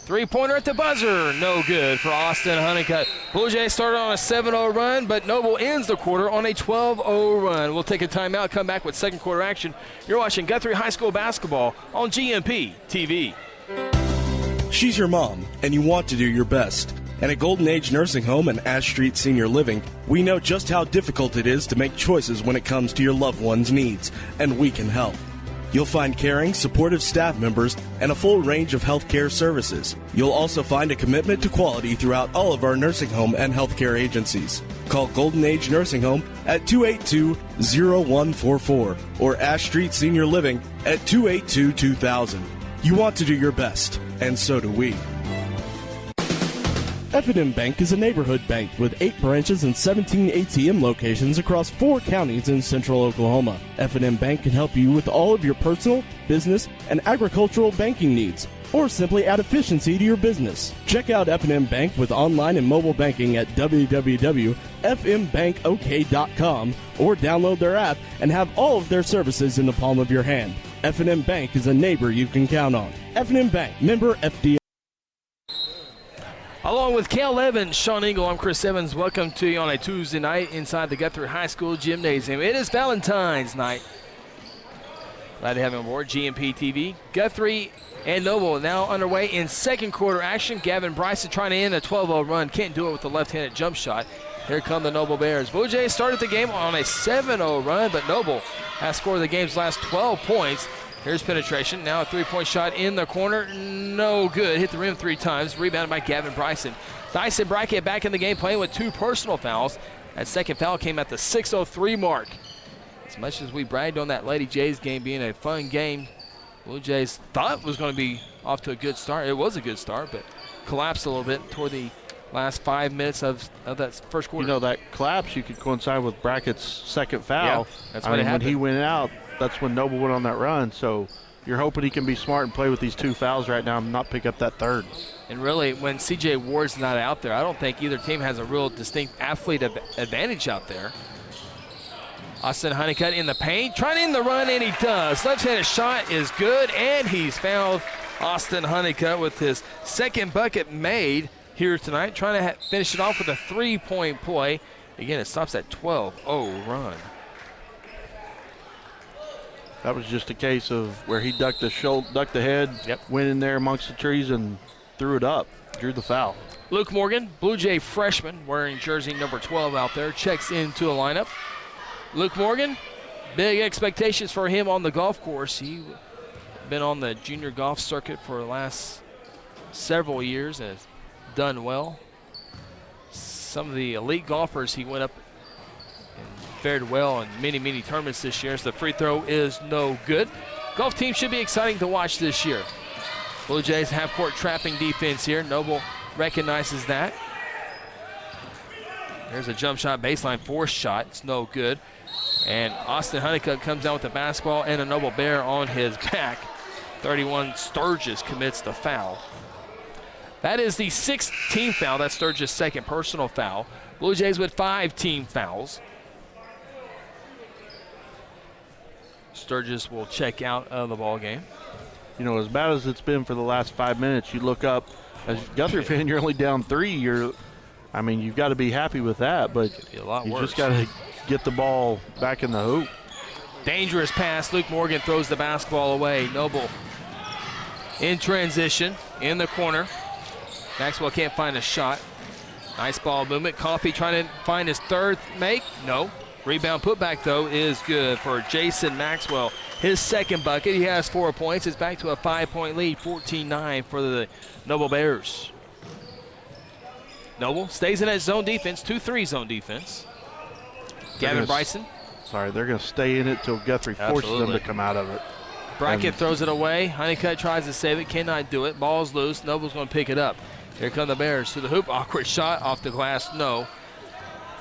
3-pointer at the buzzer. No good for Austin Honeycutt. Blue Jays started on a 7-0 run, but Noble ends the quarter on a 12-0 run. We'll take a timeout, come back with second quarter action. You're watching Guthrie High School basketball on GMP TV. She's your mom, and you want to do your best. And at Golden Age Nursing Home and Ash Street Senior Living, we know just how difficult it is to make choices when it comes to your loved one's needs, and we can help. You'll find caring, supportive staff members and a full range of healthcare services. You'll also find a commitment to quality throughout all of our nursing home and healthcare agencies. Call Golden Age Nursing Home at 282-0144 or Ash Street Senior Living at 282-2000. You want to do your best, and so do we. F&M Bank is a neighborhood bank with 8 branches and 17 ATM locations across 4 counties in central Oklahoma. F&M Bank can help you with all of your personal, business, and agricultural banking needs, or simply add efficiency to your business. Check out F&M Bank with online and mobile banking at www.fmbankok.com or download their app and have all of their services in the palm of your hand. F&M Bank is a neighbor you can count on. F&M Bank, member FDIC. Along with Cal Evans, Sean Engel, I'm Chris Evans. Welcome to you on a Tuesday night inside the Guthrie High School gymnasium. It is Valentine's night. Glad to have him on board. GMP TV. Guthrie and Noble now underway in second quarter action. Gavin Bryson trying to end a 12-0 run. Can't do it with the left-handed jump shot. Here come the Noble Bears. Blue Jays started the game on a 7-0 run, but Noble has scored the game's last 12 points. Here's penetration. Now a three-point shot in the corner. No good. Hit the rim 3 times. Rebounded by Gavin Bryson. Dyson Brackett back in the game playing with 2 personal fouls. That second foul came at the 6:03 mark. As much as we bragged on that Lady Jays game being a fun game, Blue Jays thought it was going to be off to a good start. It was a good start, but collapsed a little bit toward the last 5 minutes of that first quarter. You know, that collapse, you could coincide with Brackett's second foul. Yeah, that's what happened. When he went out, that's when Noble went on that run. So you're hoping he can be smart and play with these 2 fouls right now and not pick up that third. And really, when C.J. Ward's not out there, I don't think either team has a real distinct athlete advantage out there. Austin Honeycutt in the paint, trying to end the run, and he does. Left-handed shot is good, and he's fouled Austin Honeycutt with his second bucket made here tonight, trying to finish it off with a 3-point play. Again, it stops at 12-0 run. That was just a case of where he ducked the head, went in there amongst the trees and threw it up, drew the foul. Luke Morgan, Blue Jay freshman, wearing jersey number 12 out there, checks into the lineup. Luke Morgan, big expectations for him on the golf course. He's been on the junior golf circuit for the last several years and has done well. Some of the elite golfers he went up and fared well in many tournaments this year. So the free throw is no good. Golf team should be exciting to watch this year. Blue Jays half-court trapping defense here. Noble recognizes that. There's a jump shot, baseline forced shot. It's no good. And Austin Honeycutt comes down with the basketball and a Noble Bear on his back. 31 Sturgis commits the foul. That is the 6th team foul. That's Sturgis' second personal foul. Blue Jays with 5 team fouls. Sturgis will check out of the ball game. You know, as bad as it's been for the last 5 minutes, you look up, as a Guthrie fan, you're only down 3. You've got to be happy with that, but be a lot you worse. Just got to get the ball back in the hoop. Dangerous pass. Luke Morgan throws the basketball away. Noble in transition in the corner. Maxwell can't find a shot. Nice ball movement. Coffey trying to find his third make. No. Rebound putback, though, is good for Jason Maxwell. His second bucket. He has 4 points. It's back to a 5-point lead, 14-9 for the Noble Bears. Noble stays in that zone defense, 2-3 zone defense. Gavin Bryson. Sorry, they're going to stay in it till Guthrie forces them to come out of it. Brackett throws it away. Honeycutt tries to save it, cannot do it. Ball's loose. Noble's going to pick it up. Here come the Bears to the hoop. Awkward shot off the glass, no.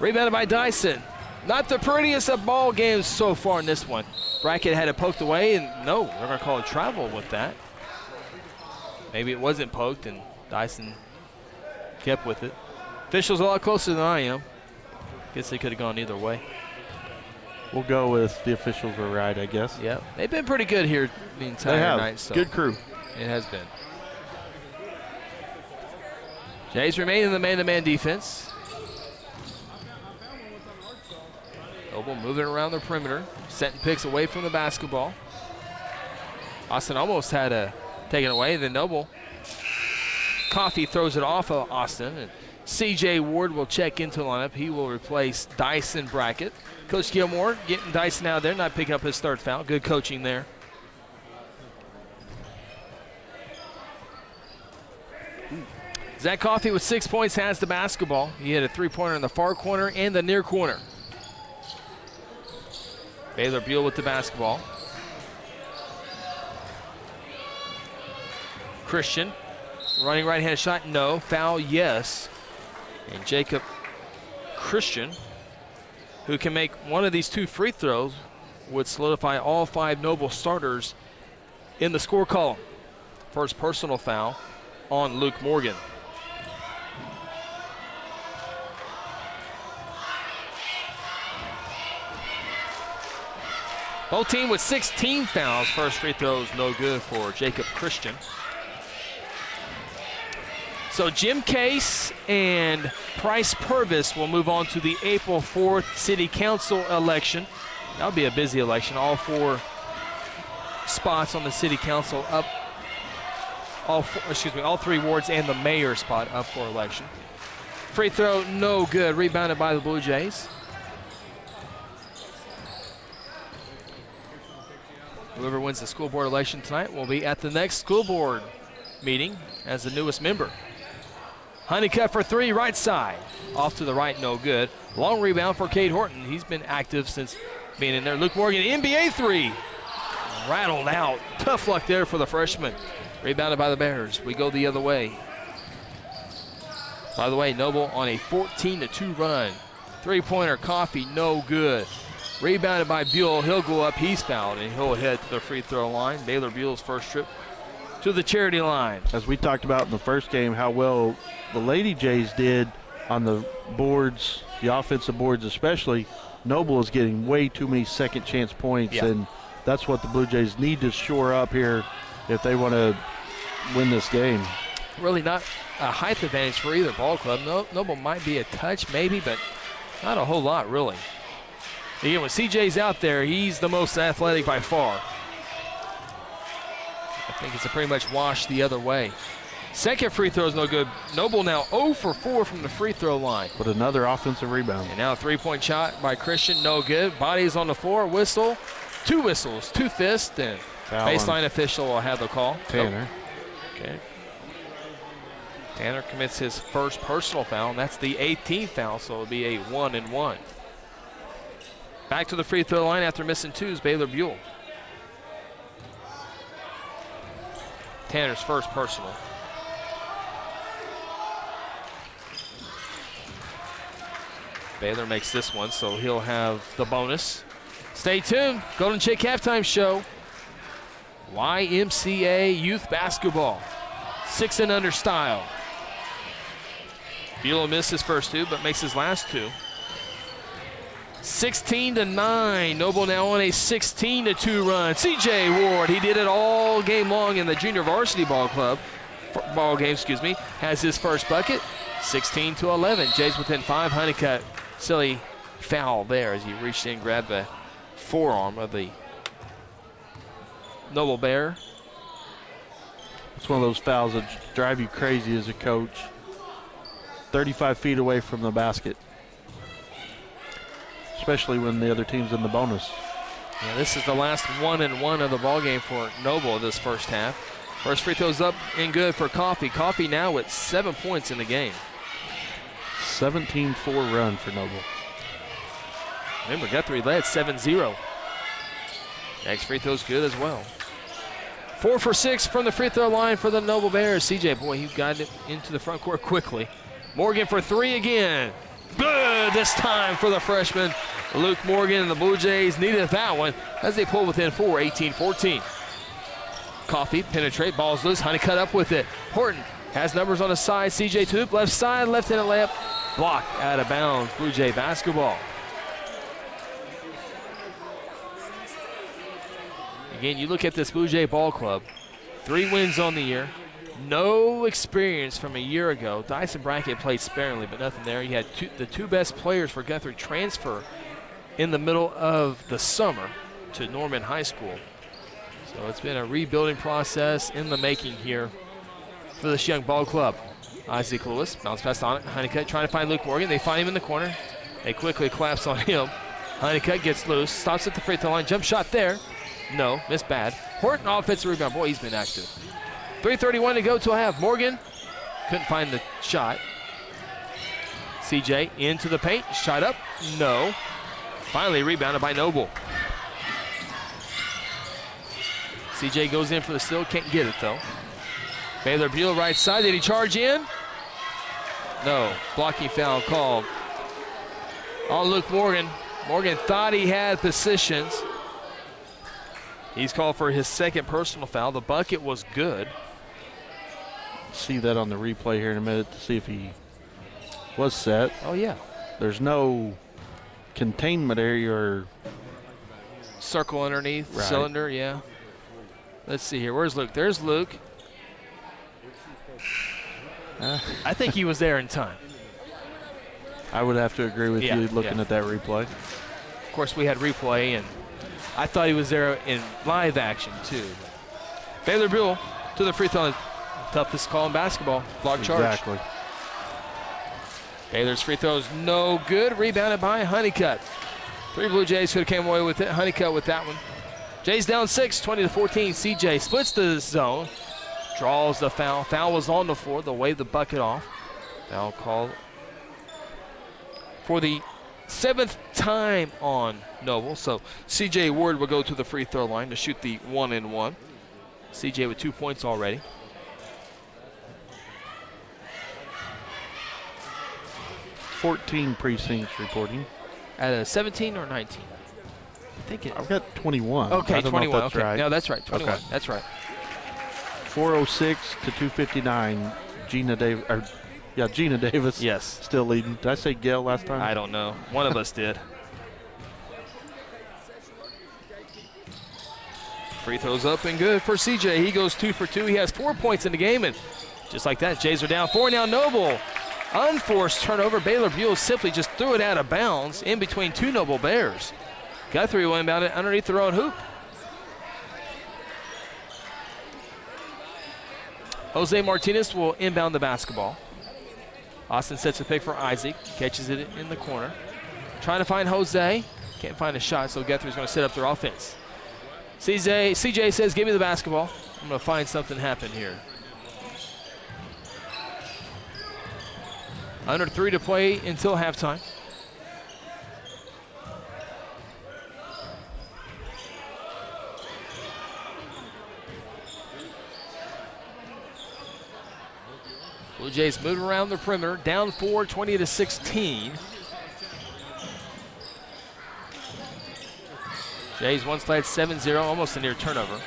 Rebounded by Dyson. Not the prettiest of ball games so far in this one. Brackett had it poked away, and no, they're going to call a travel with that. Maybe it wasn't poked, and Dyson kept with it. Officials a lot closer than I am. Guess they could have gone either way. We'll go with the officials were right, I guess. Yeah, they've been pretty good here the entire night. So good crew. It has been. Jays remain in the man-to-man defense. Noble moving around the perimeter, setting picks away from the basketball. Austin almost had a taken away. Then Noble. Coffey throws it off of Austin. And C.J. Ward will check into the lineup. He will replace Dyson Brackett. Coach Gilmore getting Dyson out there, not picking up his third foul. Good coaching there. Zach Coffey with 6 points has the basketball. He had a three-pointer in the far corner and the near corner. Baylor Buell with the basketball. Christian running right-handed shot, no. Foul, yes. And Jacob Christian, who can make one of these 2 free throws, would solidify all 5 Noble starters in the score column. First personal foul on Luke Morgan. Both teams with 16 fouls. First free throw is no good for Jacob Christian. So Jim Case and Price Purvis will move on to the April 4th City Council election. That'll be a busy election. All 4 spots on the city council up. All 3 wards and the mayor spot up for election. Free throw, no good. Rebounded by the Blue Jays. Whoever wins the school board election tonight will be at the next school board meeting as the newest member. Honeycutt for 3, right side. Off to the right, no good. Long rebound for Cade Horton. He's been active since being in there. Luke Morgan, NBA 3. Rattled out. Tough luck there for the freshman. Rebounded by the Bears. We go the other way. By the way, Noble on a 14-2 run. Three-pointer, Coffee, no good. Rebounded by Buell. He'll go up. He's fouled, and he'll head to the free throw line. Baylor Buell's first trip to the charity line. As we talked about in the first game, how well the Lady Jays did on the boards, the offensive boards especially. Noble is getting way too many second chance points, and that's what the Blue Jays need to shore up here if they want to win this game. Really not a height advantage for either ball club. Noble might be a touch maybe, but not a whole lot really. Again, when CJ's out there, he's the most athletic by far. I think it's a pretty much wash the other way. Second free throw is no good. Noble now 0 for 4 from the free throw line. But another offensive rebound. And now a three-point shot by Christian, no good. Bodies on the floor, whistle. 2 whistles, 2 fists, and baseline official will have the call. Tanner. Okay. Tanner commits his first personal foul, and that's the 18th foul, so it'll be a 1-and-1. Back to the free throw line after missing 2 is Baylor Buell. Tanner's first personal. Baylor makes this one, so he'll have the bonus. Stay tuned. Golden Chick Halftime Show. YMCA Youth Basketball. 6 and under style. Buell missed his first 2, but makes his last 2. 16-9. Noble now on a 16-2 run. CJ Ward, he did it all game long in the junior varsity ball game, has his first bucket. 16-11. Jays within 5. Honeycutt, silly foul there as he reached in, grabbed the forearm of the Noble Bear. It's one of those fouls that drive you crazy as a coach. 35 feet away from the basket. Especially when the other team's in the bonus. Yeah, this is the last 1-and-1 of the ballgame for Noble this first half. First free throw's up and good for Coffee. Coffee now with 7 points in the game. 17-4 run for Noble. Remember, Guthrie led 7-0. Next free throw's good as well. 4 for 6 from the free throw line for the Noble Bears. CJ, boy, he got it into the front court quickly. Morgan for 3 again. Good this time for the freshman. Luke Morgan and the Blue Jays needed that one as they pull within 4, 18-14. Coffee penetrate, ball's loose. Honeycutt up with it. Horton has numbers on the side. CJ to left side, left-handed layup. Blocked out of bounds. Blue Jay basketball. Again, you look at this Blue Jay ball club. 3 wins on the year. No experience from a year ago. Dyson Brackett played sparingly, but nothing there. You had the 2 best players for Guthrie transfer in the middle of the summer to Norman High School. So it's been a rebuilding process in the making here for this young ball club. Isaac Lewis, bounce pass on it. Honeycutt trying to find Luke Morgan. They find him in the corner. They quickly collapse on him. Honeycutt gets loose, stops at the free throw line. Jump shot there. No, missed bad. Horton offensive rebound. Boy, he's been active. 3:31 to go till half. Morgan couldn't find the shot. CJ into the paint. Shot up. No. Finally rebounded by Noble. CJ goes in for the steal. Can't get it, though. Baylor Buell right side. Did he charge in? No. Blocking foul called on Luke Morgan. Morgan thought he had positions. He's called for his second personal foul. The bucket was good. See that on the replay here in a minute to see if he was set. Oh, yeah. There's no containment area or circle underneath, right. Cylinder, yeah. Let's see here. Where's Luke? There's Luke. I think he was there in time. I would have to agree with you looking at that replay. Of course, we had replay, and I thought he was there in live action, too. Baylor Buell to the free throw line. Toughest call in basketball. Block charge. Exactly. Baylor's free throw is no good. Rebounded by Honeycutt. 3 Blue Jays could have came away with it. Honeycutt with that one. Jays down 6, 20-14. CJ splits the zone. Draws the foul. Foul was on the floor. They'll wave the bucket off. Foul called for the 7th time on Noble. So CJ Ward will go to the free throw line to shoot the 1-and-1. CJ with 2 points already. $14 precincts reporting. At 17 or 19? I think I've got 21. Okay, 21. That's okay. right. No, that's right. 21. Okay. That's right. 406 to 259. Gina Davis. Yes. Still leading. Did I say Gail last time? I don't know. One of us did. Free throws up and good for CJ. He goes 2 for 2. He has 4 points in the game, and just like that, Jays are down 4. Now Noble, unforced turnover. Baylor Buell simply just threw it out of bounds in between 2 Noble Bears. Guthrie will inbound it underneath their own hoop. Jose Martinez will inbound the basketball. Austin sets a pick for Isaac. Catches it in the corner. Trying to find Jose. Can't find a shot, so Guthrie's going to set up their offense. CJ says, give me the basketball. I'm going to find something happen here. Under 3 to play until halftime. Blue Jays move around the perimeter, down 4, 20-16. Jays once led 7-0, almost a near turnover.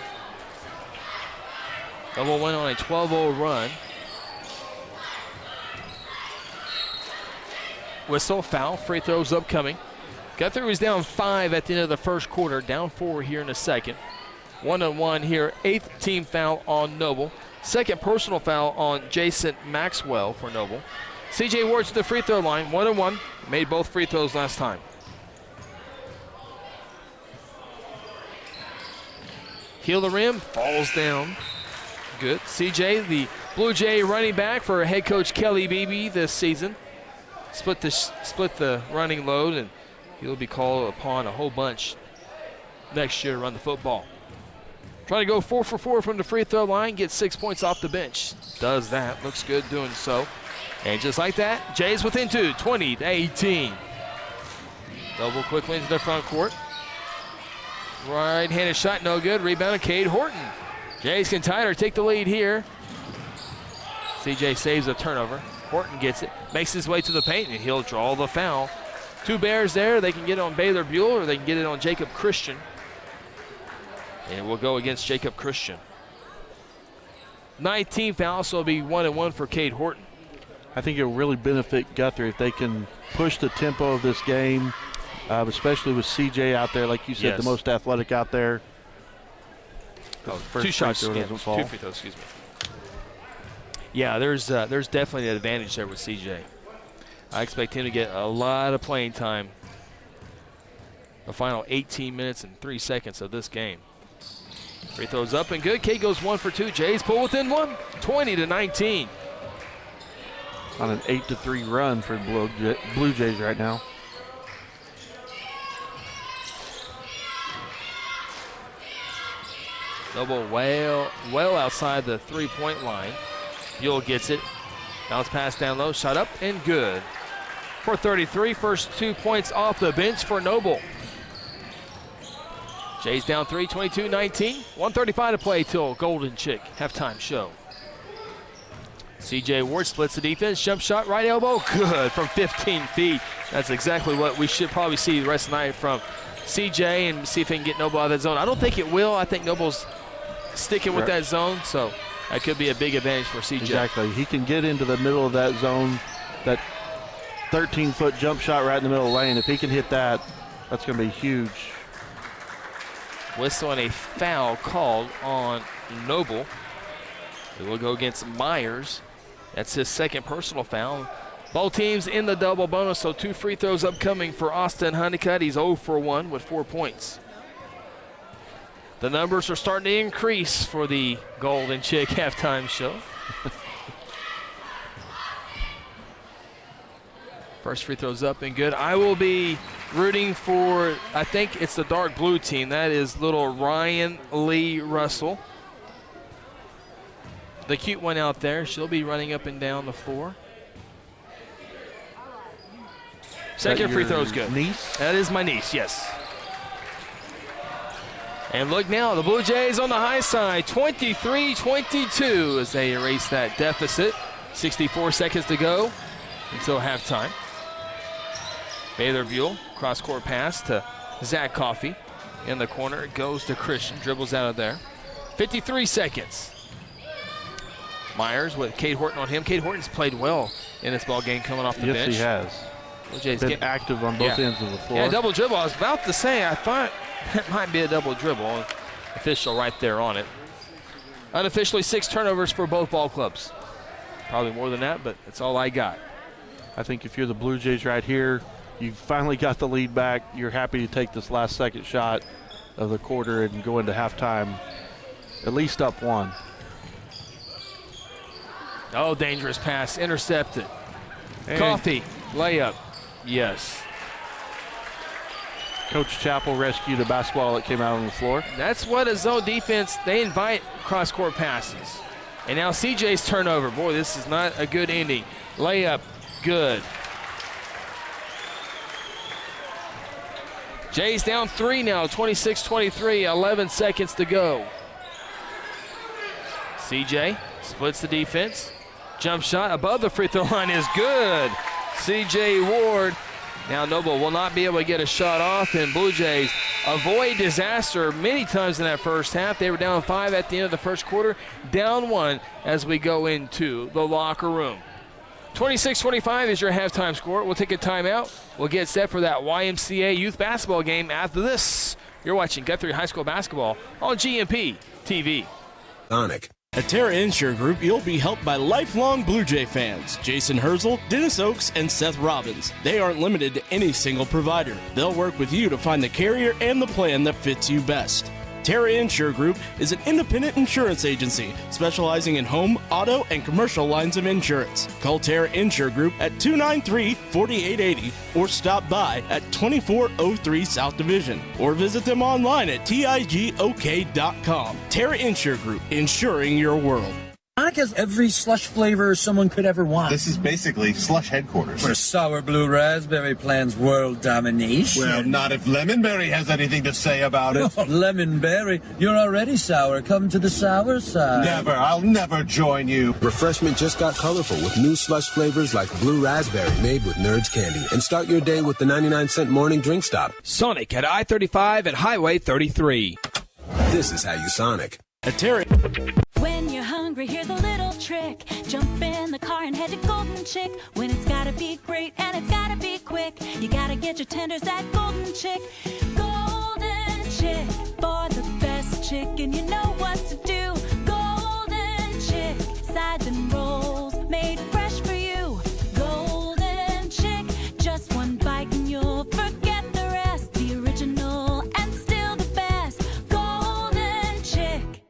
Noble went on a 12-0 run. Whistle, foul, free throws upcoming. Guthrie was down 5 at the end of the first quarter, down 4 here in the second. 1-on-1 here, 8th team foul on Noble. Second personal foul on Jason Maxwell for Noble. CJ Ward to the free throw line, 1-on-1. Made both free throws last time. Heel the rim, falls down. Good. CJ, the Blue Jay running back for head coach Kelly Beebe this season. Split the running load, and he'll be called upon a whole bunch next year to run the football. Trying to go 4 for 4 from the free throw line, get 6 points off the bench. Does that, looks good doing so. And just like that, Jays within 2, 20-18. Double quickly into the front court. Right-handed shot, no good. Rebound, Cade Horton. Jays can tie it or take the lead here. CJ saves a turnover. Horton gets it, makes his way to the paint, and he'll draw the foul. 2 Bears there. They can get it on Baylor Buell or they can get it on Jacob Christian. And we'll go against Jacob Christian. 19th foul, so it'll be 1-and-1 for Cade Horton. I think it'll really benefit Guthrie if they can push the tempo of this game, especially with CJ out there, like you said, Yes. the most athletic out there. Oh, First 2 shots, free throw doesn't fall. 2 free throws, excuse me. Yeah, there's definitely an advantage there with CJ. I expect him to get a lot of playing time the final 18 minutes and 3 seconds of this game. Free throws up and good. Cade goes 1 for 2. Jays pull within 1, 20-19. On an 8-3 run for Blue Jays right now. Noble well outside the 3-point line. Buell gets it. Bounce pass down low. Shot up and good. For 33, first 2 points off the bench for Noble. Jays down 3, 22-19. 1:35 to play till Golden Chick halftime show. CJ Ward splits the defense. Jump shot, right elbow. Good from 15 feet. That's exactly what we should probably see the rest of the night from CJ and see if they can get Noble out of that zone. I don't think it will. I think Noble's sticking with that zone, so that could be a big advantage for CJ. Exactly. He can get into the middle of that zone, that 13-foot jump shot right in the middle of the lane. If he can hit that, that's going to be huge. Whistle and a foul called on Noble. It will go against Myers. That's his second personal foul. Both teams in the double bonus, so 2 free throws upcoming for Austin Honeycutt. He's 0 for 1 with 4 points. The numbers are starting to increase for the Golden Chick halftime show. First free throw's up and good. I will be rooting for, I think it's the dark blue team. That is little Ryan Lee Russell. The cute one out there. She'll be running up and down the floor. Second free throw's good. Niece? That is my niece, yes. And look now, the Blue Jays on the high side, 23-22 as they erase that deficit. 64 seconds to go until halftime. Baylor Buell, cross-court pass to Zach Coffey. In the corner, it goes to Christian, dribbles out of there. 53 seconds. Myers with Cade Horton on him. Cade Horton's played well in this ball game coming off the bench. Yes, he has. Blue Jays been active on both ends of the floor. Yeah, double dribble. I was about to say, I thought it might be a double dribble. Official right there on it. Unofficially 6 turnovers for both ball clubs. Probably more than that, but that's all I got. I think if you're the Blue Jays right here, you finally got the lead back. You're happy to take this last second shot of the quarter and go into halftime at least up 1. Oh, dangerous pass. Intercepted. And Coffey, layup. Yes. Coach Chappell rescued a basketball that came out on the floor. That's what a zone defense, they invite cross-court passes. And now CJ's turnover. Boy, this is not a good ending. Layup, good. Jays down 3 now, 26-23, 11 seconds to go. CJ splits the defense. Jump shot above the free throw line is good. CJ Ward. Now Noble will not be able to get a shot off, and Blue Jays avoid disaster many times in that first half. They were down 5 at the end of the first quarter, down 1 as we go into the locker room. 26-25 is your halftime score. We'll take a timeout. We'll get set for that YMCA youth basketball game after this. You're watching Guthrie High School basketball on GMP TV. Sonic. At Terra Insure Group, you'll be helped by lifelong Blue Jay fans, Jason Herzl, Dennis Oakes, and Seth Robbins. They aren't limited to any single provider. They'll work with you to find the carrier and the plan that fits you best. Terra Insure Group is an independent insurance agency specializing in home, auto, and commercial lines of insurance. Call Terra Insure Group at 293-4880 or stop by at 2403 South Division or visit them online at tigok.com. Terra Insure Group, insuring your world. Sonic has every slush flavor someone could ever want. This is basically slush headquarters. Where sour blue raspberry plans world domination. Well, not if Lemonberry has anything to say about it. Lemonberry, you're already sour. Come to the sour side. Never. I'll never join you. Refreshment just got colorful with new slush flavors like blue raspberry made with Nerds candy. And start your day with the 99-cent morning drink stop. Sonic at I-35 and Highway 33. This is how you Sonic. At Terra. When you're hungry, here's a little trick. Jump in the car and head to Golden Chick. When it's gotta be great and it's gotta be quick, you gotta get your tenders at Golden Chick. Golden Chick, for the best chicken, you know what to do. Golden Chick, sides and rolls made fresh for you. Golden Chick, just one bite and you'll forget the rest. The original and still the best. Golden Chick.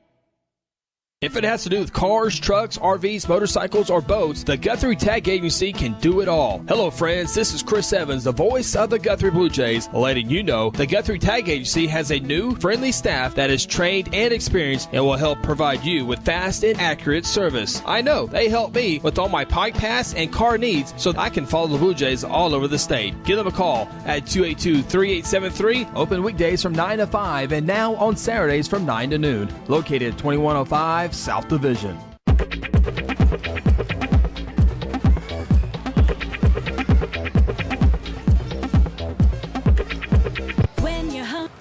If it has to do with cars, trucks, RVs, motorcycles, or boats, the Guthrie Tag Agency can do it all. Hello, friends. This is Chris Evans, the voice of the Guthrie Blue Jays, letting you know the Guthrie Tag Agency has a new, friendly staff that is trained and experienced and will help provide you with fast and accurate service. I know they help me with all my Pike Pass and car needs so I can follow the Blue Jays all over the state. Give them a call at 282-3873. Open weekdays from 9 to 5 and now on Saturdays from 9 to noon. Located at 2105 South Division. When you're hungry.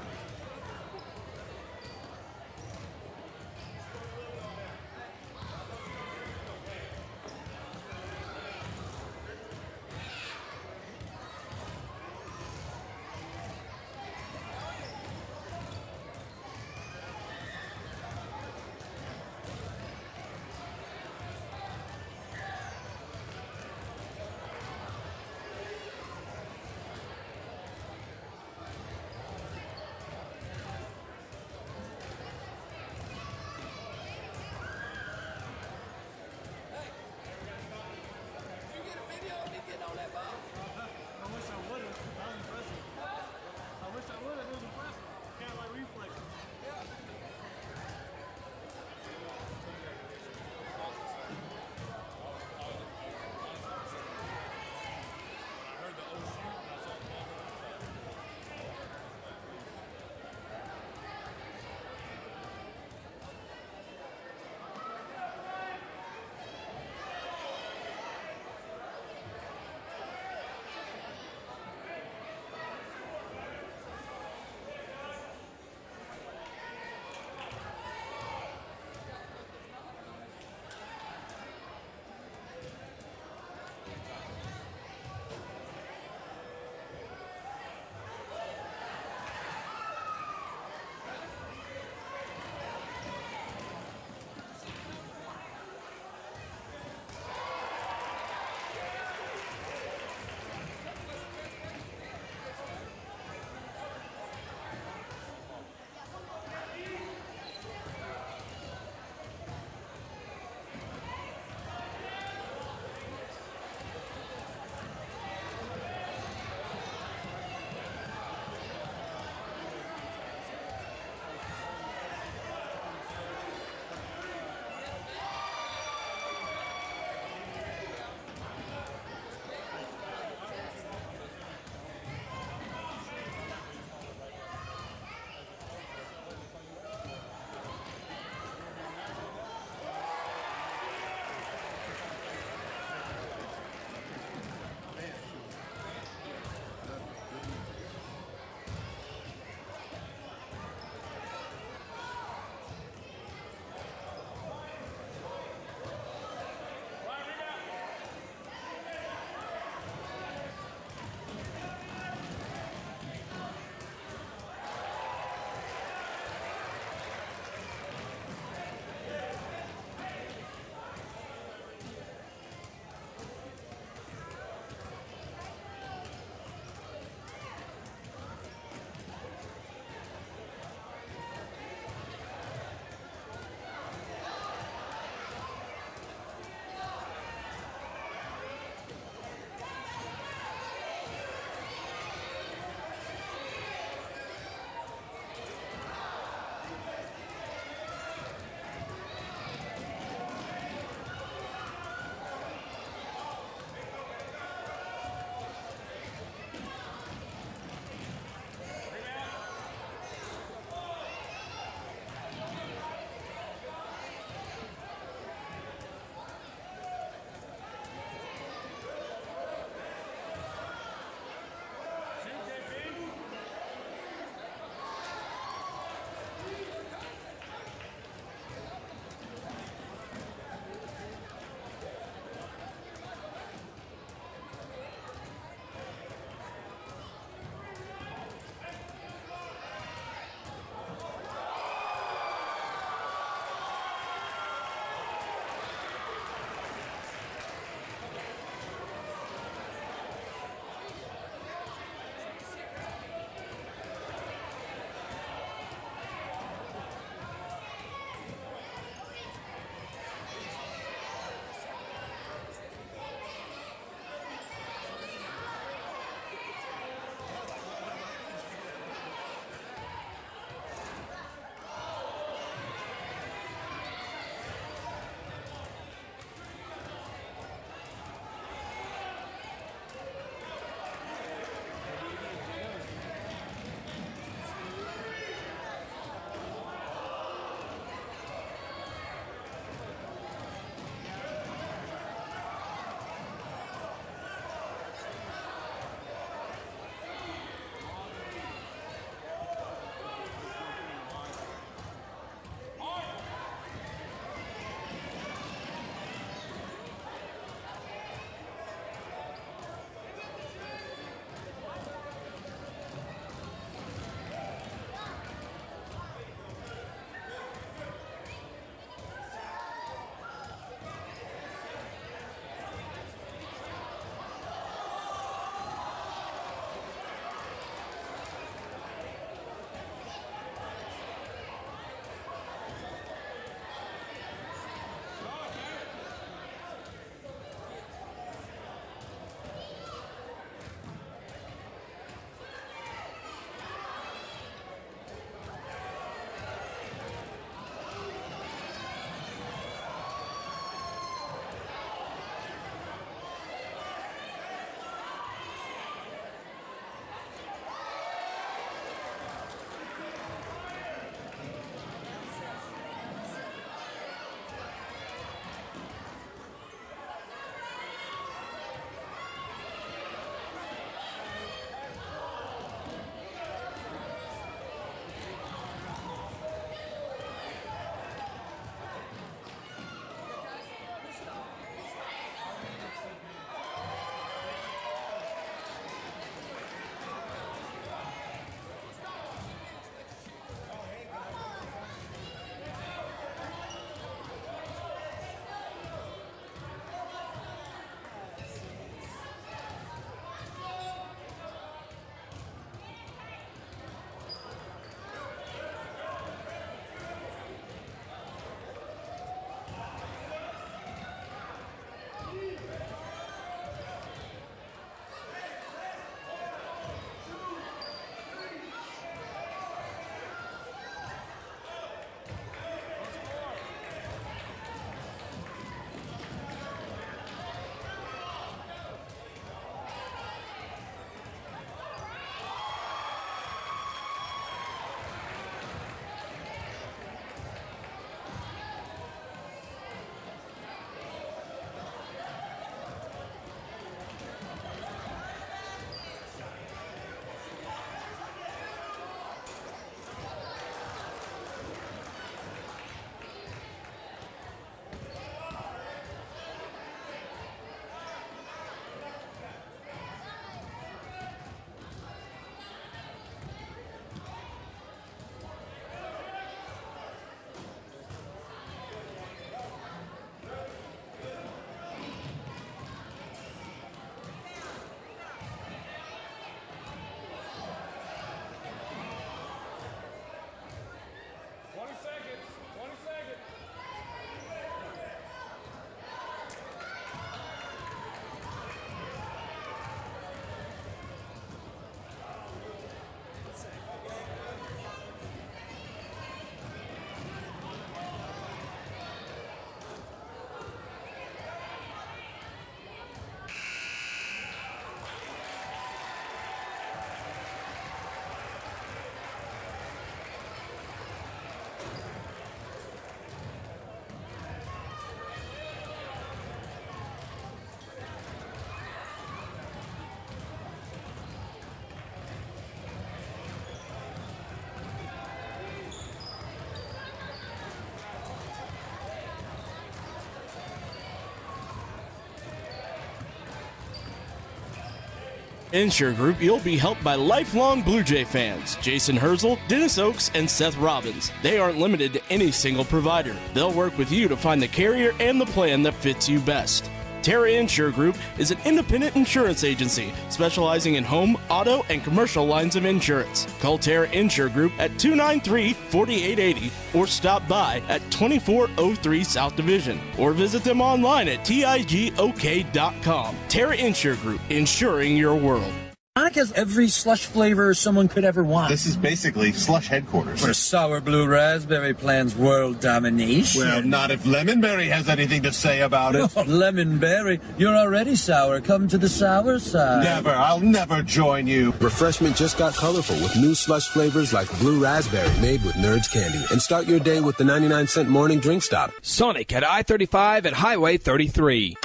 Insure Group, you'll be helped by lifelong Blue Jay fans, Jason Herzl, Dennis Oakes, and Seth Robbins. They aren't limited to any single provider. They'll work with you to find the carrier and the plan that fits you best. Terra Insure Group is an independent insurance agency specializing in home, auto, and commercial lines of insurance. Call Terra Insure Group at 293-4880 or stop by at 2403 South Division or visit them online at tigok.com. Terra Insure Group, insuring your world. Sonic has every slush flavor someone could ever want. This is basically slush headquarters. Where sour blue raspberry plans world domination. Well, not if Lemonberry has anything to say about it. Lemonberry, you're already sour. Come to the sour side. Never. I'll never join you. Refreshment just got colorful with new slush flavors like blue raspberry made with Nerds candy. And start your day with the 99-cent morning drink stop. Sonic at I-35 and Highway 33.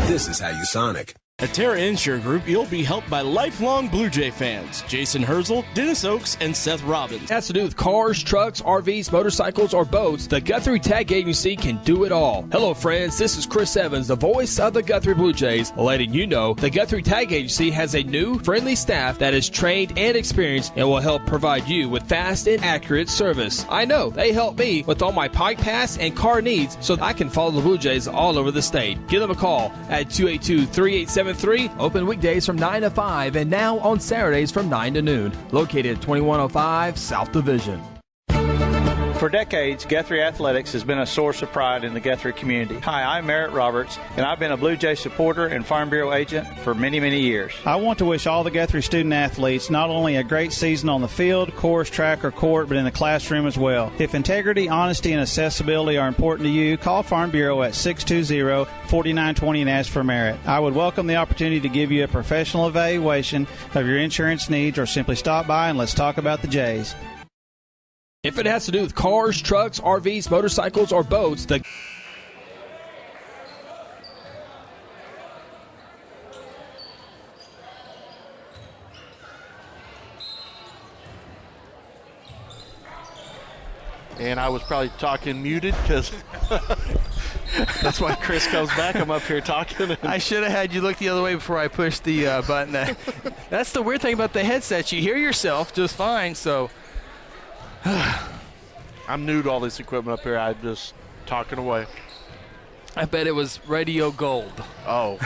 This is how you Sonic. At Terra Insure Group, you'll be helped by lifelong Blue Jay fans, Jason Herzl, Dennis Oakes, and Seth Robbins. Has to do with cars, trucks, RVs, motorcycles, or boats, the Guthrie Tag Agency can do it all. Hello, friends. This is Chris Evans, the voice of the Guthrie Blue Jays, letting you know the Guthrie Tag Agency has a new, friendly staff that is trained and experienced and will help provide you with fast and accurate service. I know they help me with all my Pike Pass and car needs so I can follow the Blue Jays all over the state. Give them a call at 282-3873. Open weekdays from 9 to 5 and now on Saturdays from 9 to noon. Located at 2105 South Division. For decades, Guthrie Athletics has been a source of pride in the Guthrie community. Hi, I'm Merritt Roberts, and I've been a Blue Jay supporter and Farm Bureau agent for many, many years. I want to wish all the Guthrie student athletes not only a great season on the field, course, track, or court, but in the classroom as well. If integrity, honesty, and accessibility are important to you, call Farm Bureau at 620-4920 and ask for Merritt. I would welcome the opportunity to give you a professional evaluation of your insurance needs or simply stop by and let's talk about the Jays. If it has to do with cars, trucks, RVs, motorcycles, or boats, the And I was probably talking muted because that's why Chris comes back. I'm up here talking. I should have had you look the other way before I pushed the button. That's the weird thing about the headset. You hear yourself just fine, so. I'm new to all this equipment up here. I'm just talking away. I bet it was radio gold. Oh,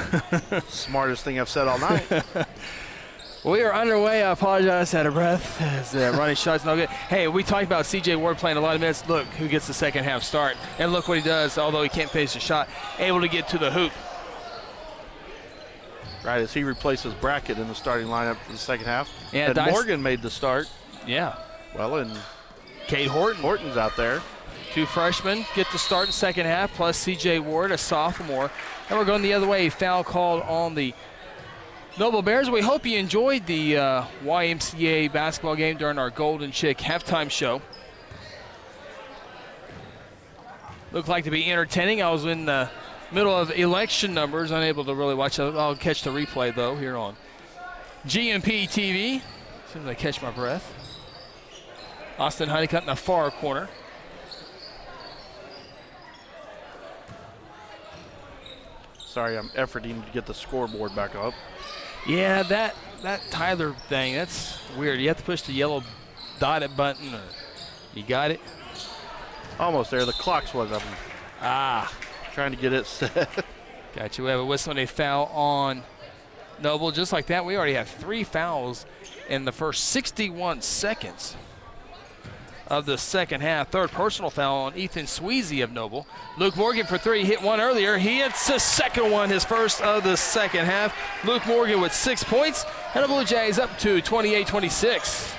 smartest thing I've said all night. We are underway. I apologize. Out of breath. As running shot's no good. Hey, we talked about C.J. Ward playing a lot of minutes. Look who gets the second half start. And look what he does, although he can't finish the shot. Able to get to the hoop. Right, as he replaces Brackett in the starting lineup for the second half. Yeah, and Morgan made the start. Yeah. Well, and Cade Horton's out there. Two freshmen get to start in the second half, plus C.J. Ward, a sophomore. And we're going the other way. Foul called on the Noble Bears. We hope you enjoyed the YMCA basketball game during our Golden Chick halftime show. Looked like to be entertaining. I was in the middle of election numbers, unable to really watch it. I'll catch the replay, though, here on GMP TV. As soon as I catch my breath. Austin Honeycutt in the far corner. Sorry, I'm efforting to get the scoreboard back up. Yeah, that Tyler thing, that's weird. You have to push the yellow dotted button. Or you got it? Almost there. The clock's was up. Trying to get it set. Gotcha. We have a whistle and a foul on Noble. Just like that, we already have 3 fouls in the first 61 seconds of the second half. Third personal foul on Ethan Sweezy of Noble. Luke Morgan for 3, hit one earlier. He hits the second one, his first of the second half. Luke Morgan with 6 points, and the Blue Jays up to 28-26.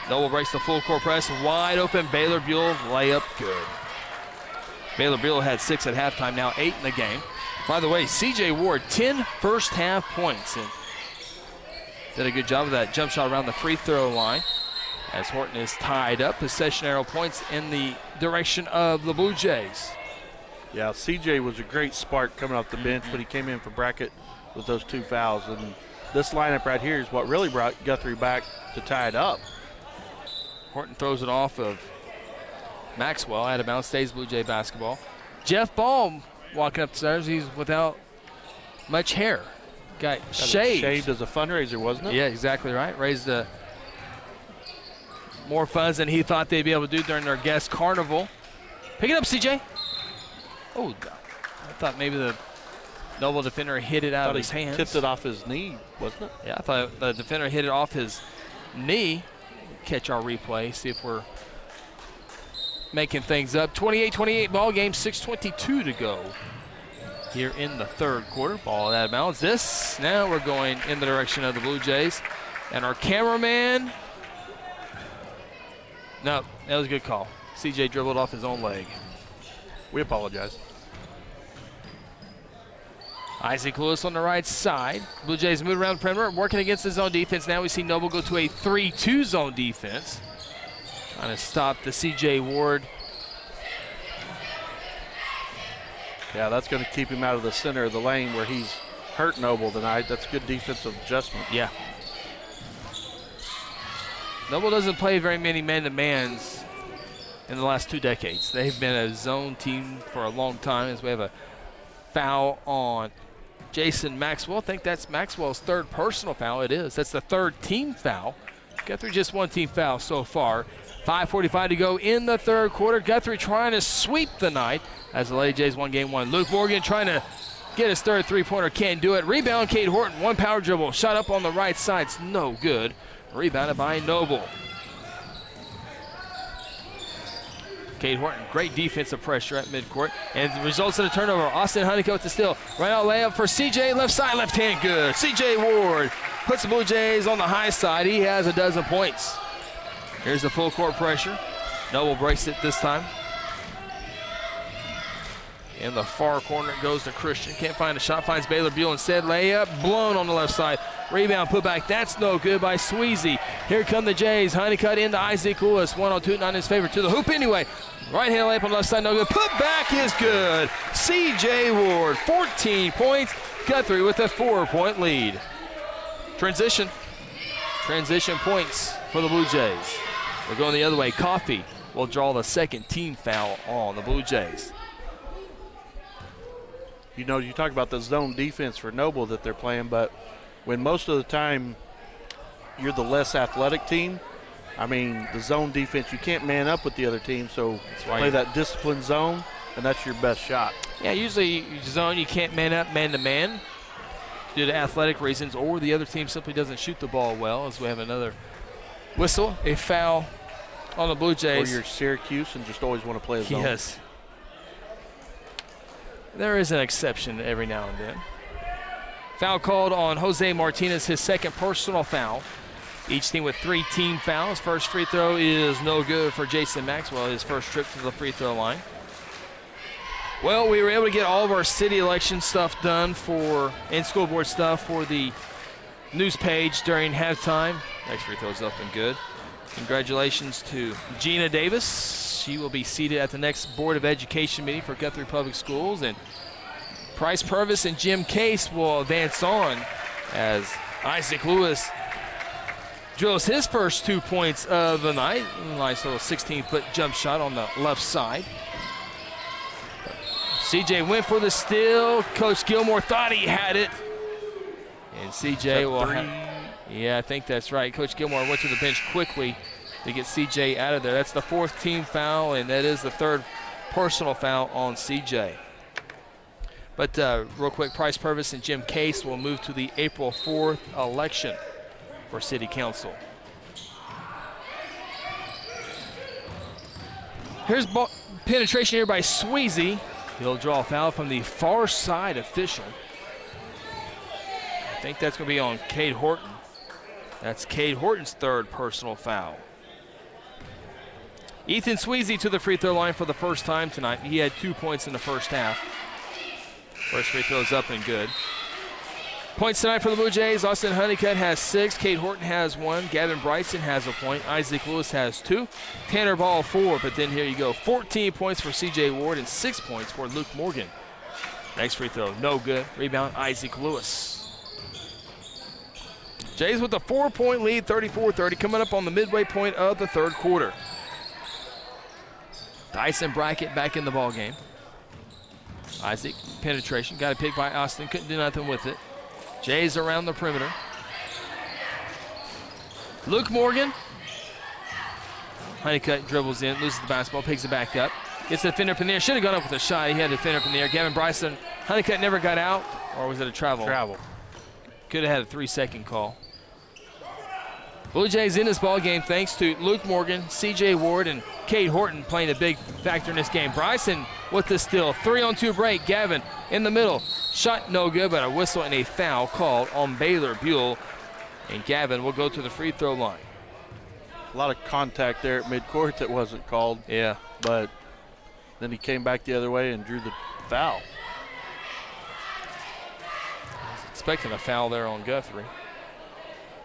Noble breaks the full court press, wide open. Baylor Buell layup good. Baylor Buell had 6 at halftime, now 8 in the game. By the way, C.J. Ward, 10 first half points, and did a good job of that jump shot around the free throw line. As Horton is tied up, possession arrow points in the direction of the Blue Jays. Yeah, CJ was a great spark coming off the bench, but he came in for Brackett with those 2 fouls. And this lineup right here is what really brought Guthrie back to tie it up. Horton throws it off of Maxwell. Out of bounds, stays Blue Jay basketball. Jeff Ball walking upstairs. He's without much hair. got shaved. Shaved as a fundraiser, wasn't it? Yeah, exactly right. Raised more funds than he thought they'd be able to do during their guest carnival. Pick it up, CJ. Oh, I thought maybe the Noble defender hit it out of his hands. Tipped it off his knee, wasn't it? Yeah, I thought the defender hit it off his knee. Catch our replay, see if we're making things up. 28-28 ball game, 6:22 to go here in the third quarter. Ball out of bounds. Now we're going in the direction of the Blue Jays. And our cameraman, no, that was a good call. CJ dribbled off his own leg. We apologize. Isaac Lewis on the right side. Blue Jays move around the perimeter, working against the zone defense. Now we see Noble go to a 3-2 zone defense. Trying to stop the CJ Ward. Yeah, that's going to keep him out of the center of the lane where he's hurt Noble tonight. That's good defensive adjustment. Yeah. Noble doesn't play very many man-to-mans in the last 2 decades. They've been a zone team for a long time, as we have a foul on Jason Maxwell. I think that's Maxwell's 3rd personal foul. It is. That's the 3rd team foul. Guthrie just 1 team foul so far. 5:45 to go in the 3rd quarter. Guthrie trying to sweep the night as the Lady Jays won game 1. Luke Morgan trying to get his 3rd three-pointer. Can't do it. Rebound, Cade Horton. 1 power dribble. Shot up on the right side. It's no good. Rebounded by Noble. Cade Horton, great defensive pressure at midcourt, and the results in a turnover. Austin Honeycutt with the steal. Right out layup for CJ, left side, left hand, good. CJ Ward puts the Blue Jays on the high side. He has a dozen points. Here's the full court pressure. Noble breaks it this time. In the far corner it goes to Christian. Can't find a shot, finds Baylor Buell instead. Layup, blown on the left side. Rebound, put back, that's no good by Sweezy. Here come the Jays. Honeycutt into Isaac Lewis. 1-on-2, not in his favor. To the hoop anyway. Right hand layup on the left side, no good. Put back is good. CJ Ward, 14 points. Guthrie with a 4-point lead. Transition points for the Blue Jays. We're going the other way. Coffey will draw the 2nd team foul on the Blue Jays. You know, you talk about the zone defense for Noble that they're playing, but when most of the time you're the less athletic team, I mean, the zone defense, you can't man up with the other team, so play that disciplined zone, and that's your best shot. Yeah, usually zone, you can't man up man-to-man due to athletic reasons, or the other team simply doesn't shoot the ball well, as we have another whistle, a foul on the Blue Jays. Or you're Syracuse and just always want to play a zone. Yes. There is an exception every now and then. Foul called on Jose Martinez, his 2nd personal foul. Each team with 3 team fouls. First free throw is no good for Jason Maxwell, his first trip to the free throw line. Well, we were able to get all of our city election stuff done and school board stuff for the news page during halftime. Next free throw is up and good. Congratulations to Gina Davis. She will be seated at the next Board of Education meeting for Guthrie Public Schools. And Price Purvis and Jim Case will advance on as Isaac Lewis drills his first 2 points of the night. Nice little 16-foot jump shot on the left side. CJ went for the steal. Coach Gilmore thought he had it. And CJ will yeah, I think that's right. Coach Gilmore went to the bench quickly to get CJ out of there. That's the 4th team foul, and that is the 3rd personal foul on CJ. But real quick, Price Purvis and Jim Case will move to the April 4th election for City Council. Here's penetration here by Sweezy. He'll draw a foul from the far side official. I think that's going to be on Cade Horton. That's Cade Horton's 3rd personal foul. Ethan Sweezy to the free throw line for the first time tonight. He had 2 points in the first half. First free throw is up and good. Points tonight for the Blue Jays. Austin Honeycutt has 6. Cade Horton has 1. Gavin Bryson has a point. Isaac Lewis has 2. Tanner Ball 4. But then here you go. 14 points for CJ Ward and 6 points for Luke Morgan. Next free throw, no good. Rebound, Isaac Lewis. Jays with a 4-point lead, 34-30, coming up on the midway point of the 3rd quarter. Dyson Brackett back in the ball game. Isaac, penetration, got a pick by Austin, couldn't do nothing with it. Jays around the perimeter. Luke Morgan. Honeycutt dribbles in, loses the basketball, picks it back up. Gets the defender up in the air. Should have gone up with a shot. He had the defender up in the air. Gavin Bryson. Honeycutt never got out, or was it a travel? Travel. Could have had a 3-second call. Blue Jays in this ball game thanks to Luke Morgan, C.J. Ward, and Cade Horton playing a big factor in this game. Bryson with the steal. 3-on-2 break. Gavin in the middle. Shot no good, but a whistle and a foul called on Baylor Buell. And Gavin will go to the free throw line. A lot of contact there at midcourt that wasn't called. Yeah. But then he came back the other way and drew the foul. Expecting a foul there on Guthrie.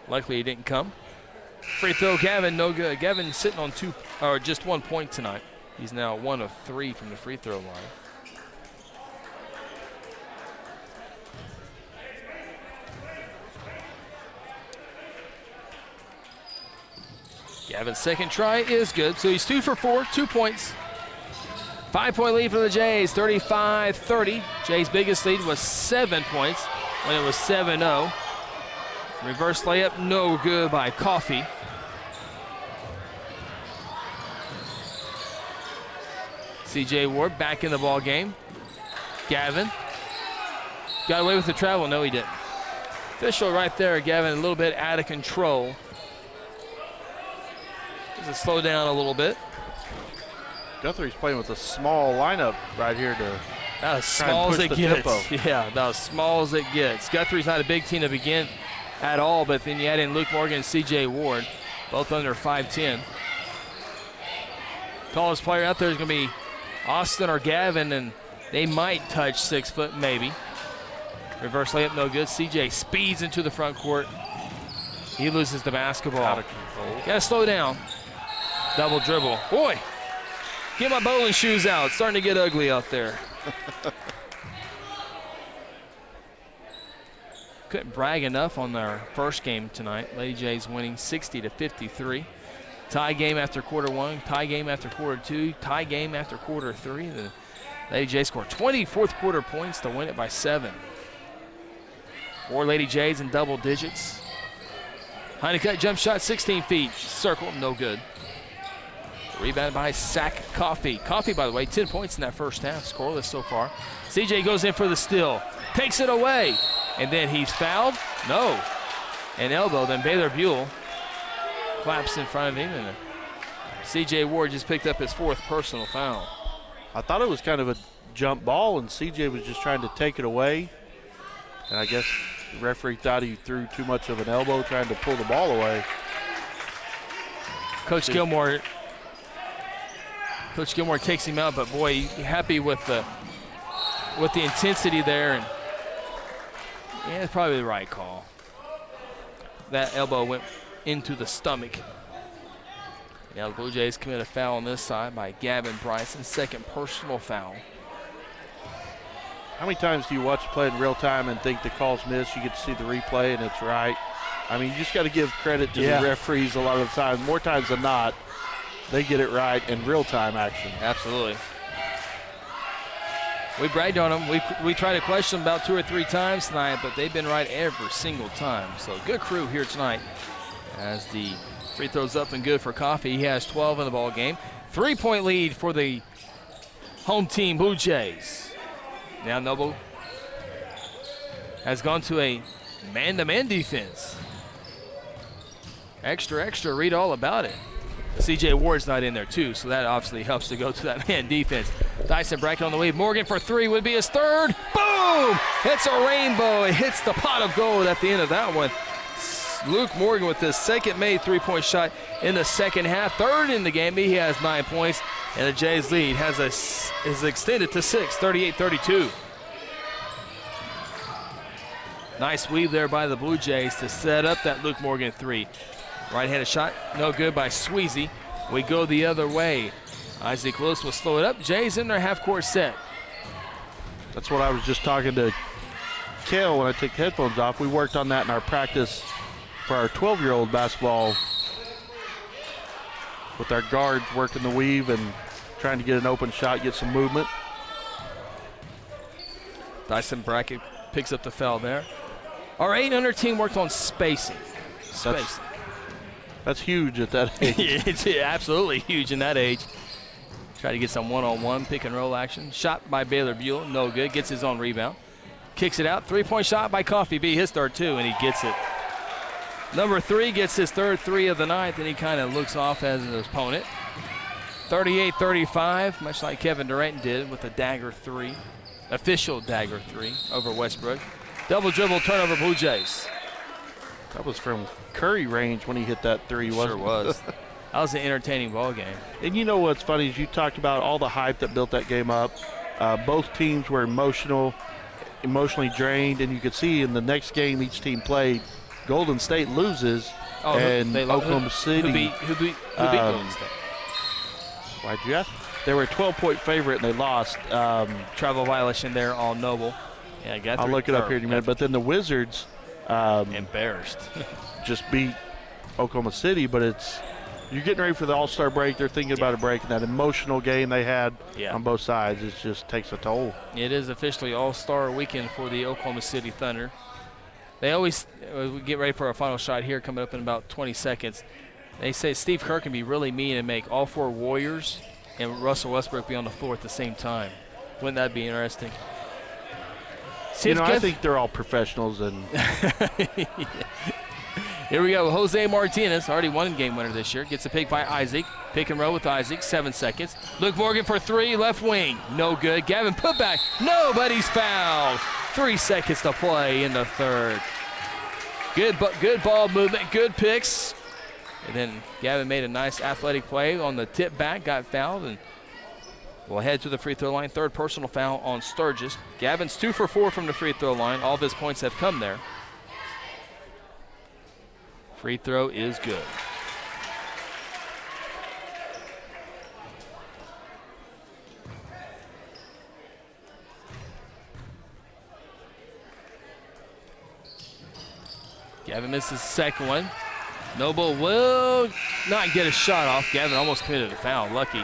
Luckily he didn't come. Free throw, Gavin, no good. Gavin sitting on just 1 point tonight. He's now 1 of 3 from the free throw line. Gavin's second try is good, so he's 2 for 4, 2 points. 5-point lead for the Jays, 35-30. Jays' biggest lead was 7 points when it was 7-0. Reverse layup, no good by Coffey. C.J. Ward back in the ball game. Gavin got away with the travel. No, he didn't. Official right there, Gavin, a little bit out of control. Just slow down a little bit. Guthrie's playing with a small lineup right here to about as small as it gets. Yeah, about as small as it gets. Guthrie's not a big team to begin at all, but then you add in Luke Morgan and C.J. Ward, both under 5'10". Tallest player out there is going to be Austin or Gavin, and they might touch 6 foot maybe. Reverse layup, no good. C.J. speeds into the front court. He loses the basketball. Out of control. Got to slow down. Double dribble. Boy, get my bowling shoes out. It's starting to get ugly out there. Couldn't brag enough on their first game tonight. Lady Jays winning 60-53. Tie game after quarter 1, tie game after quarter 2, tie game after quarter 3. The Lady Jays scored 20 fourth quarter points to win it by 7. 4 Lady Jays in double digits. Honeycutt jump shot 16 feet. Circle, no good. Rebounded by Sack Coffey. Coffey, by the way, 10 points in that first half. Scoreless so far. CJ goes in for the steal. Takes it away. And then he's fouled. No. An elbow. Then Baylor Buell claps in front of him. And CJ Ward just picked up his 4th personal foul. I thought it was kind of a jump ball, and CJ was just trying to take it away. And I guess the referee thought he threw too much of an elbow trying to pull the ball away. Coach Gilmore takes him out, but boy, happy with the intensity there, and yeah, it's probably the right call. That elbow went into the stomach. Now the Blue Jays commit a foul on this side by Gavin Bryson, 2nd personal foul. How many times do you watch play in real time and think the call's missed? You get to see the replay and it's right. I mean, you just got to give credit to the referees a lot of the time. More times than not, they get it right in real-time action. Absolutely. We bragged on them. We tried to question them about 2 or 3 times tonight, but they've been right every single time. So good crew here tonight as the free throws up and good for Coffey. He has 12 in the ball game. 3-point lead for the home team Blue Jays. Now Noble has gone to a man-to-man defense. Extra, read all about it. C.J. Ward's not in there too, so that obviously helps to go to that man defense. Dyson Brackett on the wave. Morgan for 3 would be his 3rd. Boom! Hits a rainbow. It hits the pot of gold at the end of that one. Luke Morgan with his 2nd made 3-point shot in the second half. 3rd in the game. He has 9 points, and the Jays lead is extended to 6, 38-32. Nice weave there by the Blue Jays to set up that Luke Morgan 3. Right-handed shot, no good by Sweezy. We go the other way. Isaac Lewis will slow it up. Jays in their half-court set. That's what I was just talking to Kale when I took the headphones off. We worked on that in our practice for our 12-year-old basketball with our guards working the weave and trying to get an open shot, get some movement. Dyson Brackett picks up the foul there. Our 800 team worked on spacing. That's huge at that age. It's absolutely huge in that age. Try to get some one-on-one pick and roll action. Shot by Baylor Buell, no good. Gets his own rebound. Kicks it out. Three-point shot by Coffee B, his third too, and he gets it. Number 3 gets his third 3 of the night, then he kind of looks off as his opponent. 38-35, much like Kevin Durant did with a dagger 3, official dagger 3 over Westbrook. Double dribble turnover Blue Jays. That was from Curry range when he hit that 3, wasn't it? Sure was. That was an entertaining ball game. And you know what's funny is you talked about all the hype that built that game up. Both teams were emotionally drained, and you could see in the next game each team played, Golden State loses, and Oklahoma City. Who beat Golden State? Why'd you ask? They were a 12-point favorite, and they lost. Travel violation there on Noble. Yeah, I'll look it up here in a minute. But then the Wizards embarrassed. just beat Oklahoma City, but you're getting ready for the All-Star break. They're thinking about a break, and that emotional game they had on both sides, it just takes a toll. It is officially All-Star weekend for the Oklahoma City Thunder. They always we get ready for our final shot here coming up in about 20 seconds. They say Steve Kerr can be really mean and make all 4 Warriors and Russell Westbrook be on the floor at the same time. Wouldn't that be interesting? I think they're all professionals. And Here we go. Jose Martinez, already one game winner this year, gets a pick by Isaac. Pick and roll with Isaac, 7 seconds. Luke Morgan for 3, left wing, no good. Gavin putback, nobody's fouled. 3 seconds to play in the third. Good ball movement, good picks. And then Gavin made a nice athletic play on the tip back, got fouled, and will head to the free throw line. Third personal foul on Sturgis. Gavin's 2 for 4 from the free throw line. All of his points have come there. Free throw is good. Gavin misses the second one. Noble will not get a shot off. Gavin almost committed a foul. Lucky.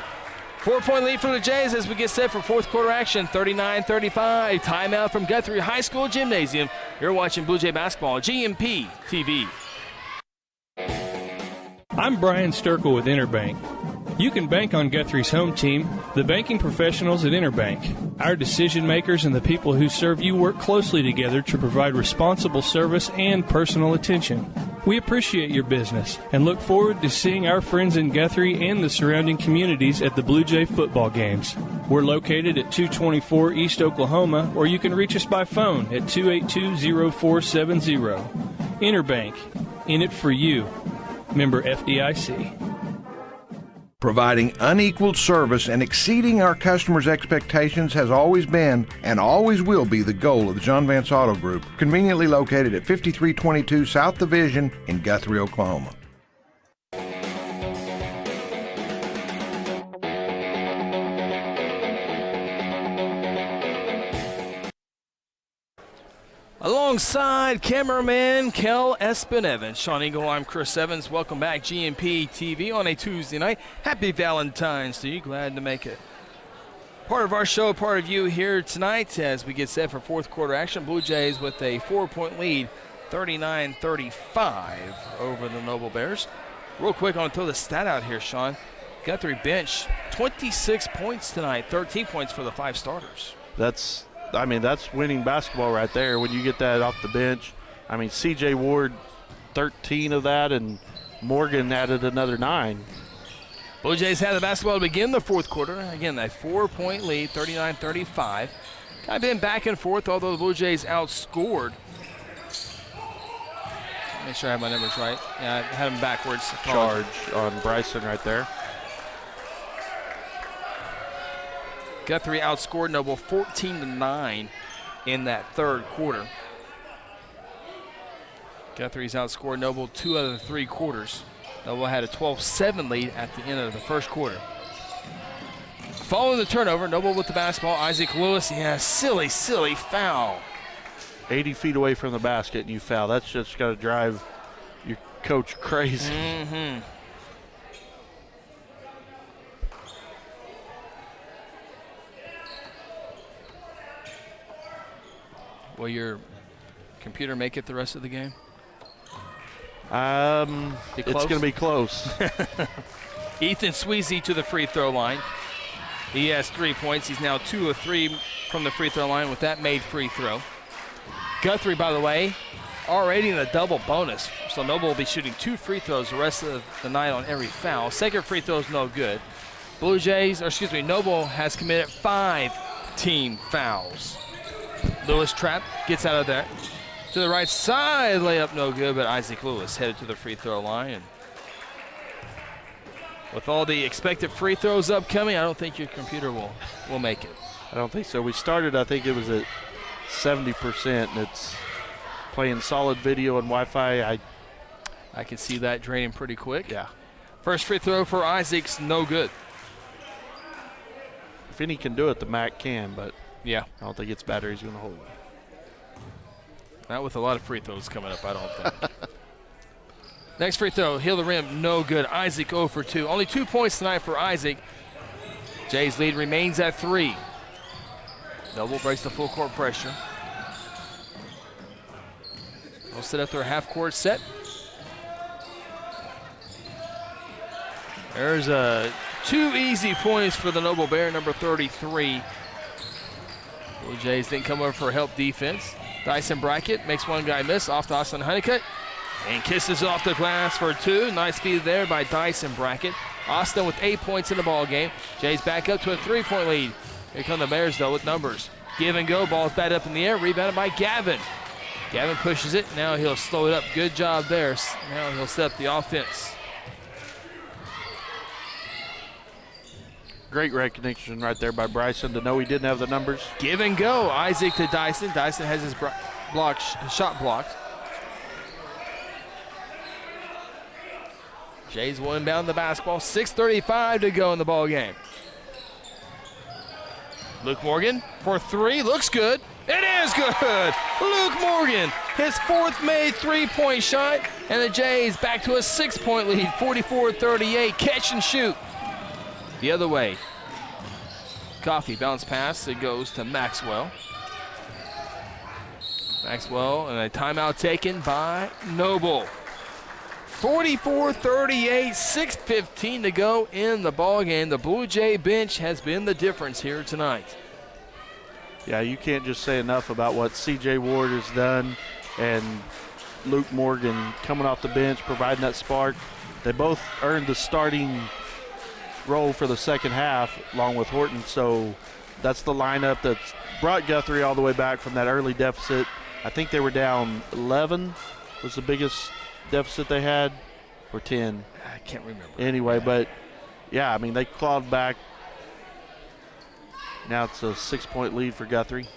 4-point lead for the Jays as we get set for fourth quarter action. 39-35. Timeout from Guthrie High School Gymnasium. You're watching Blue Jay Basketball on GMP TV. I'm Brian Sturkle with Interbank. You can bank on Guthrie's home team, the banking professionals at Interbank. Our decision makers and the people who serve you work closely together to provide responsible service and personal attention. We appreciate your business and look forward to seeing our friends in Guthrie and the surrounding communities at the Blue Jay football games. We're located at 224 East Oklahoma, or you can reach us by phone at 282-0470. Interbank, in it for you. Member FDIC. Providing unequaled service and exceeding our customers' expectations has always been and always will be the goal of the John Vance Auto Group, conveniently located at 5322 South Division in Guthrie, Oklahoma. Alongside cameraman Kel Espin-Evans, Sean Eagle, I'm Chris Evans. Welcome back, GMP TV on a Tuesday night. Happy Valentine's to you. Glad to make it part of our show, part of you here tonight as we get set for fourth quarter action. Blue Jays with a 4-point lead, 39-35 over the Noble Bears. Real quick, I want to throw the stat out here, Sean. Guthrie bench, 26 points tonight, 13 points for the 5 starters. That's winning basketball right there when you get that off the bench. I mean, C.J. Ward, 13 of that, and Morgan added another 9. Blue Jays had the basketball to begin the fourth quarter. Again, a 4-point lead, 39-35. I've been back and forth, although the Blue Jays outscored. Make sure I have my numbers right. Yeah, I had them backwards. Charge on Bryson right there. Guthrie outscored Noble 14-9 in that third quarter. Guthrie's outscored Noble 2 out of the 3 quarters. Noble had a 12-7 lead at the end of the first quarter. Following the turnover, Noble with the basketball. Isaac Lewis, silly foul. 80 feet away from the basket and you foul. That's just got to drive your coach crazy. Mm-hmm. Well, your computer make it the rest of the game? It's going to be close. Ethan Sweezy to the free throw line. He has 3 points. He's now 2 of 3 from the free throw line with that made free throw. Guthrie, by the way, already in a double bonus. So Noble will be shooting 2 free throws the rest of the night on every foul. Second free throw is no good. Noble has committed 5 team fouls. Lewis Trapp gets out of there. To the right side, layup no good, but Isaac Lewis headed to the free throw line. And with all the expected free throws upcoming, I don't think your computer will make it. I don't think so. We started, I think it was at 70%, and it's playing solid video and Wi-Fi. I can see that draining pretty quick. Yeah. First free throw for Isaac's no good. If any can do it, the Mac can, but yeah, I don't think its battery's going to hold it. Not with a lot of free throws coming up, I don't think. Next free throw, heel the rim, no good. Isaac 0 for 2. Only 2 points tonight for Isaac. Jay's lead remains at 3. Noble breaks the full court pressure. They'll set up their half court set. There's 2 easy points for the Noble Bear, number 33. Blue Jays didn't come over for help defense. Dyson Brackett makes one guy miss off to Austin Honeycutt and kisses it off the glass for 2. Nice feed there by Dyson Brackett. Austin with 8 points in the ball game. Jays back up to a 3-point lead. Here come the Bears, though, with numbers. Give and go. Ball's batted up in the air. Rebounded by Gavin. Gavin pushes it. Now he'll slow it up. Good job there. Now he'll set up the offense. Great recognition right there by Bryson to know he didn't have the numbers. Give and go. Isaac to Dyson. Dyson has his shot blocked. Jays will inbound the basketball. 6:35 to go in the ball game. Luke Morgan for 3. Looks good. It is good. Luke Morgan, his 4th made 3-point shot, and the Jays back to a 6-point lead, 44-38. Catch and shoot. The other way. Coffee bounce pass. It goes to Maxwell. Maxwell and a timeout taken by Noble. 44-38, 6:15 to go in the ball game. The Blue Jay bench has been the difference here tonight. Yeah, you can't just say enough about what C.J. Ward has done and Luke Morgan coming off the bench, providing that spark. They both earned the starting role for the second half along with Horton, so that's the lineup that's brought Guthrie all the way back from that early deficit. I think they were down 11 was the biggest deficit they had, or 10. I can't remember. Anyway, but yeah, I mean, they clawed back. Now it's a 6-point lead for Guthrie.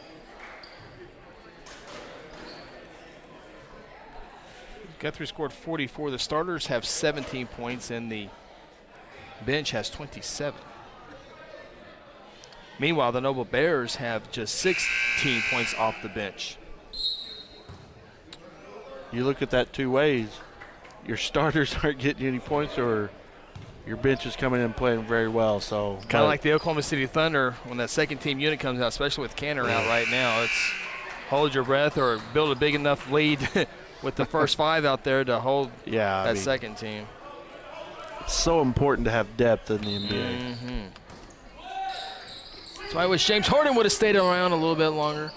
Guthrie scored 44. The starters have 17 points, and the bench has 27. Meanwhile, the Noble Bears have just 16 points off the bench. You look at that 2 ways. Your starters aren't getting any points, or your bench is coming in and playing very well. So kind of like the Oklahoma City Thunder when that second team unit comes out, especially with Canner out right now. It's hold your breath or build a big enough lead with the first 5 out there to hold that second team. It's so important to have depth in the NBA. Mm-hmm. So I wish James Harden would have stayed around a little bit longer.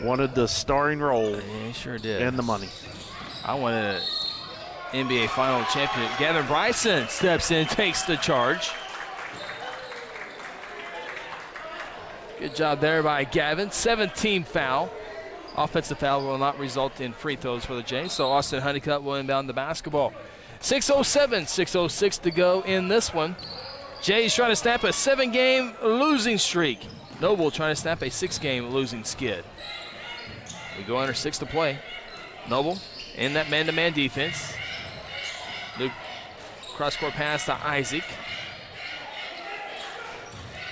Wanted the starring role. Yeah, he sure did. And the money. I wanted an NBA final champion. Gavin Bryson steps in, takes the charge. Good job there by Gavin. 17 foul. Offensive foul will not result in free throws for the Jays, so Austin Honeycutt will inbound the basketball. 6:07, 6:06 to go in this one. Jays trying to snap a 7-game losing streak. Noble trying to snap a 6-game losing skid. We go under 6 to play. Noble in that man-to-man defense. Luke cross-court pass to Isaac.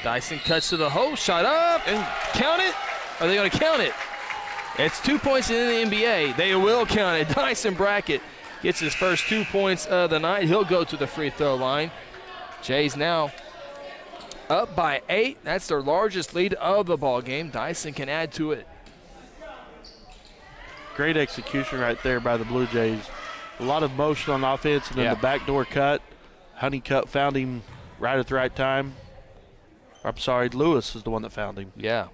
Dyson cuts to the hole, shot up, and count it. Are they going to count it? It's 2 points in the NBA. They will count it. Dyson Brackett gets his first 2 points of the night. He'll go to the free throw line. Jays now up by 8. That's their largest lead of the ball game. Dyson can add to it. great execution right there by the Blue Jays. A lot of motion on offense, and then the backdoor cut. Honeycutt found him right at the right time. I'm sorry, Lewis is the one that found him. Yeah.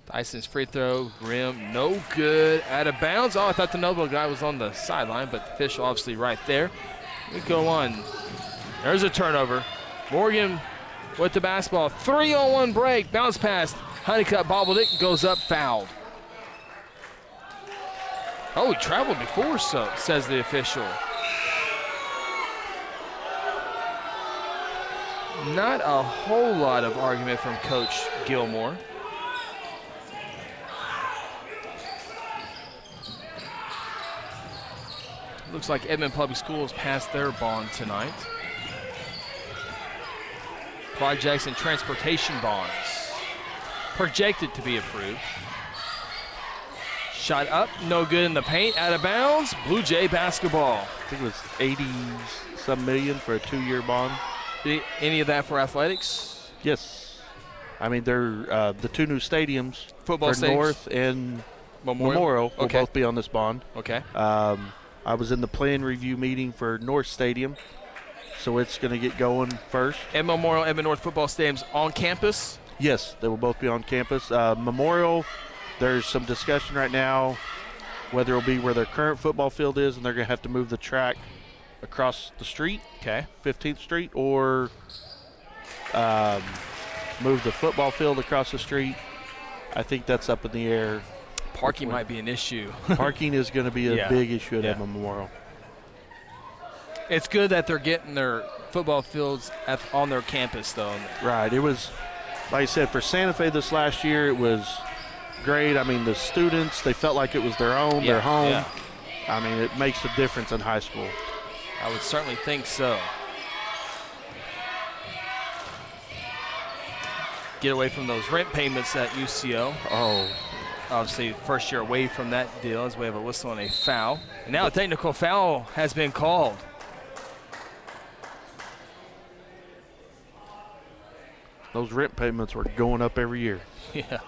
Dyson's free throw, rim, no good. Out of bounds. Oh, I thought the Noble guy was on the sideline, but the official obviously right there. We go on. There's a turnover. Morgan with the basketball. 3-on-1 break. Bounce pass. Honeycutt bobbled it. Goes up, fouled. Oh, he traveled before, so says the official. Not a whole lot of argument from Coach Gilmore. Looks like Edmond Public Schools passed their bond tonight. Projects and transportation bonds projected to be approved. Shot up, no good in the paint, out of bounds. Blue Jay basketball. I think it was 80-some million for a 2-year bond. Any of that for athletics? Yes. I mean, they're the 2 new stadiums, football for North and Memorial will both be on this bond. Okay. I was in the plan review meeting for North Stadium, so it's going to get going first. And Memorial, Edmond North football stadiums on campus? Yes, they will both be on campus. Memorial, there's some discussion right now whether it'll be where their current football field is, and they're going to have to move the track across the street, 15th Street, or move the football field across the street. I think that's up in the air. Parking might be an issue. Parking is going to be a big issue at Edmond Memorial. It's good that they're getting their football fields on their campus, though. Right. It was, like I said, for Santa Fe this last year, it was great. I mean, the students, they felt like it was their own, their home. Yeah. I mean, it makes a difference in high school. I would certainly think so. Get away from those rent payments at UCO. Oh. Obviously, first year away from that deal as we have a whistle and a foul. And now a technical foul has been called. Those rent payments were going up every year. Yeah.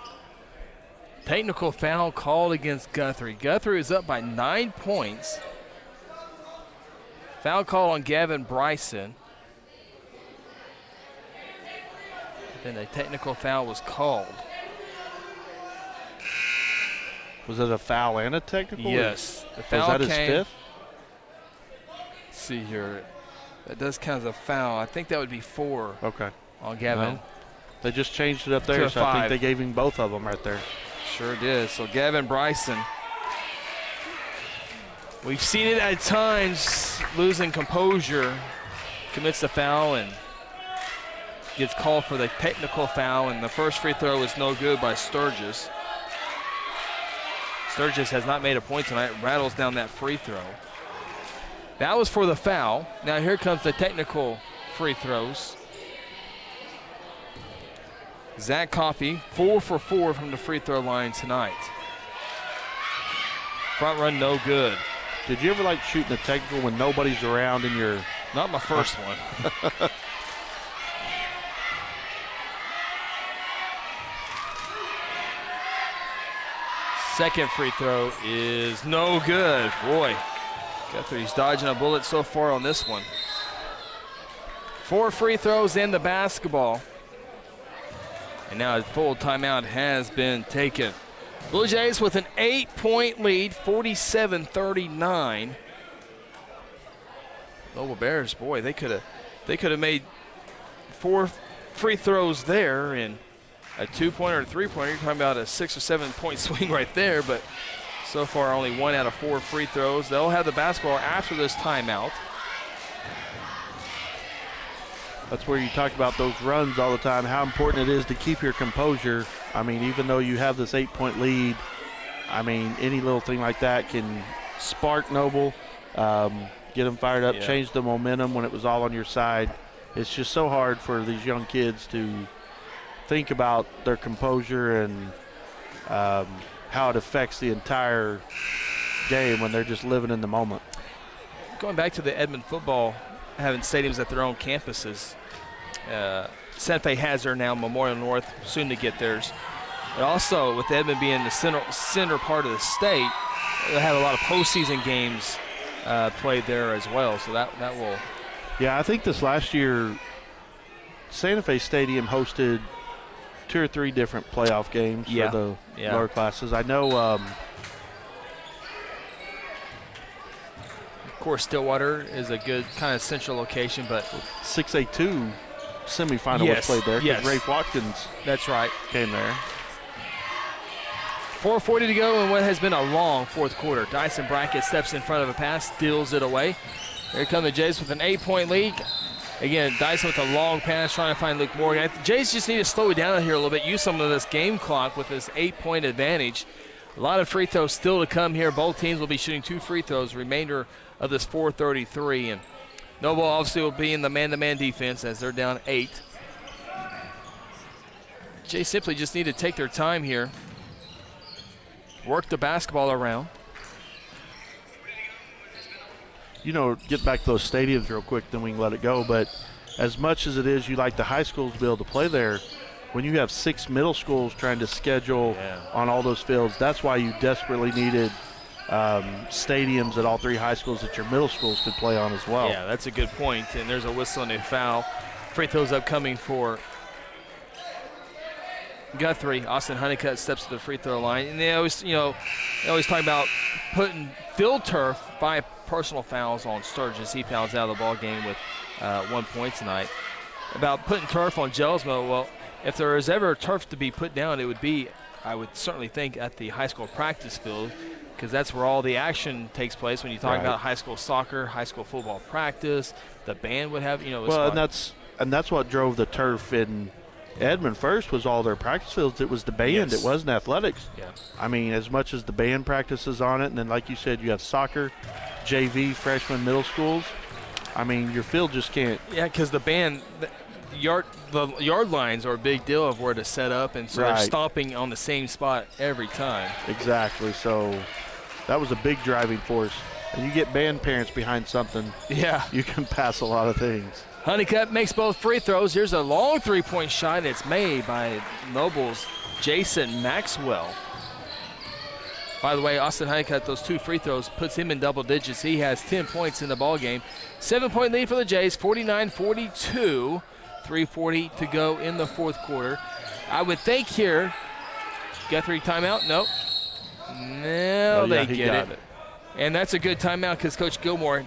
Technical foul called against Guthrie. Guthrie is up by 9 points. Foul call on Gavin Bryson. Then a technical foul was called. Was it a foul and a technical? Yes. The foul was that his 5th? Let's see here. That does count as a foul. I think that would be 4. Okay. On Gavin. No. They just changed it up there, so I think they gave him both of them right there. Sure did. So Gavin Bryson. We've seen it at times, losing composure, commits the foul and gets called for the technical foul, and the first free throw is no good by Sturgis. Sturgis has not made a point tonight, rattles down that free throw. That was for the foul. Now here comes the technical free throws. Zach Coffey, 4 for 4 from the free throw line tonight. Front run, no good. Did you ever like shooting a technical when nobody's around in your... Not my first one. Second free throw is no good. Boy, Guthrie's dodging a bullet so far on this one. 4 free throws in the basketball. And now a full timeout has been taken. Blue Jays with an 8-point lead, 47-39. Noble Bears, boy, they could have made 4 free throws there, and a 2-pointer or a 3-pointer. You're talking about a 6 or 7 point swing right there, but so far only 1 out of 4 free throws. They'll have the basketball after this timeout. That's where you talk about those runs all the time, how important it is to keep your composure. I mean, even though you have this 8-point lead, I mean, any little thing like that can spark Noble, get them fired up, change the momentum when it was all on your side. It's just so hard for these young kids to think about their composure and how it affects the entire game when they're just living in the moment. Going back to the Edmond football, having stadiums at their own campuses. Santa Fe has their now, Memorial North, soon to get theirs. But also, with Edmond being the center part of the state, they'll have a lot of postseason games played there as well. So that will. Yeah, I think this last year, Santa Fe Stadium hosted 2 or 3 different playoff games for the lower classes. I know. Of course, Stillwater is a good kind of central location, but 6A2 semifinal was played there. Yes, Rafe Watkins. That's right. Came there. 4:40 to go in what has been a long fourth quarter. Dyson Brackett steps in front of a pass, steals it away. Here come the Jays with an 8-point lead. Again, Dyson with a long pass trying to find Luke Morgan. Jays just need to slow it down here a little bit, use some of this game clock with this 8-point advantage. A lot of free throws still to come here. Both teams will be shooting 2 free throws, remainder of this 4:33. And Noble obviously will be in the man-to-man defense as they're down 8. Jays simply just need to take their time here. Work the basketball around. You know, get back to those stadiums real quick, then we can let it go. But as much as it is you like the high schools to be able to play there, when you have 6 middle schools trying to schedule on all those fields, that's why you desperately needed stadiums at all 3 high schools that your middle schools could play on as well. Yeah, that's a good point. And there's a whistle and a foul. Free throws upcoming for Guthrie. Austin Honeycutt steps to the free throw line. And they always, talk about putting field turf by personal fouls on Sturgis. He fouls out of the ball game with 1 point tonight. About putting turf on Gelsmo, well, if there is ever turf to be put down, it would be, I would certainly think, at the high school practice field, because that's where all the action takes place when you talk about high school soccer, high school football practice. The band would have, well, and that's what drove the turf in Edmond first, was all their practice fields. It was the band. It wasn't athletics. Yeah. I mean, as much as the band practices on it, and then like you said, you have soccer, JV, freshman, middle schools. I mean, your field just can't. Yeah, because the band, the yard lines are a big deal of where to set up, and so they're stomping on the same spot every time. Exactly. So that was a big driving force. And you get band parents behind something, you can pass a lot of things. Honeycutt makes both free throws. Here's a long 3-point shot. It's made by Noble's Jason Maxwell. By the way, Austin Honeycutt, those 2 free throws, puts him in double digits. He has 10 points in the ballgame. 7-point lead for the Jays, 49-42. 3:40 to go in the fourth quarter. I would think here, Guthrie timeout? Nope. No, they get it. And that's a good timeout because Coach Gilmore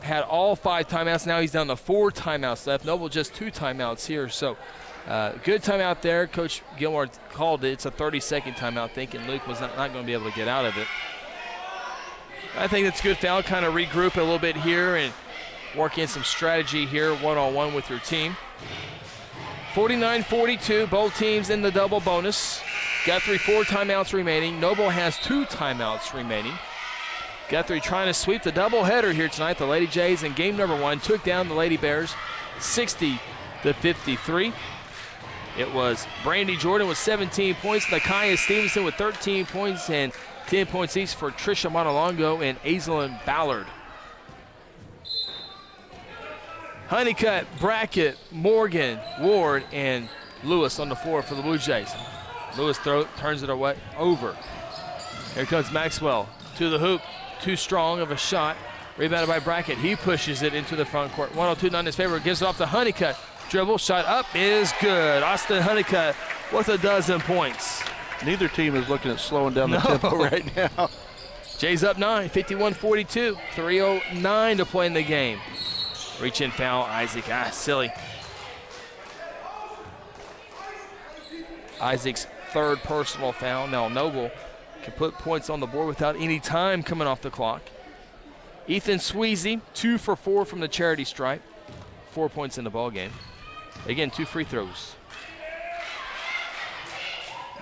had all 5 timeouts. Now he's down to 4 timeouts left. Noble just 2 timeouts here. So good timeout there. Coach Gilmore called it. It's a 30-second timeout, thinking Luke was not going to be able to get out of it. I think that's a good foul. Kind of regroup a little bit here and work in some strategy here one-on-one with your team. 49-42, both teams in the double bonus. Guthrie 4 timeouts remaining. Noble has 2 timeouts remaining. Guthrie trying to sweep the doubleheader here tonight. The Lady Jays in game number 1 took down the Lady Bears 60-53. It was Brandy Jordan with 17 points, Nakaya Stevenson with 13 points, and 10 points each for Trisha Montalongo and Aislinn Ballard. Honeycutt, Brackett, Morgan, Ward, and Lewis on the floor for the Blue Jays. Lewis turns it away over. Here comes Maxwell to the hoop. Too strong of a shot. Rebounded by Brackett. He pushes it into the front court. 102 in his favor. Gives it off to Honeycutt. Dribble. Shot up is good. Austin Honeycutt with 12 points. Neither team is looking at slowing down the tempo right now. Jays up 9, 51-42. 3:09 to play in the game. Reach in foul. Isaac. Silly. Isaac's 3rd personal foul. Now Noble can put points on the board without any time coming off the clock. Ethan Sweezy, 2 for 4 from the charity stripe. 4 points in the ball game. Again, 2 free throws.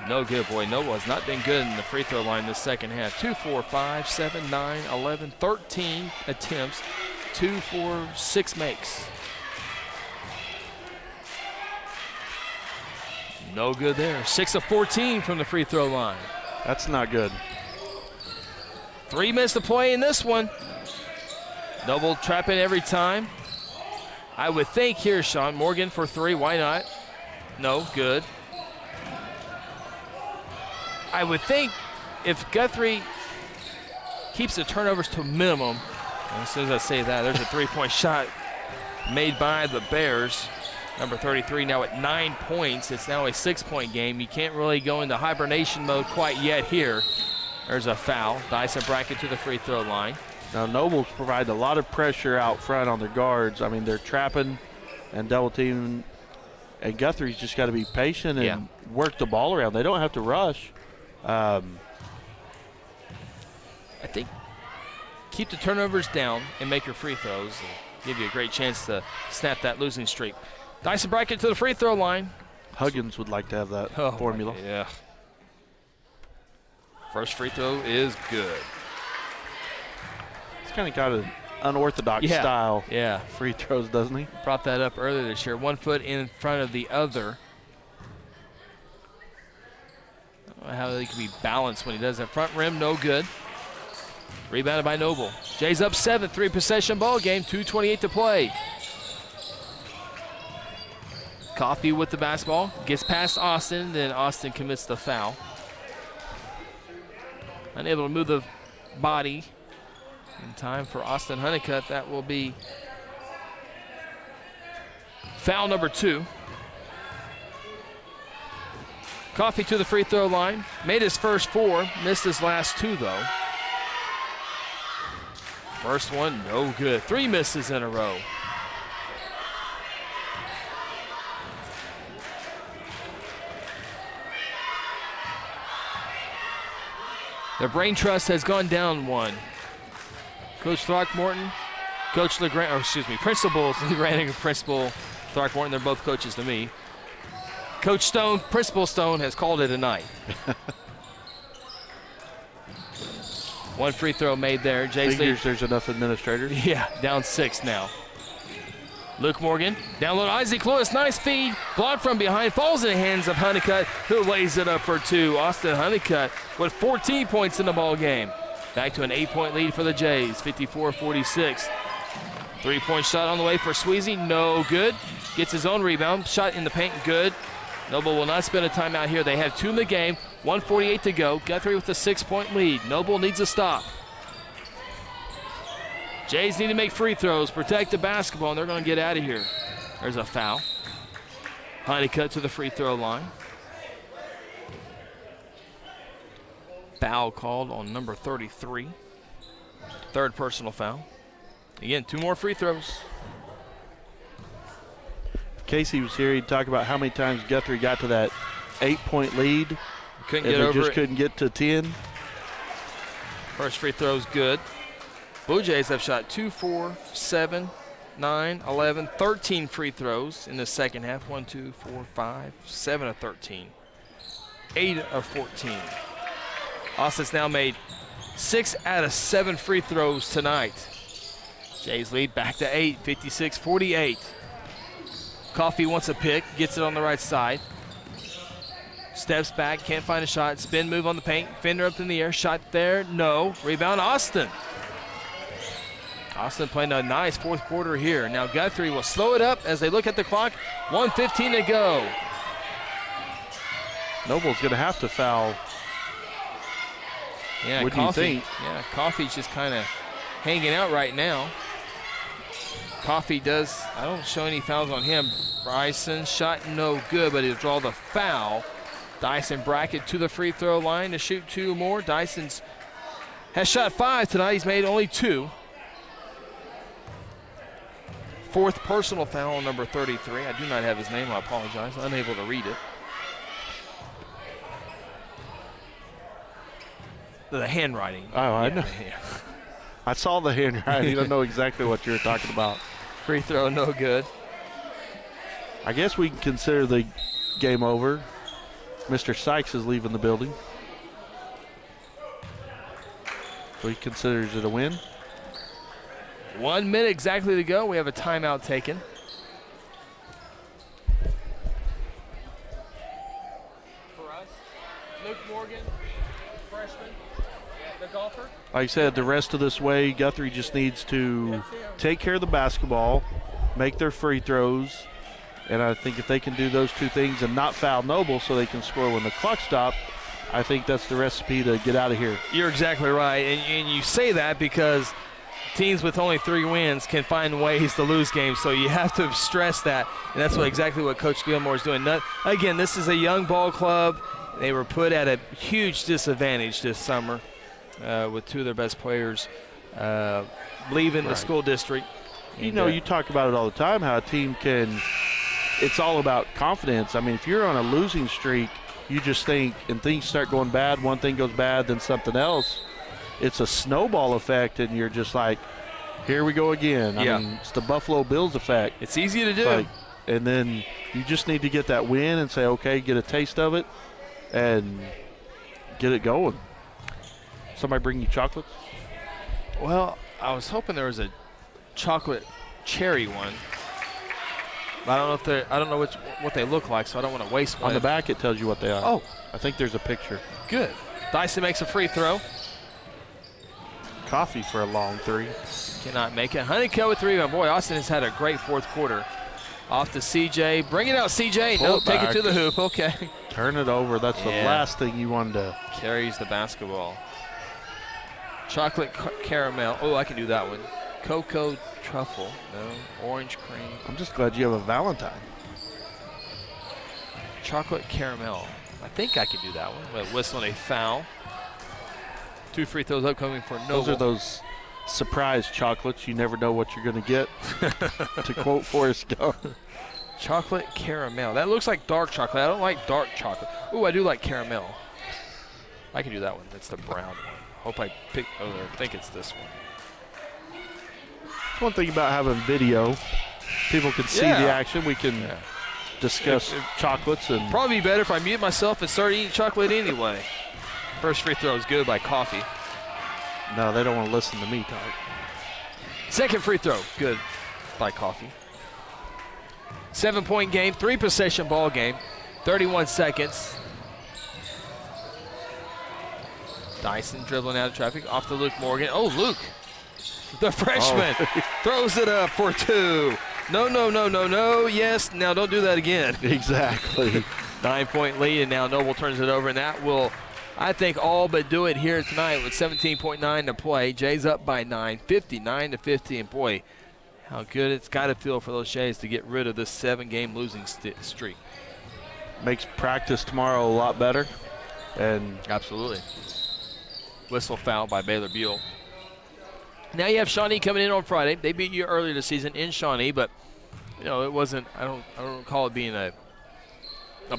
No good, boy. Noble has not been good in the free throw line this second half. 2, 4, 5, 7, 9, 11, 13 attempts. 2 for 6 makes. No good there. 6 of 14 from the free throw line. That's not good. 3 minutes to play in this one. Noble trapping every time. I would think here, Sean, Morgan for 3. Why not? No, good. I would think if Guthrie keeps the turnovers to a minimum, and as soon as I say that, there's a three-point shot made by the Bears. Number 33 now at 9 points. It's now a 6-point game. You can't really go into hibernation mode quite yet here. There's a foul. Dyson Brackett to the free throw line. Now, Nobles provide a lot of pressure out front on their guards. I mean, they're trapping and double teaming, and Guthrie's just got to be patient and work the ball around. They don't have to rush. I think keep the turnovers down and make your free throws and give you a great chance to snap that losing streak. Dyson Brackett to the free throw line. Huggins would like to have that formula. Yeah. First free throw is good. He's kind of got an unorthodox style free throws, doesn't he? Brought that up earlier this year. 1 foot in front of the other. I don't know how he can be balanced when he does that. Front rim, no good. Rebounded by Noble. Jays up 7, 3-possession ball game, 2:28 to play. Coffey with the basketball, gets past Austin, then Austin commits the foul. Unable to move the body in time for Austin Honeycutt. That will be foul number 2. Coffey to the free throw line, made his first 4, missed his last 2 though. First one, no good. 3 misses in a row. Their brain trust has gone down 1. Coach Throckmorton, Coach LeGrand, Principal LeGrand and Principal Throckmorton, they're both coaches to me. Coach Stone, Principal Stone has called it a night. 1 free throw made there. Jay's figures there's enough administrators. Yeah, down 6 now. Luke Morgan, down low to Isaac Lewis, nice feed, blocked from behind, falls in the hands of Honeycutt, who lays it up for 2. Austin Honeycutt with 14 points in the ball game. Back to an 8-point lead for the Jays, 54-46. 3-point shot on the way for Sweezy, no good. Gets his own rebound, shot in the paint, good. Noble will not spend a timeout here. They have 2 in the game, 1:48 to go. Guthrie with a 6-point lead. Noble needs a stop. Jays need to make free throws, protect the basketball, and they're going to get out of here. There's a foul. Honeycutt to the free throw line. Foul called on number 33. 3rd personal foul. Again, 2 more free throws. If Casey was here, he'd talk about how many times Guthrie got to that 8-point lead. Couldn't get over it. Couldn't get to 10. First free throw's good. Blue Jays have shot 2, 4, 7, 9, 11, 13 free throws in the second half. 1, 2, 4, 5, 7 of 13. 8 of 14. Austin's now made 6 out of 7 free throws tonight. Jays lead back to 8, 56-48. Coffey wants a pick, gets it on the right side. Steps back, can't find a shot. Spin move on the paint, fender up in the air, shot there, no. Rebound, Austin. Austin playing a nice 4th quarter here. Now Guthrie will slow it up as they look at the clock. 1:15 to go. Noble's going to have to foul. Yeah, what do you think? Yeah, Coffey's just kind of hanging out right now. Coffey does, I don't show any fouls on him. Bryson, shot no good, but he'll draw the foul. Dyson Brackett to the free throw line to shoot 2 more. Dyson's has shot 5 tonight. He's made only 2. 4th personal foul on number 33. I do not have his name. I apologize. Unable to read it. The handwriting. Oh, I know. Yeah. I saw the handwriting. I know exactly what you're talking about. Free throw, no good. I guess we can consider the game over. Mr. Sykes is leaving the building. So he considers it a win. 1 minute exactly to go. We have a timeout taken. For us, Luke Morgan, freshman, the golfer. Like I said, the rest of this way, Guthrie just needs to take care of the basketball, make their free throws, and I think if they can do those 2 things and not foul Noble so they can score when the clock stops, I think that's the recipe to get out of here. You're exactly right, and you say that because teams with only 3 wins can find ways to lose games, so you have to stress that, and that's exactly what Coach Gilmore is doing. Again, this is a young ball club. They were put at a huge disadvantage this summer with 2 of their best players leaving the school district. You know, you talk about it all the time, how a team can – it's all about confidence. I mean, if you're on a losing streak, you just think – and things start going bad, one thing goes bad, then something else. It's a snowball effect, and you're just like, here we go again. I mean, it's the Buffalo Bills effect. It's easy to do. And then you just need to get that win and say, okay, get a taste of it and get it going. Somebody bring you chocolates? Well, I was hoping there was a chocolate cherry one. But I don't know what they look like, so I don't want to waste one. On the back it tells you what they are. Oh. I think there's a picture. Good. Dyson makes a free throw. Coffee for a long 3. Cannot make it. Honeycutt with 3. Boy, Austin has had a great 4th quarter. Off to CJ. Bring it out, CJ. No, take it to the hoop. Okay. Turn it over. That's the last thing you wanted to. Carries the basketball. Chocolate caramel. Oh, I can do that one. Cocoa truffle. No. Orange cream. I'm just glad you have a Valentine. Chocolate caramel. I think I can do that one. But whistling a foul. 2 free throws upcoming for Noble. Those are those surprise chocolates. You never know what you're going to get. To quote Forrest Gump. Chocolate caramel. That looks like dark chocolate. I don't like dark chocolate. Ooh, I do like caramel. I can do that one. That's the brown one. Hope I pick. Oh, I think it's this one. One thing about having video, people can see the action. We can discuss chocolates. And probably be better if I mute myself and start eating chocolate anyway. First free throw is good by Coffee. No, they don't want to listen to me talk. Second free throw, good by Coffee. 7-point game, 3-possession ball game, 31 seconds. Dyson dribbling out of traffic, off to Luke Morgan. Oh, Luke, the freshman, throws it up for 2. No. Yes, now don't do that again. Exactly. 9-point lead, and now Noble turns it over, and that will, I think, all but do it here tonight with 17.9 to play. Jays up by 9, 59-50, and boy, how good it's got to feel for those Jays to get rid of this 7-game losing streak. Makes practice tomorrow a lot better. And absolutely. Whistle foul by Baylor Buell. Now you have Shawnee coming in on Friday. They beat you earlier this season in Shawnee, but you know it wasn't. I don't recall it being a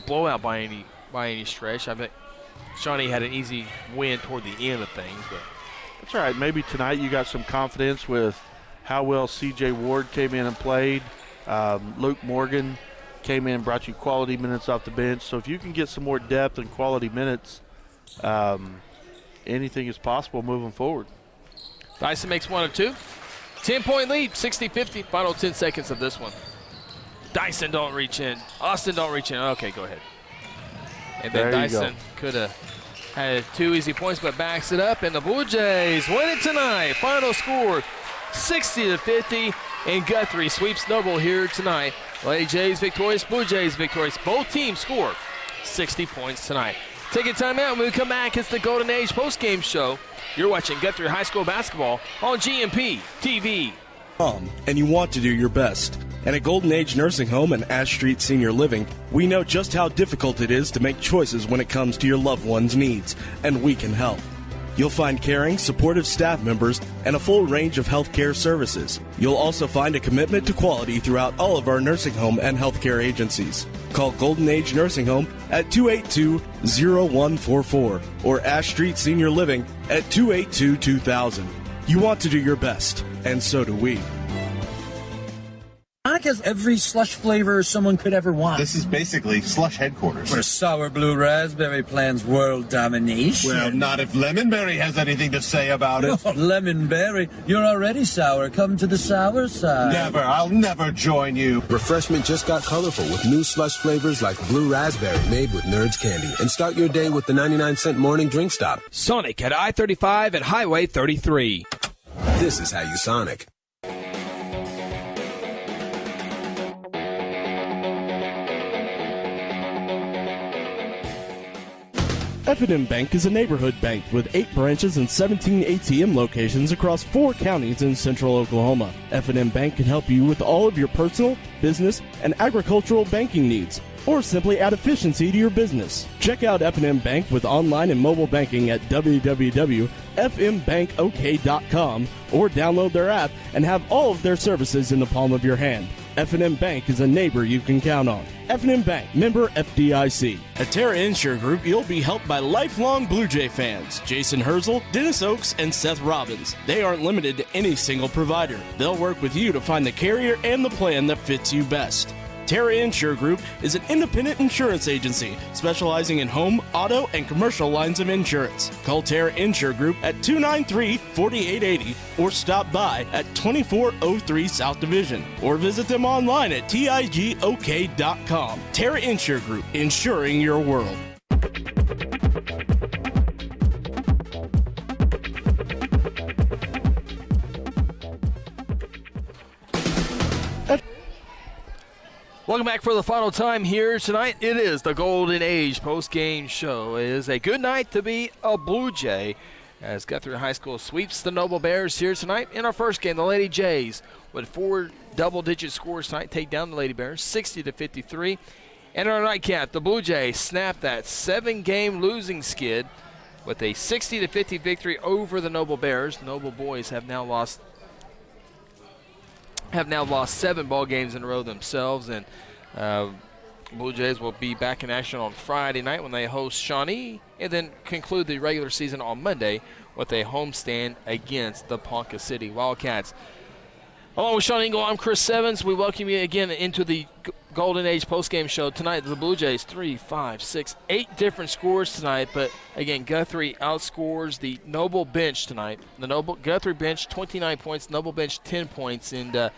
blowout by any stretch. I think Shawnee had an easy win toward the end of things, but that's all right. Maybe tonight you got some confidence with how well C.J. Ward came in and played. Luke Morgan came in and brought you quality minutes off the bench. So if you can get some more depth and quality minutes, anything is possible moving forward. Dyson makes 1 of 2. 10-point lead, 60-50. Final 10 seconds of this one. Dyson don't reach in. Austin don't reach in. Okay, go ahead. And then Dyson could have had 2 easy points, but backs it up, and the Blue Jays win it tonight. Final score, 60-50, and Guthrie sweeps Noble here tonight. Lady Jays victorious, Blue Jays victorious. Both teams score 60 points tonight. Take a time out. When we come back, it's the Golden Age postgame show. You're watching Guthrie High School basketball on GMP TV. And you want to do your best. And at Golden Age Nursing Home and Ash Street Senior Living, we know just how difficult it is to make choices when it comes to your loved one's needs, and we can help. You'll find caring, supportive staff members and a full range of healthcare services. You'll also find a commitment to quality throughout all of our nursing home and healthcare agencies. Call Golden Age Nursing Home at 282-0144 or Ash Street Senior Living at 282-2000. You want to do your best, and so do we. Sonic has every slush flavor someone could ever want. This is basically slush headquarters. Where sour blue raspberry plans world domination. Well, not if Lemonberry has anything to say about it. Oh, Lemonberry, you're already sour. Come to the sour side. Never. I'll never join you. Refreshment just got colorful with new slush flavors like blue raspberry made with Nerds candy. And start your day with the 99-cent morning drink stop. Sonic at I-35 and Highway 33. This is how you Sonic. F&M Bank is a neighborhood bank with 8 branches and 17 ATM locations across 4 counties in central Oklahoma. F&M Bank can help you with all of your personal, business, and agricultural banking needs, or simply add efficiency to your business. Check out F&M Bank with online and mobile banking at www.fmbankok.com or download their app and have all of their services in the palm of your hand. F&M Bank is a neighbor you can count on. F&M Bank, member FDIC. At Terra Insure Group, you'll be helped by lifelong Blue Jay fans, Jason Herzl, Dennis Oakes, and Seth Robbins. They aren't limited to any single provider. They'll work with you to find the carrier and the plan that fits you best. Terra Insure Group is an independent insurance agency specializing in home, auto, and commercial lines of insurance. Call Terra Insure Group at 293-4880 or stop by at 2403 South Division or visit them online at tigok.com. Terra Insure Group, insuring your world. Welcome back for the final time here tonight. It is the Golden Age post-game show. It is a good night to be a Blue Jay as Guthrie High School sweeps the Noble Bears here tonight. In our first game, the Lady Jays with 4 double-digit scores tonight take down the Lady Bears 60-53. And in our nightcap, the Blue Jays snap that 7-game losing skid with a 60-50 victory over the Noble Bears. Noble boys have now lost 7 ball games in a row themselves, and Blue Jays will be back in action on Friday night when they host Shawnee, and then conclude the regular season on Monday with a homestand against the Ponca City Wildcats. Along with Sean Engel, I'm Chris Evans. We welcome you again into the Golden Age postgame show tonight. The Blue Jays 3, 5, 6, 8 different scores tonight, but again, Guthrie outscores the Noble bench tonight. The Guthrie bench 29 points, Noble bench 10 points, and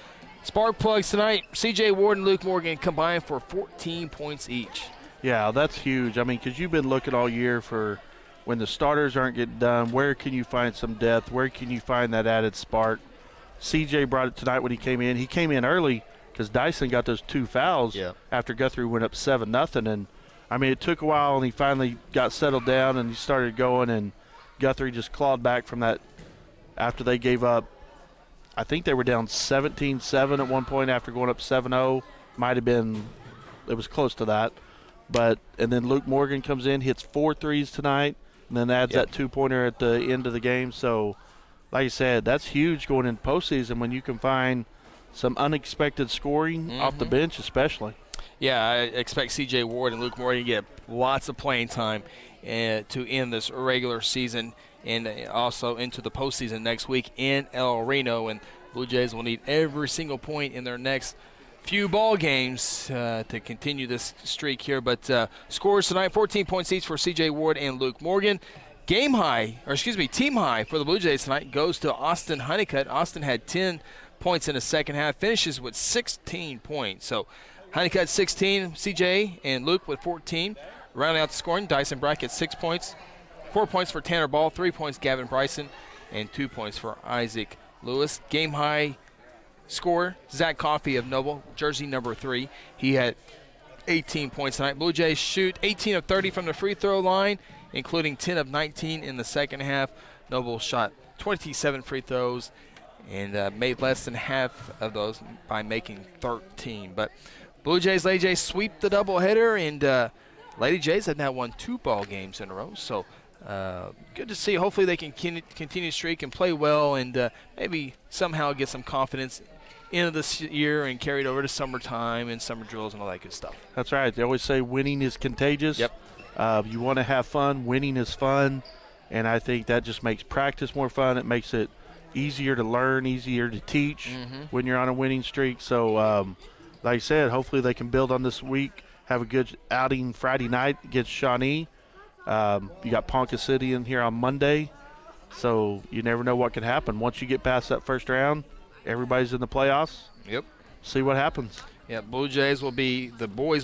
spark plugs tonight. C.J. Ward and Luke Morgan combined for 14 points each. Yeah, that's huge. I mean, because you've been looking all year for when the starters aren't getting done, where can you find some depth? Where can you find that added spark? C.J. brought it tonight when he came in. He came in early because Dyson got those 2 fouls after Guthrie went up 7-0. And, I mean, it took a while, and he finally got settled down, and he started going, and Guthrie just clawed back from that after they gave up. I think they were down 17-7 at one point after going up 7-0. Might have been – it was close to that. And then Luke Morgan comes in, hits 4 threes tonight, and then adds that 2-pointer at the end of the game. So, like I said, that's huge going into postseason when you can find some unexpected scoring off the bench especially. Yeah, I expect C.J. Ward and Luke Morgan to get lots of playing time to end this regular season and also into the postseason next week in El Reno. And Blue Jays will need every single point in their next few ball games to continue this streak here. But scores tonight, 14 points each for C.J. Ward and Luke Morgan. Team high for the Blue Jays tonight goes to Austin Honeycutt. Austin had 10 points in the second half, finishes with 16 points. So Honeycutt 16, CJ and Luke with 14. Rounding out the scoring, Dyson Brackett 6 points, 4 points for Tanner Ball, 3 points Gavin Bryson, and 2 points for Isaac Lewis. Game high scorer, Zach Coffey of Noble, jersey number 3. He had 18 points tonight. Blue Jays shoot 18 of 30 from the free throw line, including 10 of 19 in the second half. Noble shot 27 free throws and made less than half of those by making 13. But Blue Jays, Lady Jays sweep the doubleheader, and Lady Jays have now won 2 ball games in a row. So good to see. Hopefully they can continue to streak and play well and maybe somehow get some confidence into this year and carry it over to summertime and summer drills and all that good stuff. That's right. They always say winning is contagious. Yep. You want to have fun. Winning is fun. And I think that just makes practice more fun. It makes it easier to learn, easier to teach when you're on a winning streak. So, like I said, hopefully they can build on this week, have a good outing Friday night against Shawnee. You got Ponca City in here on Monday. So you never know what could happen. Once you get past that first round, everybody's in the playoffs. Yep. See what happens. Yeah, the boys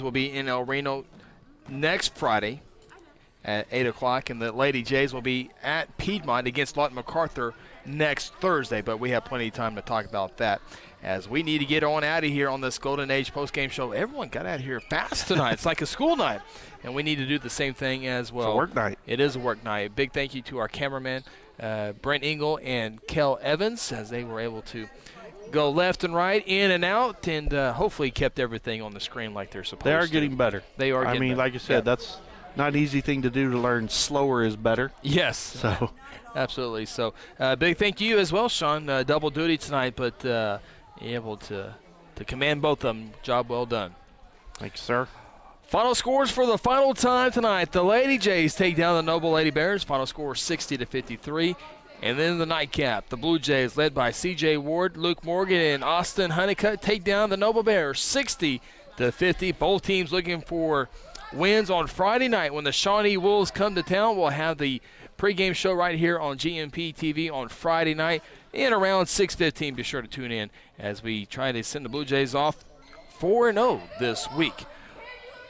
will be in El Reno next Friday at 8 o'clock, and the Lady Jays will be at Piedmont against Lawton MacArthur next Thursday, but we have plenty of time to talk about that as we need to get on out of here on this Golden Age postgame show. Everyone got out of here fast tonight. It's like a school night, and we need to do the same thing as well. It's a work night. It is a work night. Big thank you to our cameraman, Brent Engel and Kel Evans, as they were able to go left and right, in and out, and hopefully kept everything on the screen like they're supposed to. They are getting better. They are getting better. Like you said, that's not an easy thing to do, to learn slower is better. Yes. So, absolutely. So, big thank you as well, Sean. Double duty tonight, but able to command both of them. Job well done. Thanks, sir. Final scores for the final time tonight. The Lady Jays take down the Noble Lady Bears. Final score 60-53. And then the nightcap, the Blue Jays, led by C.J. Ward, Luke Morgan, and Austin Honeycutt, take down the Noble Bears 60-50. Both teams looking for wins on Friday night when the Shawnee Wolves come to town. We'll have the pregame show right here on GMP TV on Friday night and around 6:15. Be sure to tune in as we try to send the Blue Jays off 4-0 this week.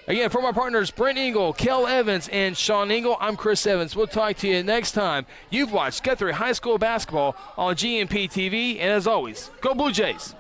Again, for my partners, Brent Engel, Kel Evans, and Sean Engel, I'm Chris Evans. We'll talk to you next time. You've watched Guthrie High School basketball on GMP TV, and as always, go Blue Jays!